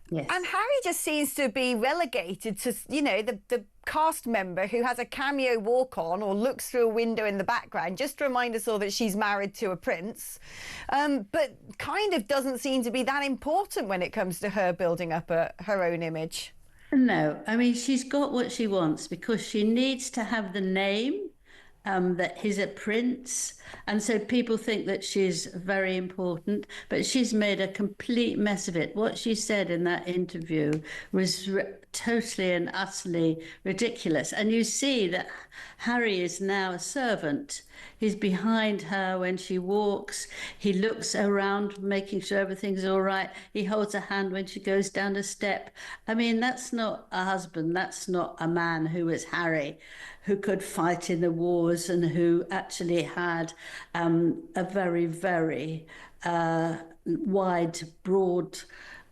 Yes. And Harry just seems to be relegated to, you know, the cast member who has a cameo walk-on or looks through a window in the background just to remind us all that she's married to a prince, but kind of doesn't seem to be that important when it comes to her building up her own image. No, I mean, she's got what she wants because she needs to have the name, that he's a prince, and so people think that she's very important, but she's made a complete mess of it. What she said in that interview was totally and utterly ridiculous, and you see that Harry is now a servant. He's behind her when she walks. He looks around, making sure everything's all right. He holds her hand when she goes down a step. I mean, that's not a husband. That's not a man who is Harry, who could fight in the wars and who actually had a very, very wide, broad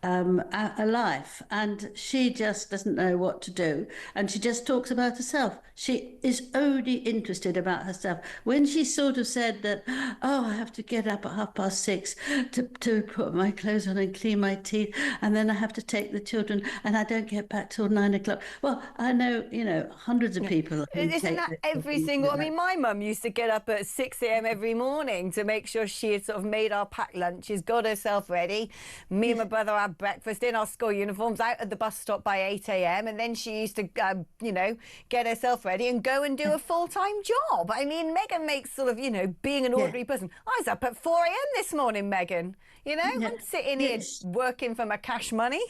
a life, and she just doesn't know what to do, and she just talks about herself. She is only interested about herself. When she sort of said that, oh, I have to get up at 6:30 to put my clothes on and clean my teeth, and then I have to take the children, and I don't get back till 9 o'clock. Well, I know, you know, hundreds of people. Isn't that every single? I mean, my mum used to get up at 6 a.m. every morning to make sure she had sort of made our packed lunches, got herself ready. Me and my brother had breakfast in our school uniforms, out at the bus stop by 8 a.m. and then she used to, you know, get herself ready and go and do a full-time job. I mean, Meghan makes sort of, you know, being an ordinary person. I was up at 4 a.m. this morning, Meghan. You know, I'm sitting here working for my cash money.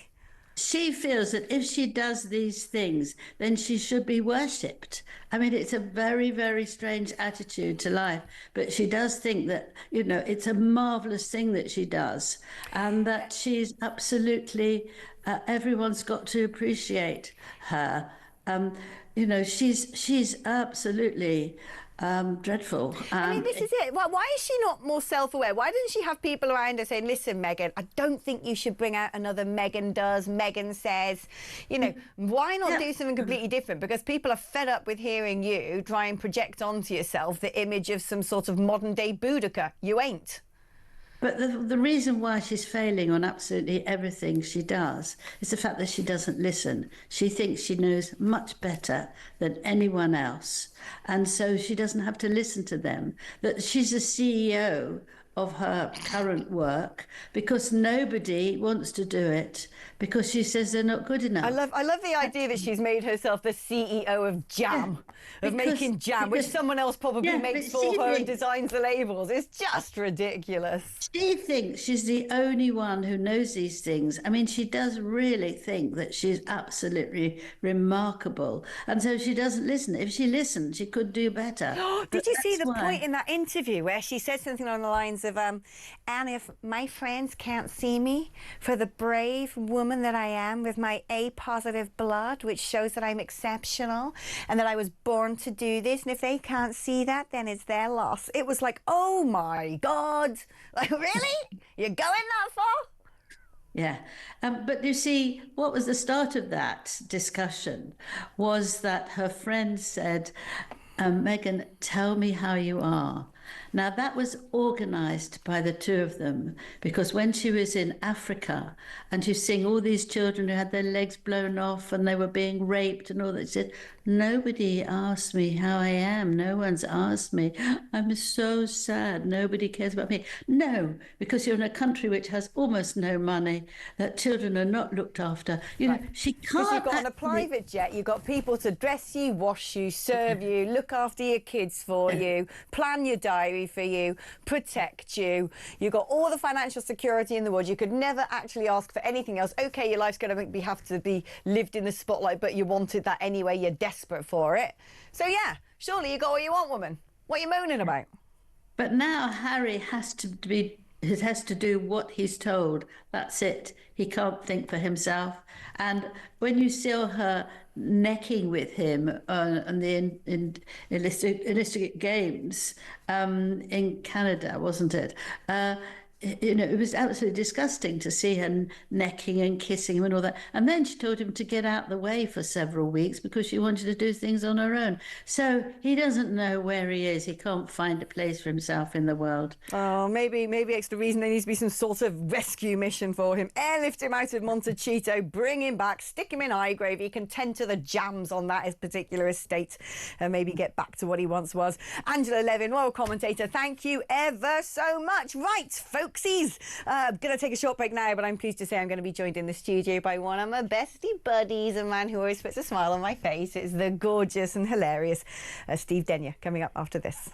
She feels that if she does these things, then she should be worshipped. I mean, it's a very, very strange attitude to life, but she does think that, you know, it's a marvelous thing that she does, and that she's absolutely, everyone's got to appreciate her. You know, she's absolutely dreadful. I mean, this is it. Why is she not more self-aware? Why doesn't she have people around her saying, listen, Meghan, I don't think you should bring out another Meghan does, Meghan says. You know, why not do something completely different? Because people are fed up with hearing you try and project onto yourself the image of some sort of modern-day Boudica. You ain't. But the reason why she's failing on absolutely everything she does is the fact that she doesn't listen. She thinks she knows much better than anyone else. And so she doesn't have to listen to them. That she's a CEO of her current work because nobody wants to do it because she says they're not good enough. I love the idea that she's made herself the CEO of jam, making jam, which someone else probably makes for her and designs the labels. It's just ridiculous. She thinks she's the only one who knows these things. I mean, she does really think that she's absolutely remarkable. And so she doesn't listen. If she listened, she could do better. Did you see the point in that interview where she said something along the lines of, and if my friends can't see me for the brave woman that I am with my A-positive blood, which shows that I'm exceptional and that I was born to do this, and if they can't see that, then it's their loss. It was like, oh my God, like, really? You're going that far? Yeah, but you see, what was the start of that discussion was that her friend said, Meghan, tell me how you are. Now, that was organised by the two of them, because when she was in Africa and you seeing all these children who had their legs blown off and they were being raped and all that, she said, nobody asked me how I am. No one's asked me. I'm so sad. Nobody cares about me. No, because you're in a country which has almost no money, that children are not looked after. You know, she can't... Because you've got on a private jet, you've got people to dress you, wash you, serve you, look after your kids for you, plan your diary for you, protect you. You've got all the financial security in the world. You could never actually ask for anything else. OK, your life's going to have to be lived in the spotlight, but you wanted that anyway. You're desperate for it. So, yeah, surely you got what you want, woman. What are you moaning about? But now Harry has to do what he's told. That's it. He can't think for himself. And when you saw her necking with him on the illicit games in Canada, wasn't it? You know, it was absolutely disgusting to see her necking and kissing him and all that. And then she told him to get out the way for several weeks because she wanted to do things on her own. So he doesn't know where he is. He can't find a place for himself in the world. Oh, maybe it's the reason there needs to be some sort of rescue mission for him. Airlift him out of Montecito, bring him back, stick him in Highgrave. He can tend to the jams on that particular estate and maybe get back to what he once was. Angela Levin, royal commentator, thank you ever so much. Right, folksies. Going to take a short break now, but I'm pleased to say I'm going to be joined in the studio by one of my bestie buddies, a man who always puts a smile on my face. It's the gorgeous and hilarious Steve Denyer, coming up after this.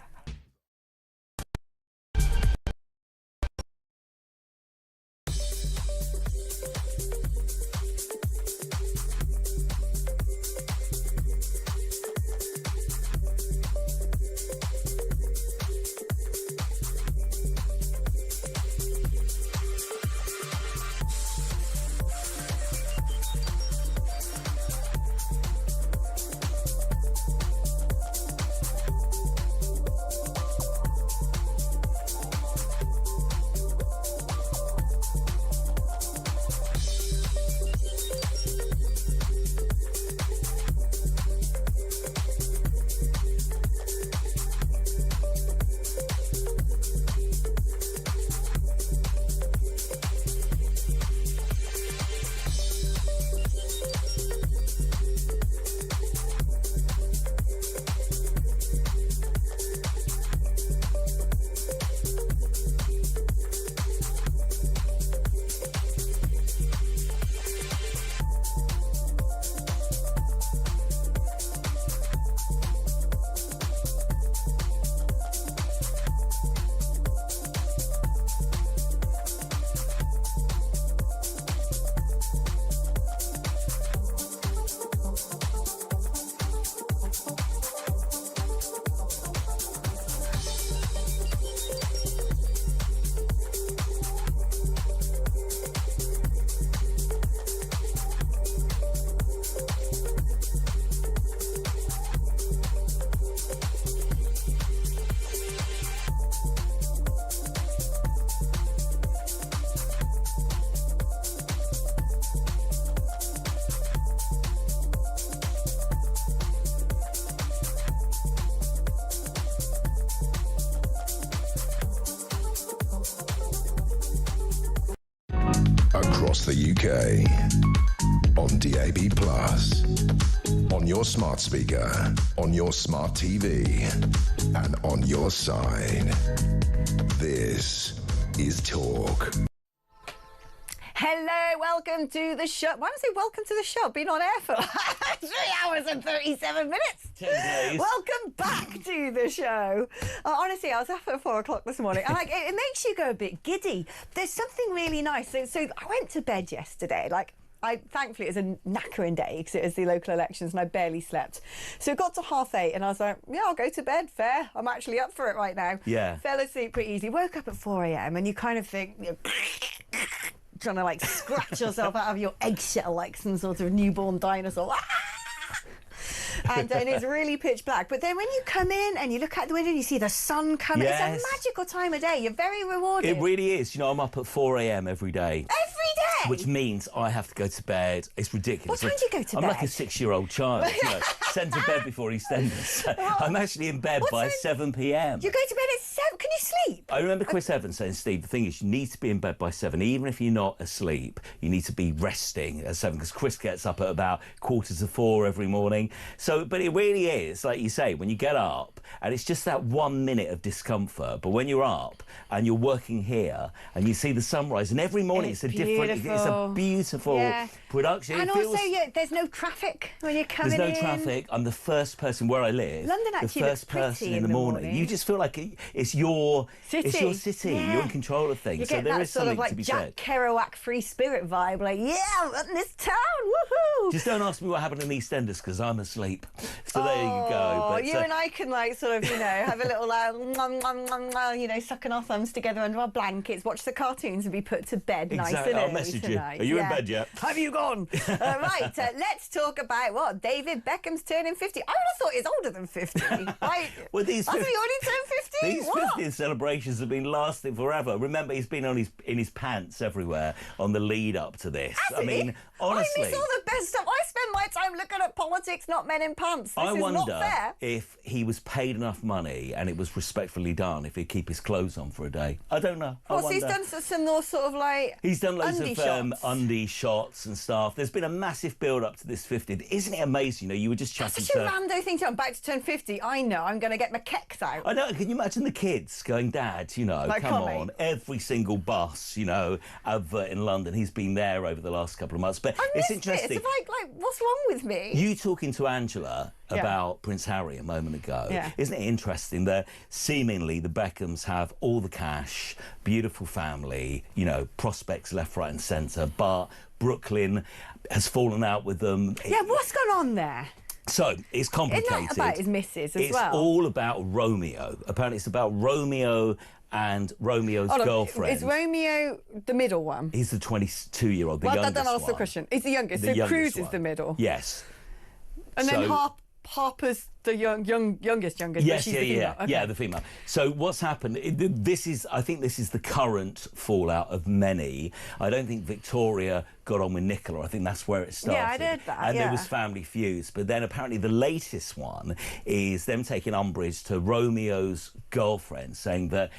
across the UK. On DAB+, on your smart speaker, on your smart TV, and on your side. This is Talk. Hello, welcome to the show. Why don't I say welcome to the show? Been on air for 3 hours and 37 minutes. 10 days. Welcome back to the show. Honestly, I was up at 4 o'clock this morning, and it makes you go a bit giddy. There's something really nice. So I went to bed yesterday, thankfully it was a knackering day because it was the local elections and I barely slept. So it got to 8:30 and I was like, yeah, I'll go to bed, fair. I'm actually up for it right now. Yeah. Fell asleep pretty easily. Woke up at 4 a.m. and you kind of think, trying to scratch yourself out of your eggshell like some sort of newborn dinosaur. And it's really pitch black. But then when you come in and you look out the window and you see the sun coming, Yes. It's a magical time of day. You're very rewarded. It really is. You know, I'm up at 4 a.m. every day. Every day? Which means I have to go to bed. It's ridiculous. What time do you go to I'm bed? like a 6-year-old child, sent to bed before EastEnders. I'm actually in bed by 7 p.m. You go to bed at 7? Can you sleep? I remember Chris Evans saying, Steve, the thing is, you need to be in bed by 7. Even if you're not asleep, you need to be resting at 7, because Chris gets up at about 3:45 every morning. So, but it really is, like you say, when you get up, and it's just that 1 minute of discomfort, but when you're up and you're working here and you see the sunrise, and every morning it's a beautiful production. And also, there's no traffic when you're coming in. There's no traffic. I'm the first person where I live. London actually the looks first pretty person in the morning. You just feel like it's your city. It's your city. Yeah. You're in control of things. You So get there that is sort something of to be Jack said. Kerouac free spirit vibe, I'm in this town, woohoo! Just don't ask me what happened in EastEnders because I'm asleep. So there you go. But, you and I can have a little sucking our thumbs together under our blankets, watch the cartoons and be put to bed nice and I'll early message tonight. you. Are you in bed yet? Have you gone? Right, let's talk about what? David Beckham's turning 50. I would have thought he's older than 50. Well, these Hasn't he already turned 50? These What? 50th celebrations have been lasting forever. Remember, he's been in his pants everywhere on the lead up to this. Has he? Honestly. I miss all the best stuff. I spend my time looking at politics, not men in pants. This I is wonder not fair. if he was paid enough money and it was respectfully done, if he'd keep his clothes on for a day. I don't know. He's done some more sort of He's done loads undie of shots. undie shots and stuff. There's been a massive build up to this 50th. Isn't it amazing? You were just chatting Such a rando thing to. I'm about to turn 50. I know. I'm going to get my kecks out. I know. Can you imagine the kids going, Dad, come on, every single bus, advert in London. He's been there over the last couple of months. But it's interesting. It's what's wrong with me? You talking to Angela about Prince Harry a moment ago. Yeah. Isn't it interesting that seemingly the Beckhams have all the cash, beautiful family, prospects left, right and centre, but Brooklyn has fallen out with them. Yeah, what's gone on there? So, it's complicated. Isn't that about his missus as well? It's all about Romeo. Apparently it's about Romeo and Romeo's girlfriend. Is Romeo the middle one? He's the 22-year-old, the youngest then I'll ask the one. question. He's the youngest, so Cruz is the middle. Yes. And then Harper's the youngest, but she's the female. Okay. Yeah, the female. So what's happened? I think this is the current fallout of many. I don't think Victoria got on with Nicola. I think that's where it started. Yeah, I heard that. And there was family feuds. But then apparently the latest one is them taking umbrage to Romeo's girlfriend, saying that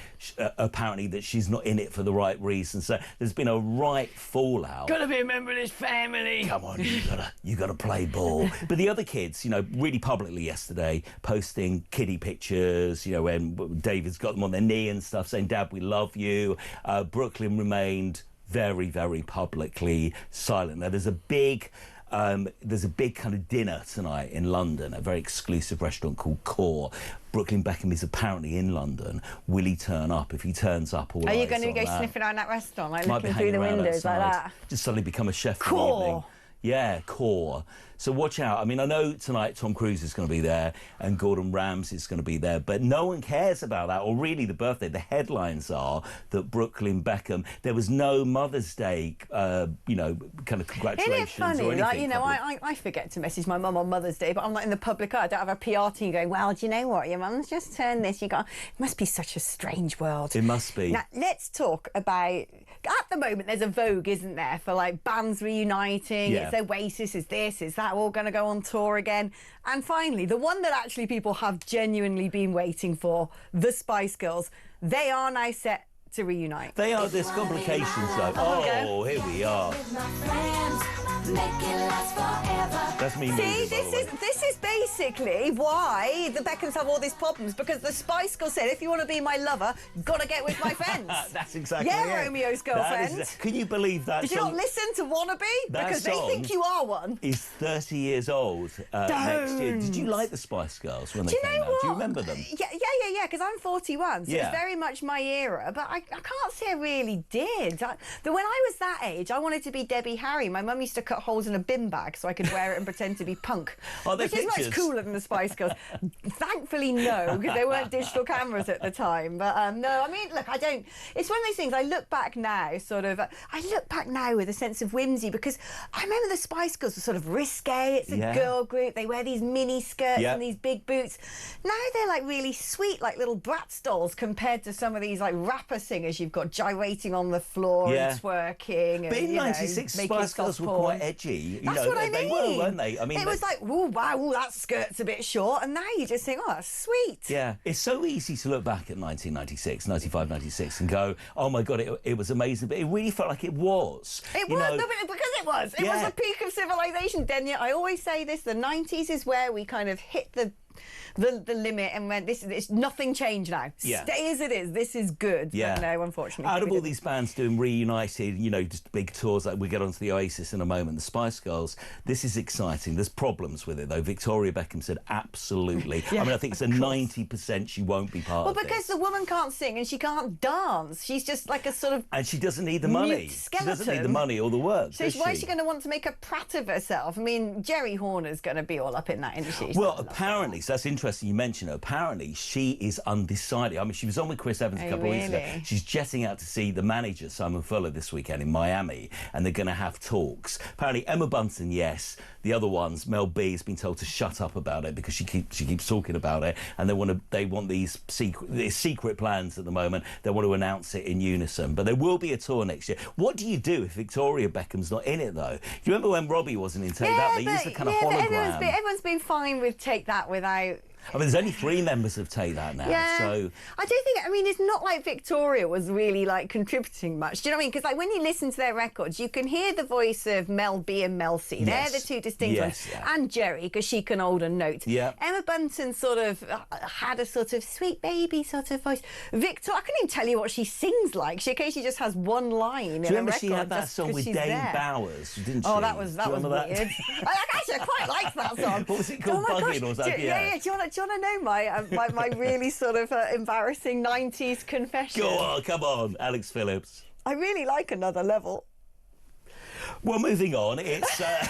apparently that she's not in it for the right reasons. So there's been a right fallout. Gotta be a member of this family. Come on, you gotta play ball. But the other kids, really publicly yesterday, posting kiddie pictures, when David's got them on their knee and stuff, saying, Dad, we love you. Brooklyn remained very, very publicly silent. Now, there's a big kind of dinner tonight in London, a very exclusive restaurant called Core. Brooklyn Beckham is apparently in London. Will he turn up? If he turns up, all Are you going to go sniffing around that restaurant, looking through the windows like that? Just suddenly become a chef for the Core. evening. Yeah, Core. So watch out. I mean, I know tonight Tom Cruise is going to be there and Gordon Ramsay is going to be there, but no one cares about that, or really the birthday. The headlines are that Brooklyn Beckham, there was no Mother's Day, kind of congratulations. Isn't it funny? Or anything. I forget to message my mum on Mother's Day, but I'm not in the public eye. I don't have a PR team going, well, do you know what? Your mum's just turned this. It must be such a strange world. It must be. Now, let's talk about... At the moment, there's a vogue, isn't there, for bands reuniting. Yeah. It's Oasis, is this, is that all going to go on tour again? And finally, the one that actually people have genuinely been waiting for, the Spice Girls, they are now set to reunite. They are, there's complications though. Oh, here we are. That's me. See, this is basically why the Beckhams have all these problems, because the Spice Girls said, if you want to be my lover, gotta get with my friends. That's exactly it. Yeah, Romeo's girlfriend. Can you believe that? Did you not listen to Wannabe? Because they think you are one. Is 30 years old next year. Did you like the Spice Girls when they came out? Do you remember them? Yeah, because I'm 41, so it's very much my era, but I can't say I really did. When I was that age, I wanted to be Debbie Harry. My mum used to cut holes in a bin bag so I could wear it and pretend to be punk, which is much cooler than the Spice Girls. Thankfully, no, because there weren't digital cameras at the time. But no, I mean, look, I don't. It's one of those things. I look back now, with a sense of whimsy, because I remember the Spice Girls were sort of risque. It's a girl group. They wear these mini skirts and these big boots. Now they're like really sweet, like little Bratz dolls, compared to some of these like rapper singers you've got gyrating on the floor and twerking. But in '96, Spice Girls were quite edgy. That's what I mean. They were, weren't they? I mean, it was like, oh wow, that skirt's a bit short, and now you just think, oh, that's sweet. Yeah, it's so easy to look back at 1996, 95, 96 and go, oh my God, it was amazing, but it really felt like it was. It was, no, because it was. It was the peak of civilization, Denya. I always say this, the 90s is where we kind of hit the limit and went, this nothing changed now. Stay as it is. This is good. But no, unfortunately. Out of all these bands doing reunited, just big tours, like we get onto the Oasis in a moment, the Spice Girls, this is exciting. There's problems with it though. Victoria Beckham said absolutely. I mean, I think it's a 90% she won't be part of this. Well, because the woman can't sing and she can't dance. She's just like a sort of and she doesn't need the money. Skeleton. She doesn't need the money or the work. So why is she going to want to make a prat of herself? I mean, Jerry Horner's going to be all up in that industry. Well, apparently, so that's interesting you mention her. Apparently, she is undecided. I mean, she was on with Chris Evans a couple of weeks ago. She's jetting out to see the manager, Simon Fuller, this weekend in Miami, and they're going to have talks. Apparently, Emma Bunton, yes. The other ones, Mel B has been told to shut up about it because she keeps talking about it, and they want these secret plans at the moment. They want to announce it in unison. But there will be a tour next year. What do you do if Victoria Beckham's not in it, though? Do you remember when Robbie wasn't in Take That? They used the kind of hologram. Everyone's been fine with Take That without... I mean, there's only 3 members of Take That now, so... I do think, I mean, it's not like Victoria was really, like, contributing much. Do you know what I mean? Because, like, when you listen to their records, you can hear the voice of Mel B and Mel C. They're the two distinct ones. And Jerry, because she can hold a note. Emma Bunton sort of had a sort of sweet baby sort of voice. Victoria, I couldn't even tell you what she sings like. She occasionally just has one line in a record. Do you remember she had that song with Dave Bowers, didn't she? Oh, that was weird. Actually, I quite liked that song. What was it called? Bugging or something? Yeah. Do you want to know my really sort of embarrassing 90s confession? Go on, come on, Alex Phillips. I really like Another Level. Well, moving on, it's... Another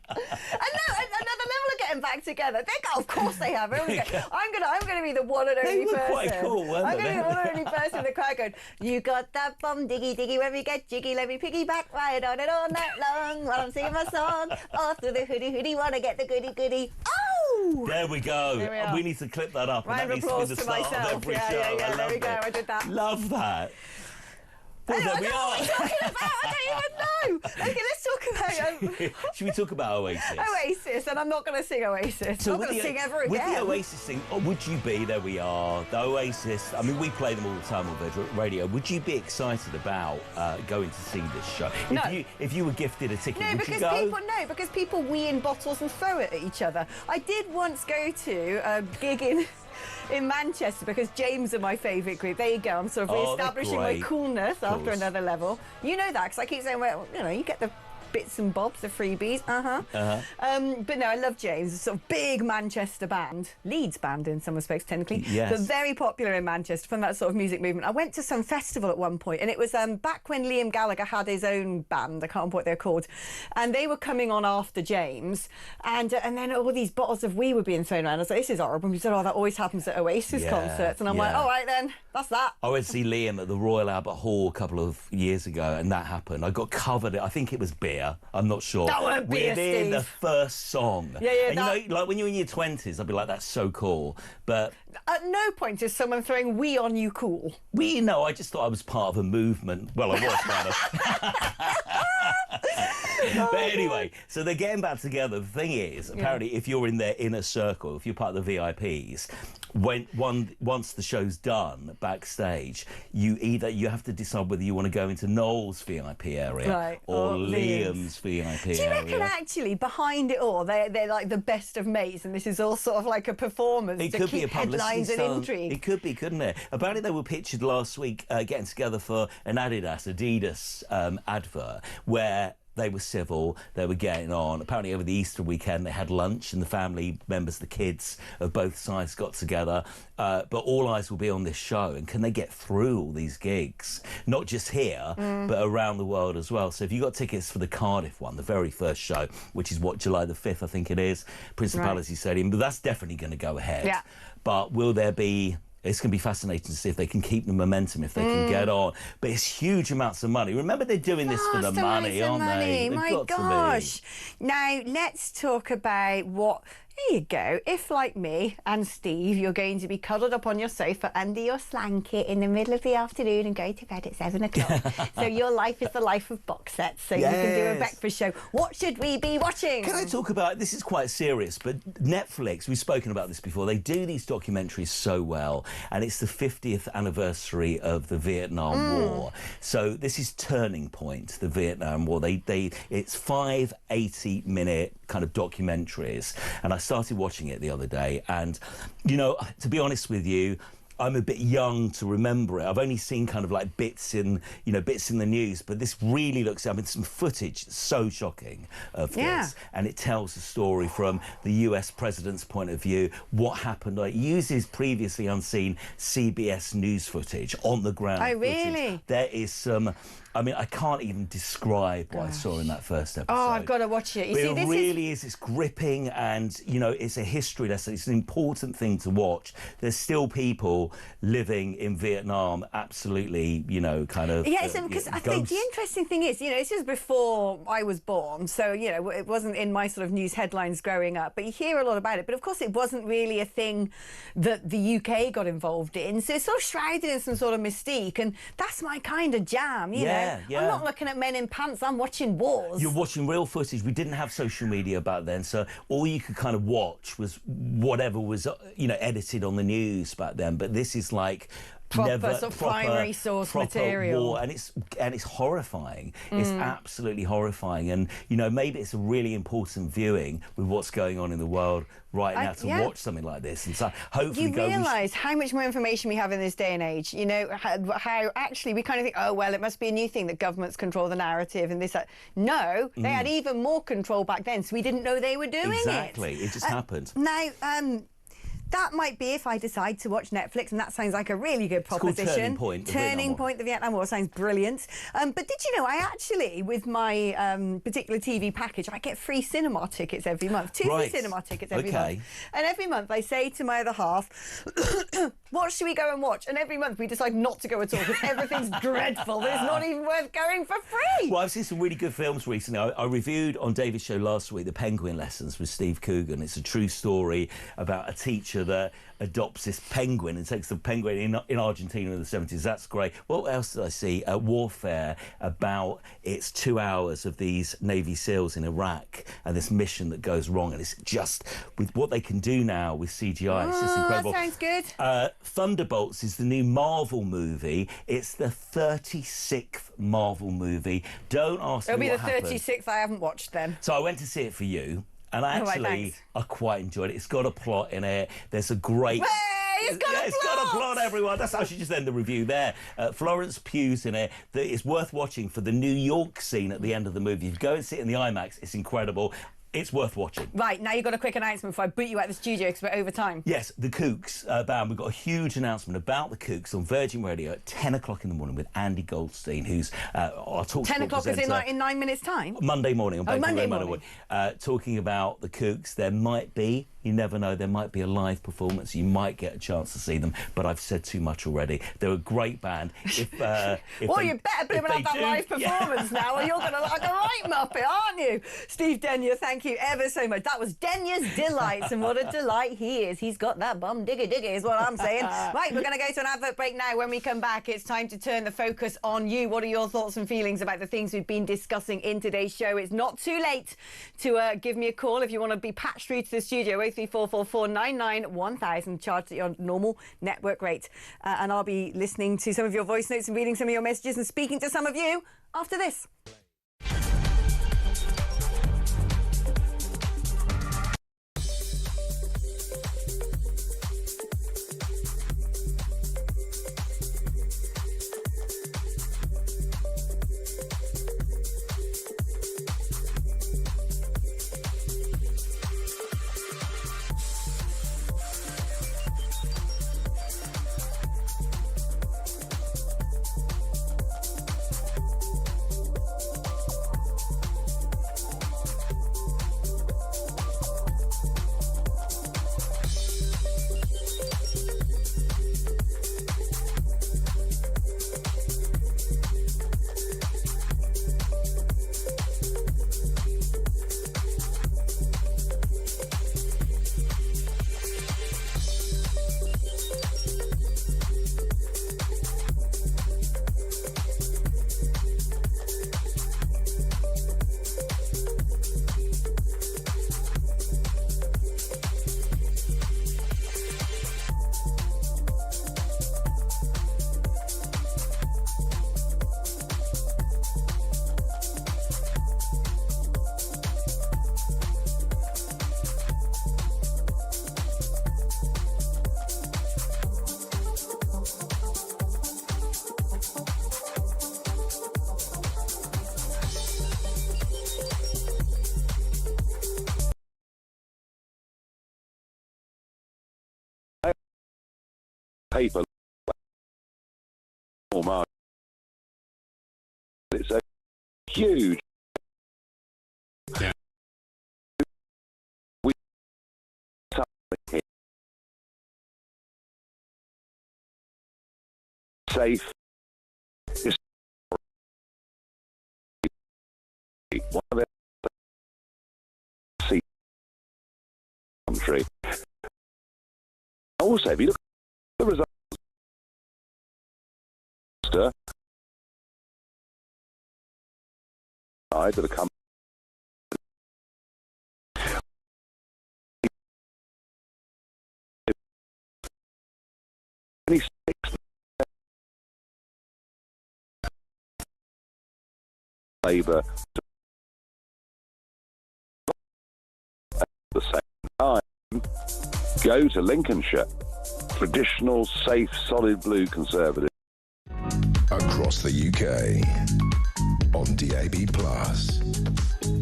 Level are getting back together. Of course they have. I'm gonna be the one and only person. They were quite cool, weren't they? I'm gonna be the one and only person in the crowd going, you got that bum diggy diggy when we get jiggy, let me piggyback right on it all night long while I'm singing my song. All through the hoodie, wanna get the goody goody. Oh! There we go. We need to clip that up. Round of applause to myself. Yeah, there we go. I did that. Love that. Well, there we are. What are we talking about? I don't even know. Okay, let's talk about... Should we talk about Oasis? Oasis, and I'm not going to sing Oasis. I'm not going to sing ever again. With the Oasis thing, would you be, there we are, the Oasis, I mean, we play them all the time on radio. Would you be excited about going to see this show? No. If you were gifted a ticket, would you go? Because people wee in bottles and throw it at each other. I did once go to a gig in Manchester because James are my favourite group. There you go. I'm sort of re-establishing my coolness after Another Level. You know that because I keep saying, well, you get the bits and bobs, the freebies. But no, I love James. It's a sort of big Manchester band, Leeds band in some respects, technically, but very popular in Manchester from that sort of music movement. I went to some festival at one point, and it was back when Liam Gallagher had his own band. I can't remember what they're called, and they were coming on after James, and then all these bottles of wee were being thrown around. I was like, this is horrible. And he said, oh, that always happens at Oasis concerts, and I'm like, all right then, that's that. I went to see Liam at the Royal Albert Hall a couple of years ago, and that happened. I got covered. I think it was beer. I'm not sure. That weren't beer, within Steve. the first song. And you know, like when you're in your 20s, I'd be like, that's so cool. But at no point is someone throwing wee on you cool. No, I just thought I was part of a movement. Well, I was kind of. But anyway, so they're getting back together. The thing is, apparently, if you're in their inner circle, if you're part of the VIPs, once the show's done backstage, you have to decide whether you want to go into Noel's VIP area or Liam's VIP area. Do you reckon actually behind it all they're like the best of mates, and this is all sort of like a performance to keep headlines and intrigue? It could be, couldn't it? Apparently they were pictured last week getting together for an Adidas advert where they were civil, they were getting on. Apparently over the Easter weekend they had lunch and the family members, the kids of both sides got together. But all eyes will be on this show, and can they get through all these gigs? Not just here, but around the world as well. So if you got tickets for the Cardiff one, the very first show, which is July the 5th, I think it is, Principality Stadium, but that's definitely going to go ahead. Yeah. But will there be... It's going to be fascinating to see if they can keep the momentum, if they can get on. But it's huge amounts of money. Remember, they're doing this for the money, aren't they? My gosh. Now, let's talk about what... There you go. If, like me and Steve, you're going to be cuddled up on your sofa under your blanket in the middle of the afternoon and go to bed at 7 o'clock. So your life is the life of box sets, so you can do a breakfast show. What should we be watching? Can I talk about... This is quite serious, but Netflix, we've spoken about this before, they do these documentaries so well, and it's the 50th anniversary of the Vietnam War. So this is Turning Point, the Vietnam War. It's 5 80-minute kind of documentaries, and I started watching it the other day, and you know, to be honest with you, I'm a bit young to remember it. I've only seen kind of like bits in the news, but this really looks, I mean, some footage so shocking of this, and it tells the story from the US president's point of view, what happened. Like, it uses previously unseen CBS news footage on the ground. Oh, really? Footage. There is some... I mean, I can't even describe what I saw in that first episode. Oh, I've got to watch it. It really is. It's gripping, and, you know, it's a history lesson. It's an important thing to watch. There's still people living in Vietnam, absolutely, you know, kind of... Yeah, because I think the interesting thing is, you know, this is before I was born, so, you know, it wasn't in my sort of news headlines growing up, but you hear a lot about it. But, of course, it wasn't really a thing that the UK got involved in, so it's sort of shrouded in some sort of mystique, and that's my kind of jam, you know. I'm not looking at men in pants, I'm watching wars. You're watching real footage. We didn't have social media back then, so all you could kind of watch was whatever was, you know, edited on the news back then. But this is like... proper primary source material, war, and it's horrifying. It's absolutely horrifying, and you know, maybe it's a really important viewing with what's going on in the world right now to watch something like this, and so hopefully you realise how much more information we have in this day and age. You know, how actually we kind of think, oh well, it must be a new thing that governments control the narrative and this. No, they had even more control back then, so we didn't know they were doing it. Exactly, it just happened. Now, that might be if I decide to watch Netflix, and that sounds like a really good proposition. It's called Turning Point. Turning Point, the Vietnam War sounds brilliant. But did you know, I actually, with my particular TV package, I get free cinema tickets every month. Two free cinema tickets every month. And every month I say to my other half, what should we go and watch? And every month we decide not to go at all because everything's dreadful. It's not even worth going for free. Well, I've seen some really good films recently. I reviewed on David's show last week The Penguin Lessons with Steve Coogan. It's a true story about a teacher that adopts this penguin and takes the penguin in Argentina in the 70s. That's great. What else did I see? Warfare, about it's 2 hours of these Navy SEALs in Iraq and this mission that goes wrong, and it's just with what they can do now with CGI. It's just incredible. That sounds good. Thunderbolts is the new Marvel movie. It's the 36th Marvel movie. Don't ask me what happened. It'll be the 36th I haven't watched then. So I went to see it for you. And actually, I quite enjoyed it. It's got a plot in it. There's a great... It's got a plot, everyone. That's how I should just end the review there. Florence Pugh's in it. It's worth watching for the New York scene at the end of the movie. If you go and see it in the IMAX, it's incredible. It's worth watching. Right, now you've got a quick announcement before I boot you out of the studio because we're over time. Yes, the Kooks band. We've got a huge announcement about the Kooks on Virgin Radio at 10 o'clock in the morning with Andy Goldstein, who's our talk 10 o'clock is in 9 minutes' time? Monday morning. On Monday morning. Talking about the Kooks. There might be You never know, there might be a live performance, you might get a chance to see them, but I've said too much already. They're a great band. Well, you better be able to have that live performance now, or you're going to look like a right muppet, aren't you? Steve Denyer, thank you ever so much. That was Denyer's Delights, and what a delight he is. He's got that bum diggy is what I'm saying. Right, we're going to go to an advert break now. When we come back, it's time to turn the focus on you. What are your thoughts and feelings about the things we've been discussing in today's show? It's not too late to give me a call if you want to be patched through to the studio. 03444991000, charged at your normal network rate. And I'll be listening to some of your voice notes and reading some of your messages and speaking to some of you after this. Paper it's a huge safe one of their country. Also, if you look at the results that are coming Labour at the same time go to Lincolnshire, traditional, safe, solid blue Conservative. Across the UK, on DAB+,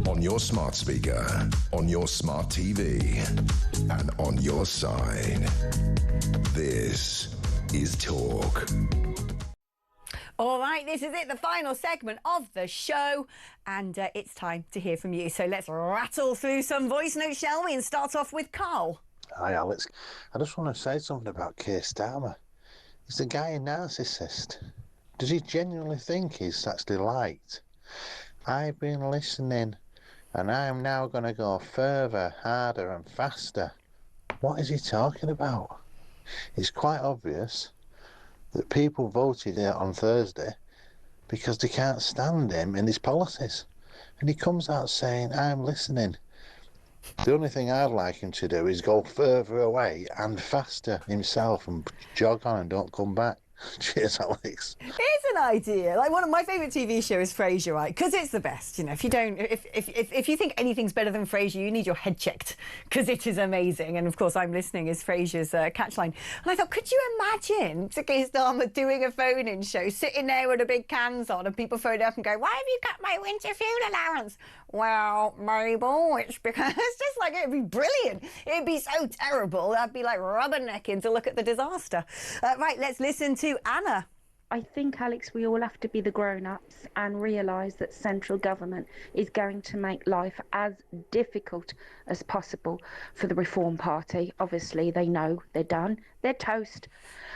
on your smart speaker, on your smart TV, and on your side. This is Talk. All right, this is it, the final segment of the show, and it's time to hear from you. So let's rattle through some voice notes, shall we, and start off with Carl. Hi, Alex. I just want to say something about Keir Starmer. Is the guy a narcissist? Does he genuinely think he's actually liked? I've been listening, and I'm now going to go further, harder and faster. What is he talking about? It's quite obvious that people voted on Thursday because they can't stand him and his policies. And he comes out saying, I'm listening. The only thing I'd like him to do is go further away and faster himself and jog on and don't come back. Cheers, Alex. Here's an idea. Like, one of my favourite TV shows is Frasier, right? Because it's the best. You know, if you don't, if you think anything's better than Frasier, you need your head checked, because it is amazing. And of course, I'm listening is Frasier's catchline. And I thought, could you imagine Keir Starmer doing a phone-in show, sitting there with a big cans on, and people phone up and go, "Why have you cut my winter fuel allowance?" Well, Mabel, it's because it's just like, it'd be brilliant. It'd be so terrible. I'd be like rubbernecking to look at the disaster. Right, let's listen to Anna. I think, Alex, we all have to be the grown-ups and realise that central government is going to make life as difficult as possible for the Reform Party. Obviously, they know they're done. They're toast.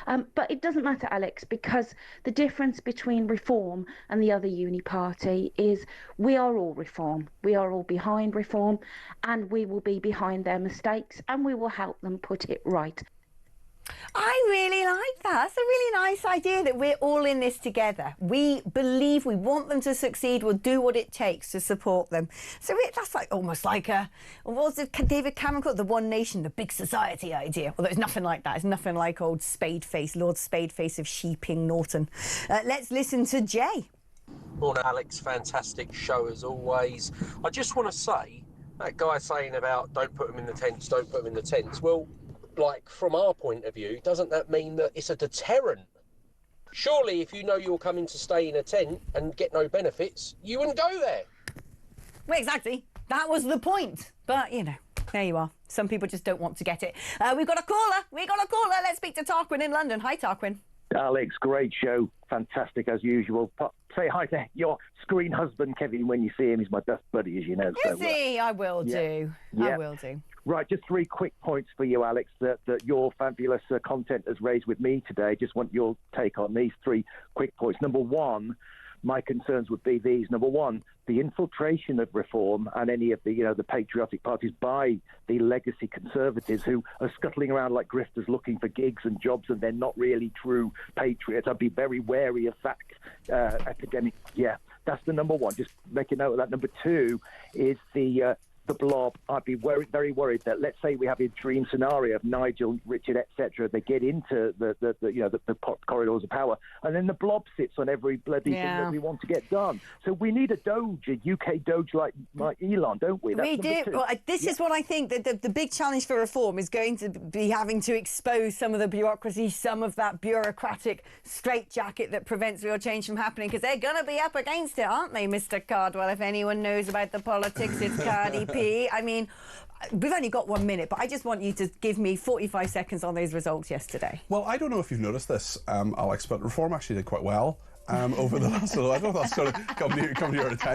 But it doesn't matter, Alex, because the difference between Reform and the other uni party is we are all Reform. We are all behind Reform, and we will be behind their mistakes, and we will help them put it right. I really like that. That's a really nice idea that we're all in this together. We believe, we want them to succeed. We'll do what it takes to support them. So that's like almost like what was it David Cameron called? The One Nation, the big society idea. Although it's nothing like that. It's nothing like old Spadeface, Lord Spadeface of Sheeping Norton. Let's listen to Jay. Morning, Alex. Fantastic show as always. I just want to say, that guy saying about don't put them in the tents, don't put them in the tents. Well, like, from our point of view, doesn't that mean that it's a deterrent? Surely, if you know you're coming to stay in a tent and get no benefits, you wouldn't go there. Well, exactly. That was the point. But, you know, there you are. Some people just don't want to get it. We've got a caller. Let's speak to Tarquin in London. Hi, Tarquin. Alex, great show. Fantastic as usual. Say hi to your screen husband, Kevin, when you see him. He's my best buddy, as you know. Is he? I will do. I will do. Right, just 3 quick points for you, Alex, that your fabulous content has raised with me today. Just want your take on these 3 quick points. Number one, my concerns would be these. Number one, the infiltration of Reform and any of the patriotic parties by the legacy Conservatives who are scuttling around like grifters looking for gigs and jobs, and they're not really true patriots. I'd be very wary of that epidemic. Yeah, that's the number one. Just make a note of that. Number two is the blob. I'd be very worried that, let's say we have a dream scenario of Nigel, Richard, etc. They get into the corridors of power, and then the blob sits on every bloody thing that we want to get done. So we need a Doge, a UK Doge like Elon, don't we? We do. Well, this is what I think that the big challenge for Reform is going to be having to expose some of the bureaucracy, some of that bureaucratic straitjacket that prevents real change from happening, because they're going to be up against it, aren't they, Mr. Cardwell? If anyone knows about the politics, it's Cardi P. I mean, we've only got 1 minute, but I just want you to give me 45 seconds on those results yesterday. Well, I don't know if you've noticed this, Alex, but Reform actually did quite well over the last little. I don't know if that's sort of come to your attention.